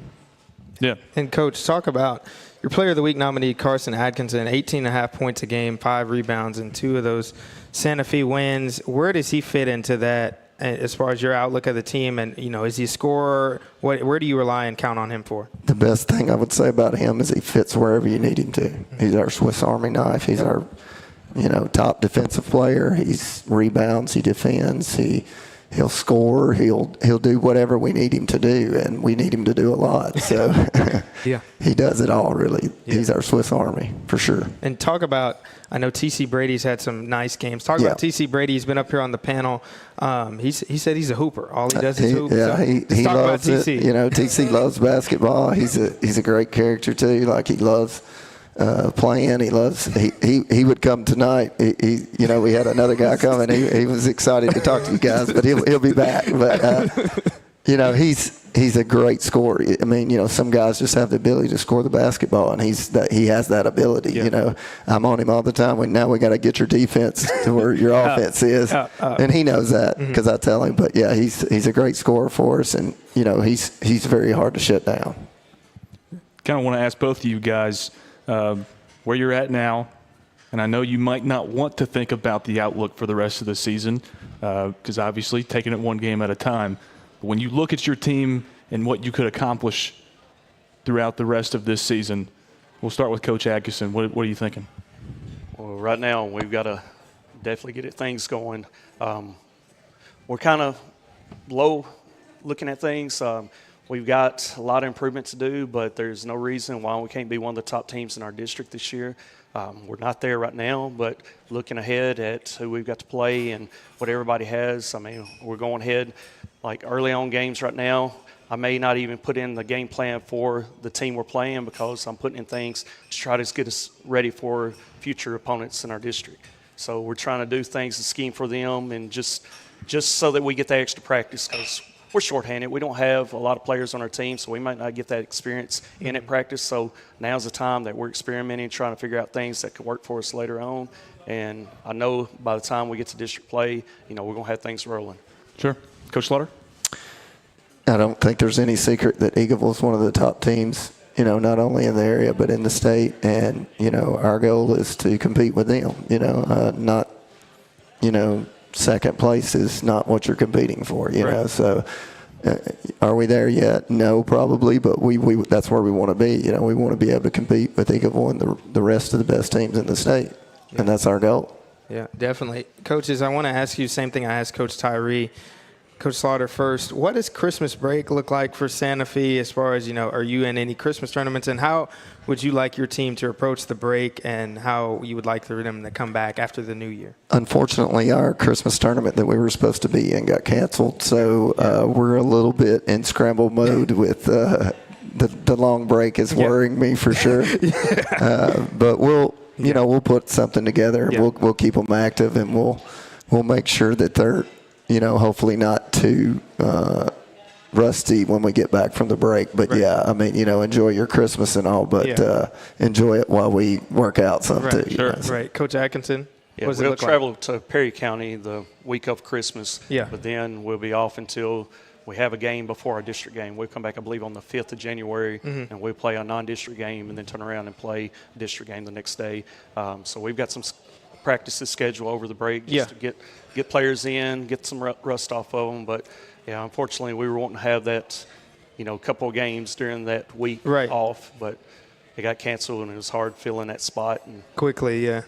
Yeah. And Coach, talk about your Player of the Week nominee, Carson Atkinson, 18.5 points a game, 5 rebounds, and 2 of those Santa Fe wins. Where does he fit into that as far as your outlook of the team? And, is he a scorer? Where do you rely and count on him for? The best thing I would say about him is he fits wherever you need him to. He's our Swiss Army knife. He's our, top defensive player. He's rebounds. He defends. He'll score. He'll do whatever we need him to do, and we need him to do a lot. So he does it all, really. Yeah. He's our Swiss Army, for sure. And talk about, I know T.C. Brady's had some nice games. Talk about T.C. Brady. He's been up here on the panel. He said he's a hooper. All he does is hoop. Yeah, so he loves it. T.C. loves basketball. He's a great character, too. Like, he loves playing. He would come tonight. We had another guy coming. He was excited to talk to you guys, but he'll be back. But he's a great scorer. I mean, some guys just have the ability to score the basketball, and he has that ability. Yeah. I'm on him all the time. Now we got to get your defense to where your offense is, and he knows that because I tell him. But yeah, he's a great scorer for us, and he's very hard to shut down. kind of want to ask both of you guys where you're at now. And I know you might not want to think about the outlook for the rest of the season because obviously taking it one game at a time. But when you look at your team and what you could accomplish throughout the rest of this season, we'll start with Coach Atkinson. What are you thinking? Well, right now we've got to definitely get things going. We're kind of low looking at things. We've got a lot of improvement to do, but there's no reason why we can't be one of the top teams in our district this year. We're not there right now, but looking ahead at who we've got to play and what everybody has, I mean, we're going ahead like early on games right now. I may not even put in the game plan for the team we're playing because I'm putting in things to try to get us ready for future opponents in our district. So we're trying to do things and scheme for them and just so that we get that extra practice because we're shorthanded. We don't have a lot of players on our team, so we might not get that experience in at practice. So now's the time that we're experimenting, trying to figure out things that could work for us later on. And I know by the time we get to district play, we're going to have things rolling. Sure. Coach Slaughter? I don't think there's any secret that Eagleville is one of the top teams, not only in the area but in the state. And, our goal is to compete with them, not, second place is not what you're competing for, Right. So are we there yet? No, probably, but we that's where we want to be. We want to be able to compete with Eagleville and the rest of the best teams in the state, and that's our goal. Yeah, definitely. Coaches, I want to ask you the same thing I asked Coach Tyree. Coach Slaughter first, what does Christmas break look like for Santa Fe as far as, are you in any Christmas tournaments, and how would you like your team to approach the break and how you would like for them to come back after the new year? Unfortunately, our Christmas tournament that we were supposed to be in got canceled, so we're a little bit in scramble mode with the long break is worrying me for sure. But we'll put something together. Yeah. We'll keep them active, and we'll make sure that they're hopefully not too rusty when we get back from the break. But enjoy your Christmas and all, but enjoy it while we work out some too. Sure. Right. Coach Atkinson? Yeah, we'll travel to Perry County the week of Christmas. Yeah. But then we'll be off until we have a game before our district game. We'll come back, I believe, on the 5th of January, and we'll play a non-district game and then turn around and play a district game the next day. So we've got some practices scheduled over the break just to get players in, get some rust off of them. But, unfortunately, we were wanting to have that, couple of games during that week off. But it got canceled, and it was hard filling that spot. And quickly, yeah.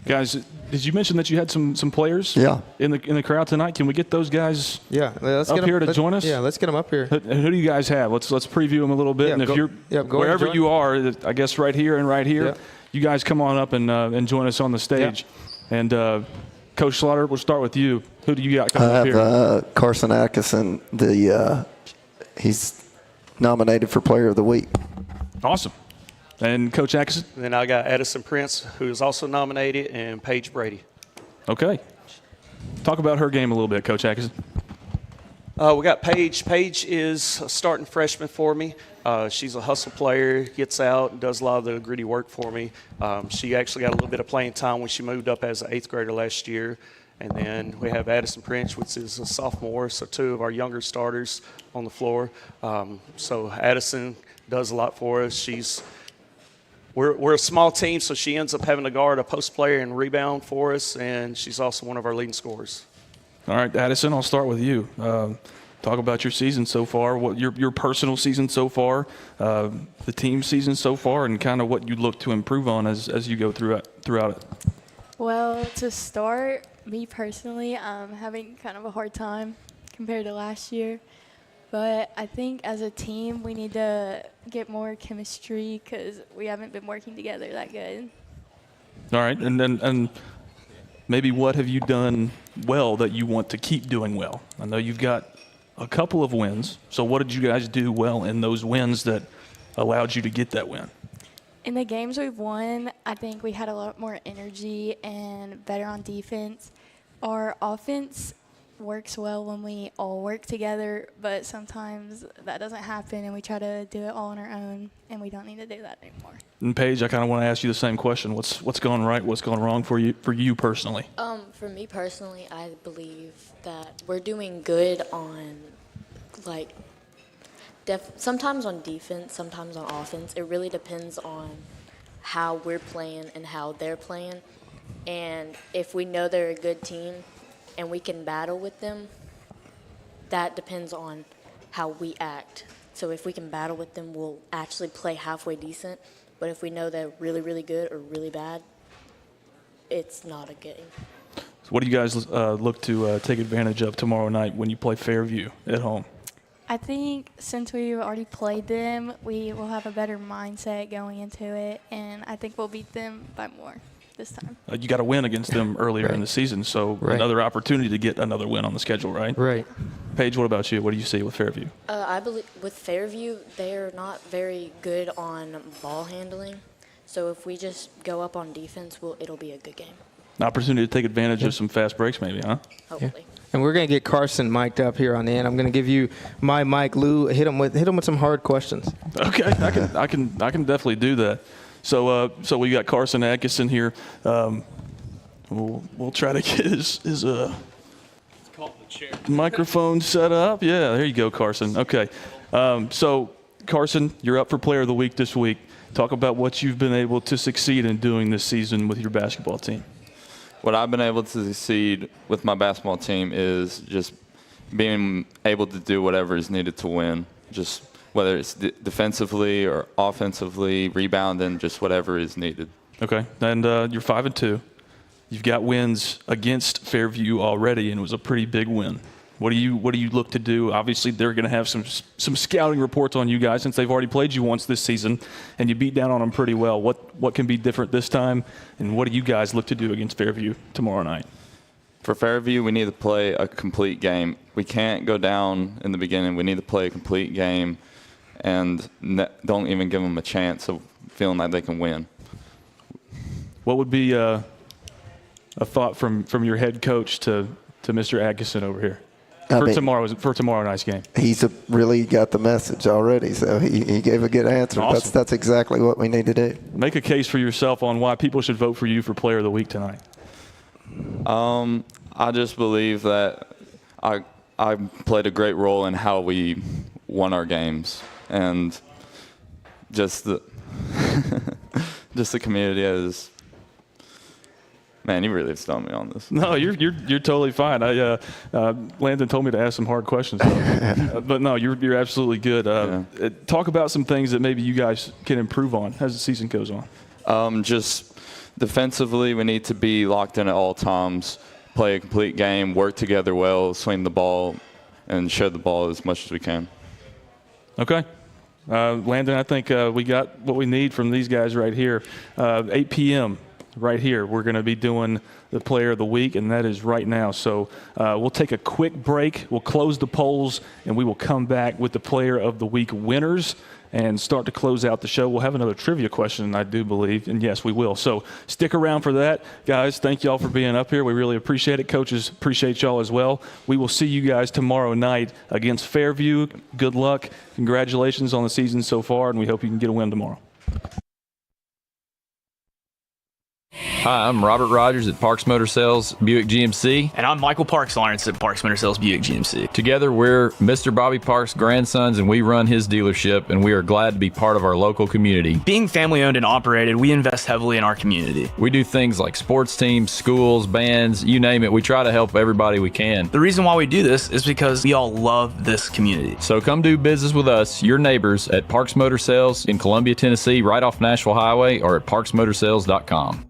Guys, did you mention that you had some players in the crowd tonight? Can we get those guys let's up get here to join us? Yeah, let's get them up here. Who do you guys have? Let's preview them a little bit. Yeah, and if go wherever and you are, I guess right here and right here, you guys come on up and join us on the stage. Yeah. And Coach Slaughter, we'll start with you. Who do you got coming up here? I have Carson Atkinson. He's nominated for Player of the Week. Awesome. And Coach Atkinson? And then I got Addison Prince, who is also nominated, and Paige Brady. Okay. Talk about her game a little bit, Coach Atkinson. We got Paige. Paige is a starting freshman for me. She's a hustle player, gets out, and does a lot of the gritty work for me. She actually got a little bit of playing time when she moved up as an 8th grader last year. And then we have Addison Prince, which is a sophomore, so 2 of our younger starters on the floor. So Addison does a lot for us. We're a small team, so she ends up having to guard a post player and rebound for us, and she's also one of our leading scorers. All right, Addison, I'll start with you. Talk about your season so far, what your personal season so far, the team season so far, and kind of what you look to improve on as you go throughout it. Well, to start, me personally, I'm having kind of a hard time compared to last year. But I think as a team, we need to get more chemistry because we haven't been working together that good. All right, and maybe what have you done well that you want to keep doing well? I know you've got a couple of wins. So what did you guys do well in those wins that allowed you to get that win? In the games we've won, I think we had a lot more energy and better on defense. Our offense works well when we all work together, but sometimes that doesn't happen and we try to do it all on our own, and we don't need to do that anymore. And Paige, I kind of want to ask you the same question. What's gone right? What's gone wrong for you personally? For me personally, I believe that we're doing good on Sometimes on defense, sometimes on offense. It really depends on how we're playing and how they're playing. And if we know they're a good team and we can battle with them, that depends on how we act. So if we can battle with them, we'll actually play halfway decent. But if we know they're really, really good or really bad, it's not a game. So what do you guys look to take advantage of tomorrow night when you play Fairview at home? I think since we've already played them, we will have a better mindset going into it, and I think we'll beat them by more this time. You got to win against them earlier in the season, so another opportunity to get another win on the schedule, right? Right. Paige, what about you? What do you see with Fairview? I believe with Fairview, they're not very good on ball handling. So if we just go up on defense, it'll be a good game. An opportunity to take advantage of some fast breaks maybe, huh? Hopefully. And we're going to get Carson mic'd up here on the end. I'm going to give you my mic. Lou, hit him with some hard questions. Okay, I can definitely do that. So we got Carson Atkinson here. We'll try to get his microphone set up. Yeah, there you go, Carson. Okay. So Carson, you're up for Player of the Week this week. Talk about what you've been able to succeed in doing this season with your basketball team. What I've been able to succeed with my basketball team is just being able to do whatever is needed to win, just whether it's defensively or offensively, rebounding, just whatever is needed. Okay, and you're 5-2. You've got wins against Fairview already, and it was a pretty big win. What do you look to do? Obviously, they're going to have some scouting reports on you guys since they've already played you once this season, and you beat down on them pretty well. What can be different this time, and what do you guys look to do against Fairview tomorrow night? For Fairview, we need to play a complete game. We can't go down in the beginning. We need to play a complete game, and don't even give them a chance of feeling like they can win. What would be a thought from your head coach to Mr. Atkinson over here? For tomorrow night's game. He's really got the message already, so he gave a good answer. Awesome. That's exactly what we need to do. Make a case for yourself on why people should vote for you for Player of the Week tonight. I just believe that I played a great role in how we won our games, and just the community has. Man, you really have stumped me on this. No, you're totally fine. Landon told me to ask some hard questions, but no, you're absolutely good. Talk about some things that maybe you guys can improve on as the season goes on. Just defensively, we need to be locked in at all times, play a complete game, work together well, swing the ball, and share the ball as much as we can. Okay. Landon, I think we got what we need from these guys right here. 8 p.m. right here. We're going to be doing the Player of the Week, and that is right now. So we'll take a quick break. We'll close the polls, and we will come back with the Player of the Week winners and start to close out the show. We'll have another trivia question, I do believe, and yes, we will. So stick around for that. Guys, thank y'all for being up here. We really appreciate it. Coaches, appreciate y'all as well. We will see you guys tomorrow night against Fairview. Good luck. Congratulations on the season so far, and we hope you can get a win tomorrow. Hi, I'm Robert Rogers at Parks Motor Sales Buick GMC. And I'm Michael Parks Lawrence at Parks Motor Sales Buick GMC. Together, we're Mr. Bobby Parks' grandsons, and we run his dealership, and we are glad to be part of our local community. Being family-owned and operated, we invest heavily in our community. We do things like sports teams, schools, bands, you name it. We try to help everybody we can. The reason why we do this is because we all love this community. So come do business with us, your neighbors, at Parks Motor Sales in Columbia, Tennessee, right off Nashville Highway, or at parksmotorsales.com.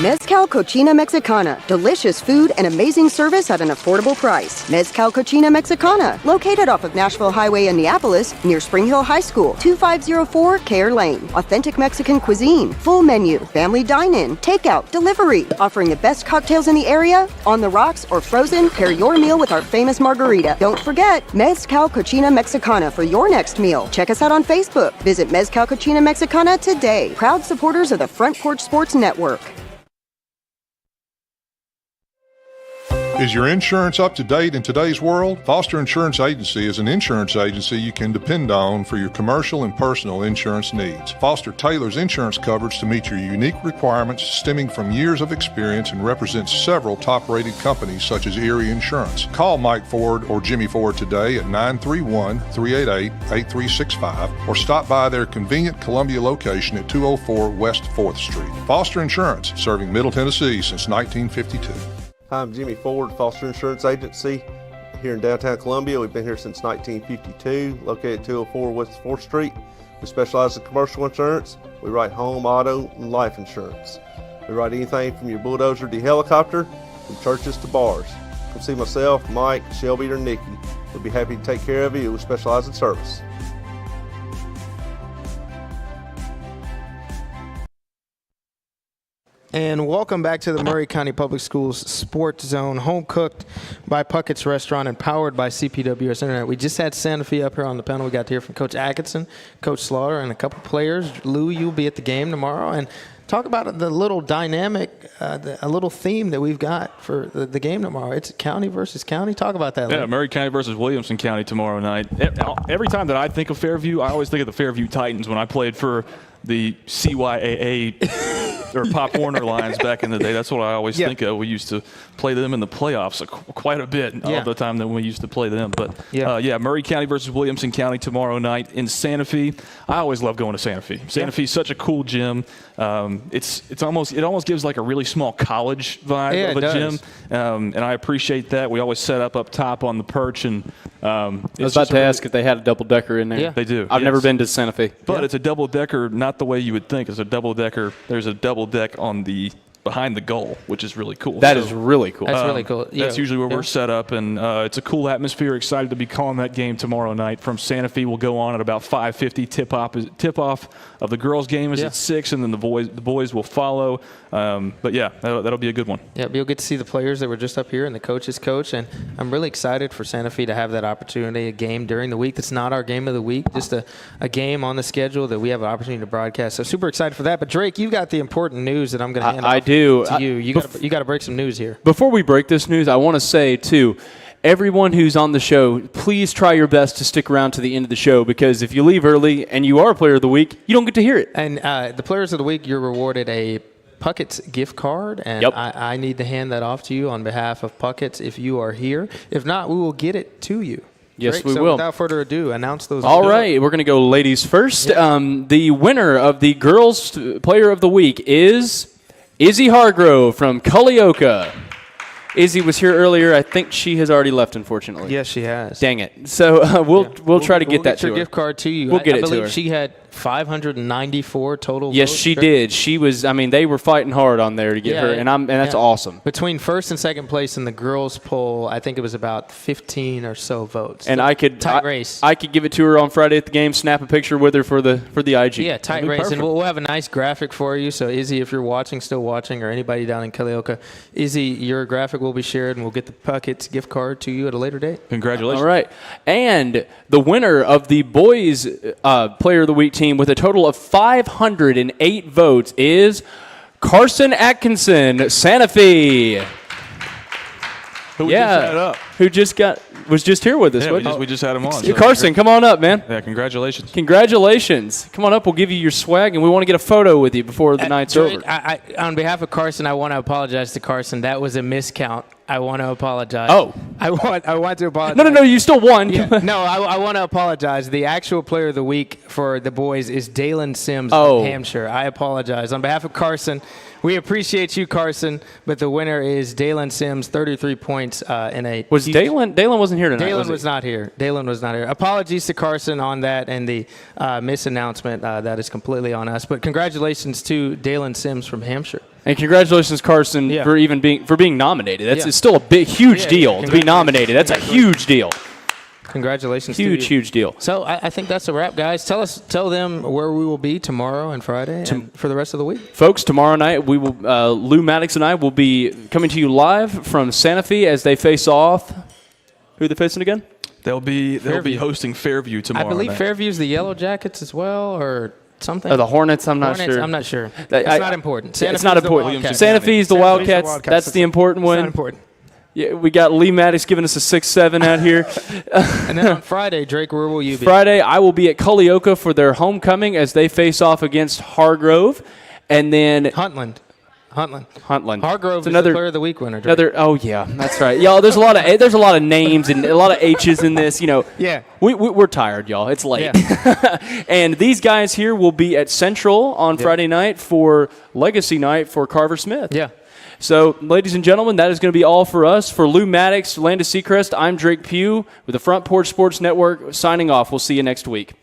Mezcal Cochina Mexicana. Delicious food and amazing service at an affordable price. Mezcal Cochina Mexicana. Located off of Nashville Highway in Neapolis, near Spring Hill High School. 2504 Care Lane. Authentic Mexican cuisine. Full menu. Family dine-in. Takeout. Delivery. Offering the best cocktails in the area. On the rocks or frozen, pair your meal with our famous margarita. Don't forget, Mezcal Cochina Mexicana for your next meal. Check us out on Facebook. Visit Mezcal Cochina Mexicana today. Proud supporters of the Front Porch Sports Network. Is your insurance up to date in today's world? Foster Insurance Agency is an insurance agency you can depend on for your commercial and personal insurance needs. Foster tailors insurance coverage to meet your unique requirements stemming from years of experience and represents several top-rated companies such as Erie Insurance. Call Mike Ford or Jimmy Ford today at 931-388-8365 or stop by their convenient Columbia location at 204 West 4th Street. Foster Insurance, serving Middle Tennessee since 1952. Hi, I'm Jimmy Ford, Foster Insurance Agency here in downtown Columbia. We've been here since 1952, located at 204 West 4th Street. We specialize in commercial insurance. We write home, auto, and life insurance. We write anything from your bulldozer to your helicopter, from churches to bars. Come see myself, Mike, Shelby, or Nikki. We'll be happy to take care of you. We specialize in service. And welcome back to the Maury County Public Schools Sports Zone, home cooked by Puckett's Restaurant and powered by CPWS Internet. We just had Santa Fe up here on the panel. We got to hear from Coach Atkinson, Coach Slaughter, and a couple players. Lou, you'll be at the game tomorrow. And talk about the little dynamic, a little theme that we've got for the game tomorrow. It's county versus county. Talk about that. Yeah, Maury County versus Williamson County tomorrow night. Every time that I think of Fairview, I always think of the Fairview Titans when I played for the CYAA or Pop Warner Lions back in the day. That's what I always think of. We used to play them in the playoffs quite a bit of the time that we used to play them. But Maury County versus Williamson County tomorrow night in Santa Fe. I always love going to Santa Fe. Santa Fe is such a cool gym. It almost gives like a really small college vibe of a gym, and I appreciate that. We always set up top on the perch, and I was about to ask if they had a double decker in there. Yeah. They do. I've never been to Santa Fe, but it's a double decker, not the way you would think. It's a double decker. There's a double deck on the behind the goal, which is really cool. That is really cool. That's really cool. That's usually where we're set up, and it's a cool atmosphere. Excited to be calling that game tomorrow night from Santa Fe. We'll go on at about 5:50. Tip off of the girls' game is at 6, and then the boys will follow. But that'll be a good one. Yeah, you'll get to see the players that were just up here and the coach's coach, and I'm really excited for Santa Fe to have that opportunity, a game during the week that's not our game of the week, just a game on the schedule that we have an opportunity to broadcast. So super excited for that. But Drake, you've got the important news that I'm going to hand off to you. You got to break some news here. Before we break this news, I want to say too, everyone who's on the show, please try your best to stick around to the end of the show, because if you leave early and you are Player of the Week, you don't get to hear it. And the Players of the Week, you're rewarded a Puckett's gift card, and I need to hand that off to you on behalf of Puckett's if you are here. If not, we will get it to you. Yes, Drake, we so will. Without further ado, announce those. All right, we're going to go ladies first. The winner of the Girls Player of the Week is Izzy Hargrove from Culleoka. Izzy was here earlier. I think she has already left, unfortunately. Yes, she has. Dang it. So we'll try to get that to her. We'll get your gift card to you. We'll get it to her. I believe she had 594 total Yes, votes. she did. She was, they were fighting hard on there to get her, and that's awesome. Between first and second place in the girls' poll, I think it was about 15 or so votes. And tight race. I could give it to her on Friday at the game, snap a picture with her for the IG. Yeah, tight race. Perfect. And we'll have a nice graphic for you. So, Izzy, if you're still watching, or anybody down in Culleoka, Izzy, your graphic will be shared, and we'll get the Puckett's gift card to you at a later date. Congratulations. All right. And the winner of the boys' Player of the Week team with a total of 508 votes is Carson Atkinson, Santa Fe. Who was just here with us. Yeah, we just had him on. Carson, come on up, man. Yeah, congratulations. Congratulations. Come on up. We'll give you your swag, and we want to get a photo with you before the night's over. On behalf of Carson, I want to apologize to Carson. That was a miscount. I want to apologize. Oh. I want to apologize. No, you still won. Yeah. No, I want to apologize. The actual Player of the Week for the boys is Dalen Sims of Hampshire. I apologize. On behalf of Carson, we appreciate you, Carson, but the winner is Dalen Sims, 33 points in a... Was Dalen wasn't here tonight, Dalen was not here. Dalen was not here. Apologies to Carson on that and the misannouncement. That is completely on us. But congratulations to Dalen Sims from Hampshire. And congratulations, Carson, for being nominated. It's still a huge deal to be nominated. That's a huge deal. Congratulations to you. Huge deal. So I think that's a wrap, guys. Tell them where we will be tomorrow and Friday and for the rest of the week. Folks, tomorrow night we will Lou Maddox and I will be coming to you live from Santa Fe as they face off. Who are they facing again? They'll be hosting Fairview tomorrow. I believe night. Fairview's the Yellow Jackets as well, or something. Oh, the Hornets. I'm not sure. I'm not sure. It's not important. It's not important. Santa Fe's the Wildcats. That's the important one. It's not important. Yeah, we got Lee Maddox giving us a 6-7 out here. And then on Friday, Drake, where will you be? Friday, I will be at Culleoka for their homecoming as they face off against Hargrove. And then Huntland. Hargrove is another the Player of the Week winner. Drake. Oh yeah, that's right. Y'all, there's a lot of names and a lot of H's in this. Yeah. We're tired, y'all. It's late. Yeah. And these guys here will be at Central on Friday night for Legacy Night for Carver Smith. Yeah. So, ladies and gentlemen, that is going to be all for us. For Lou Maddox, Landis Seacrest, I'm Drake Pugh with the Front Porch Sports Network signing off. We'll see you next week.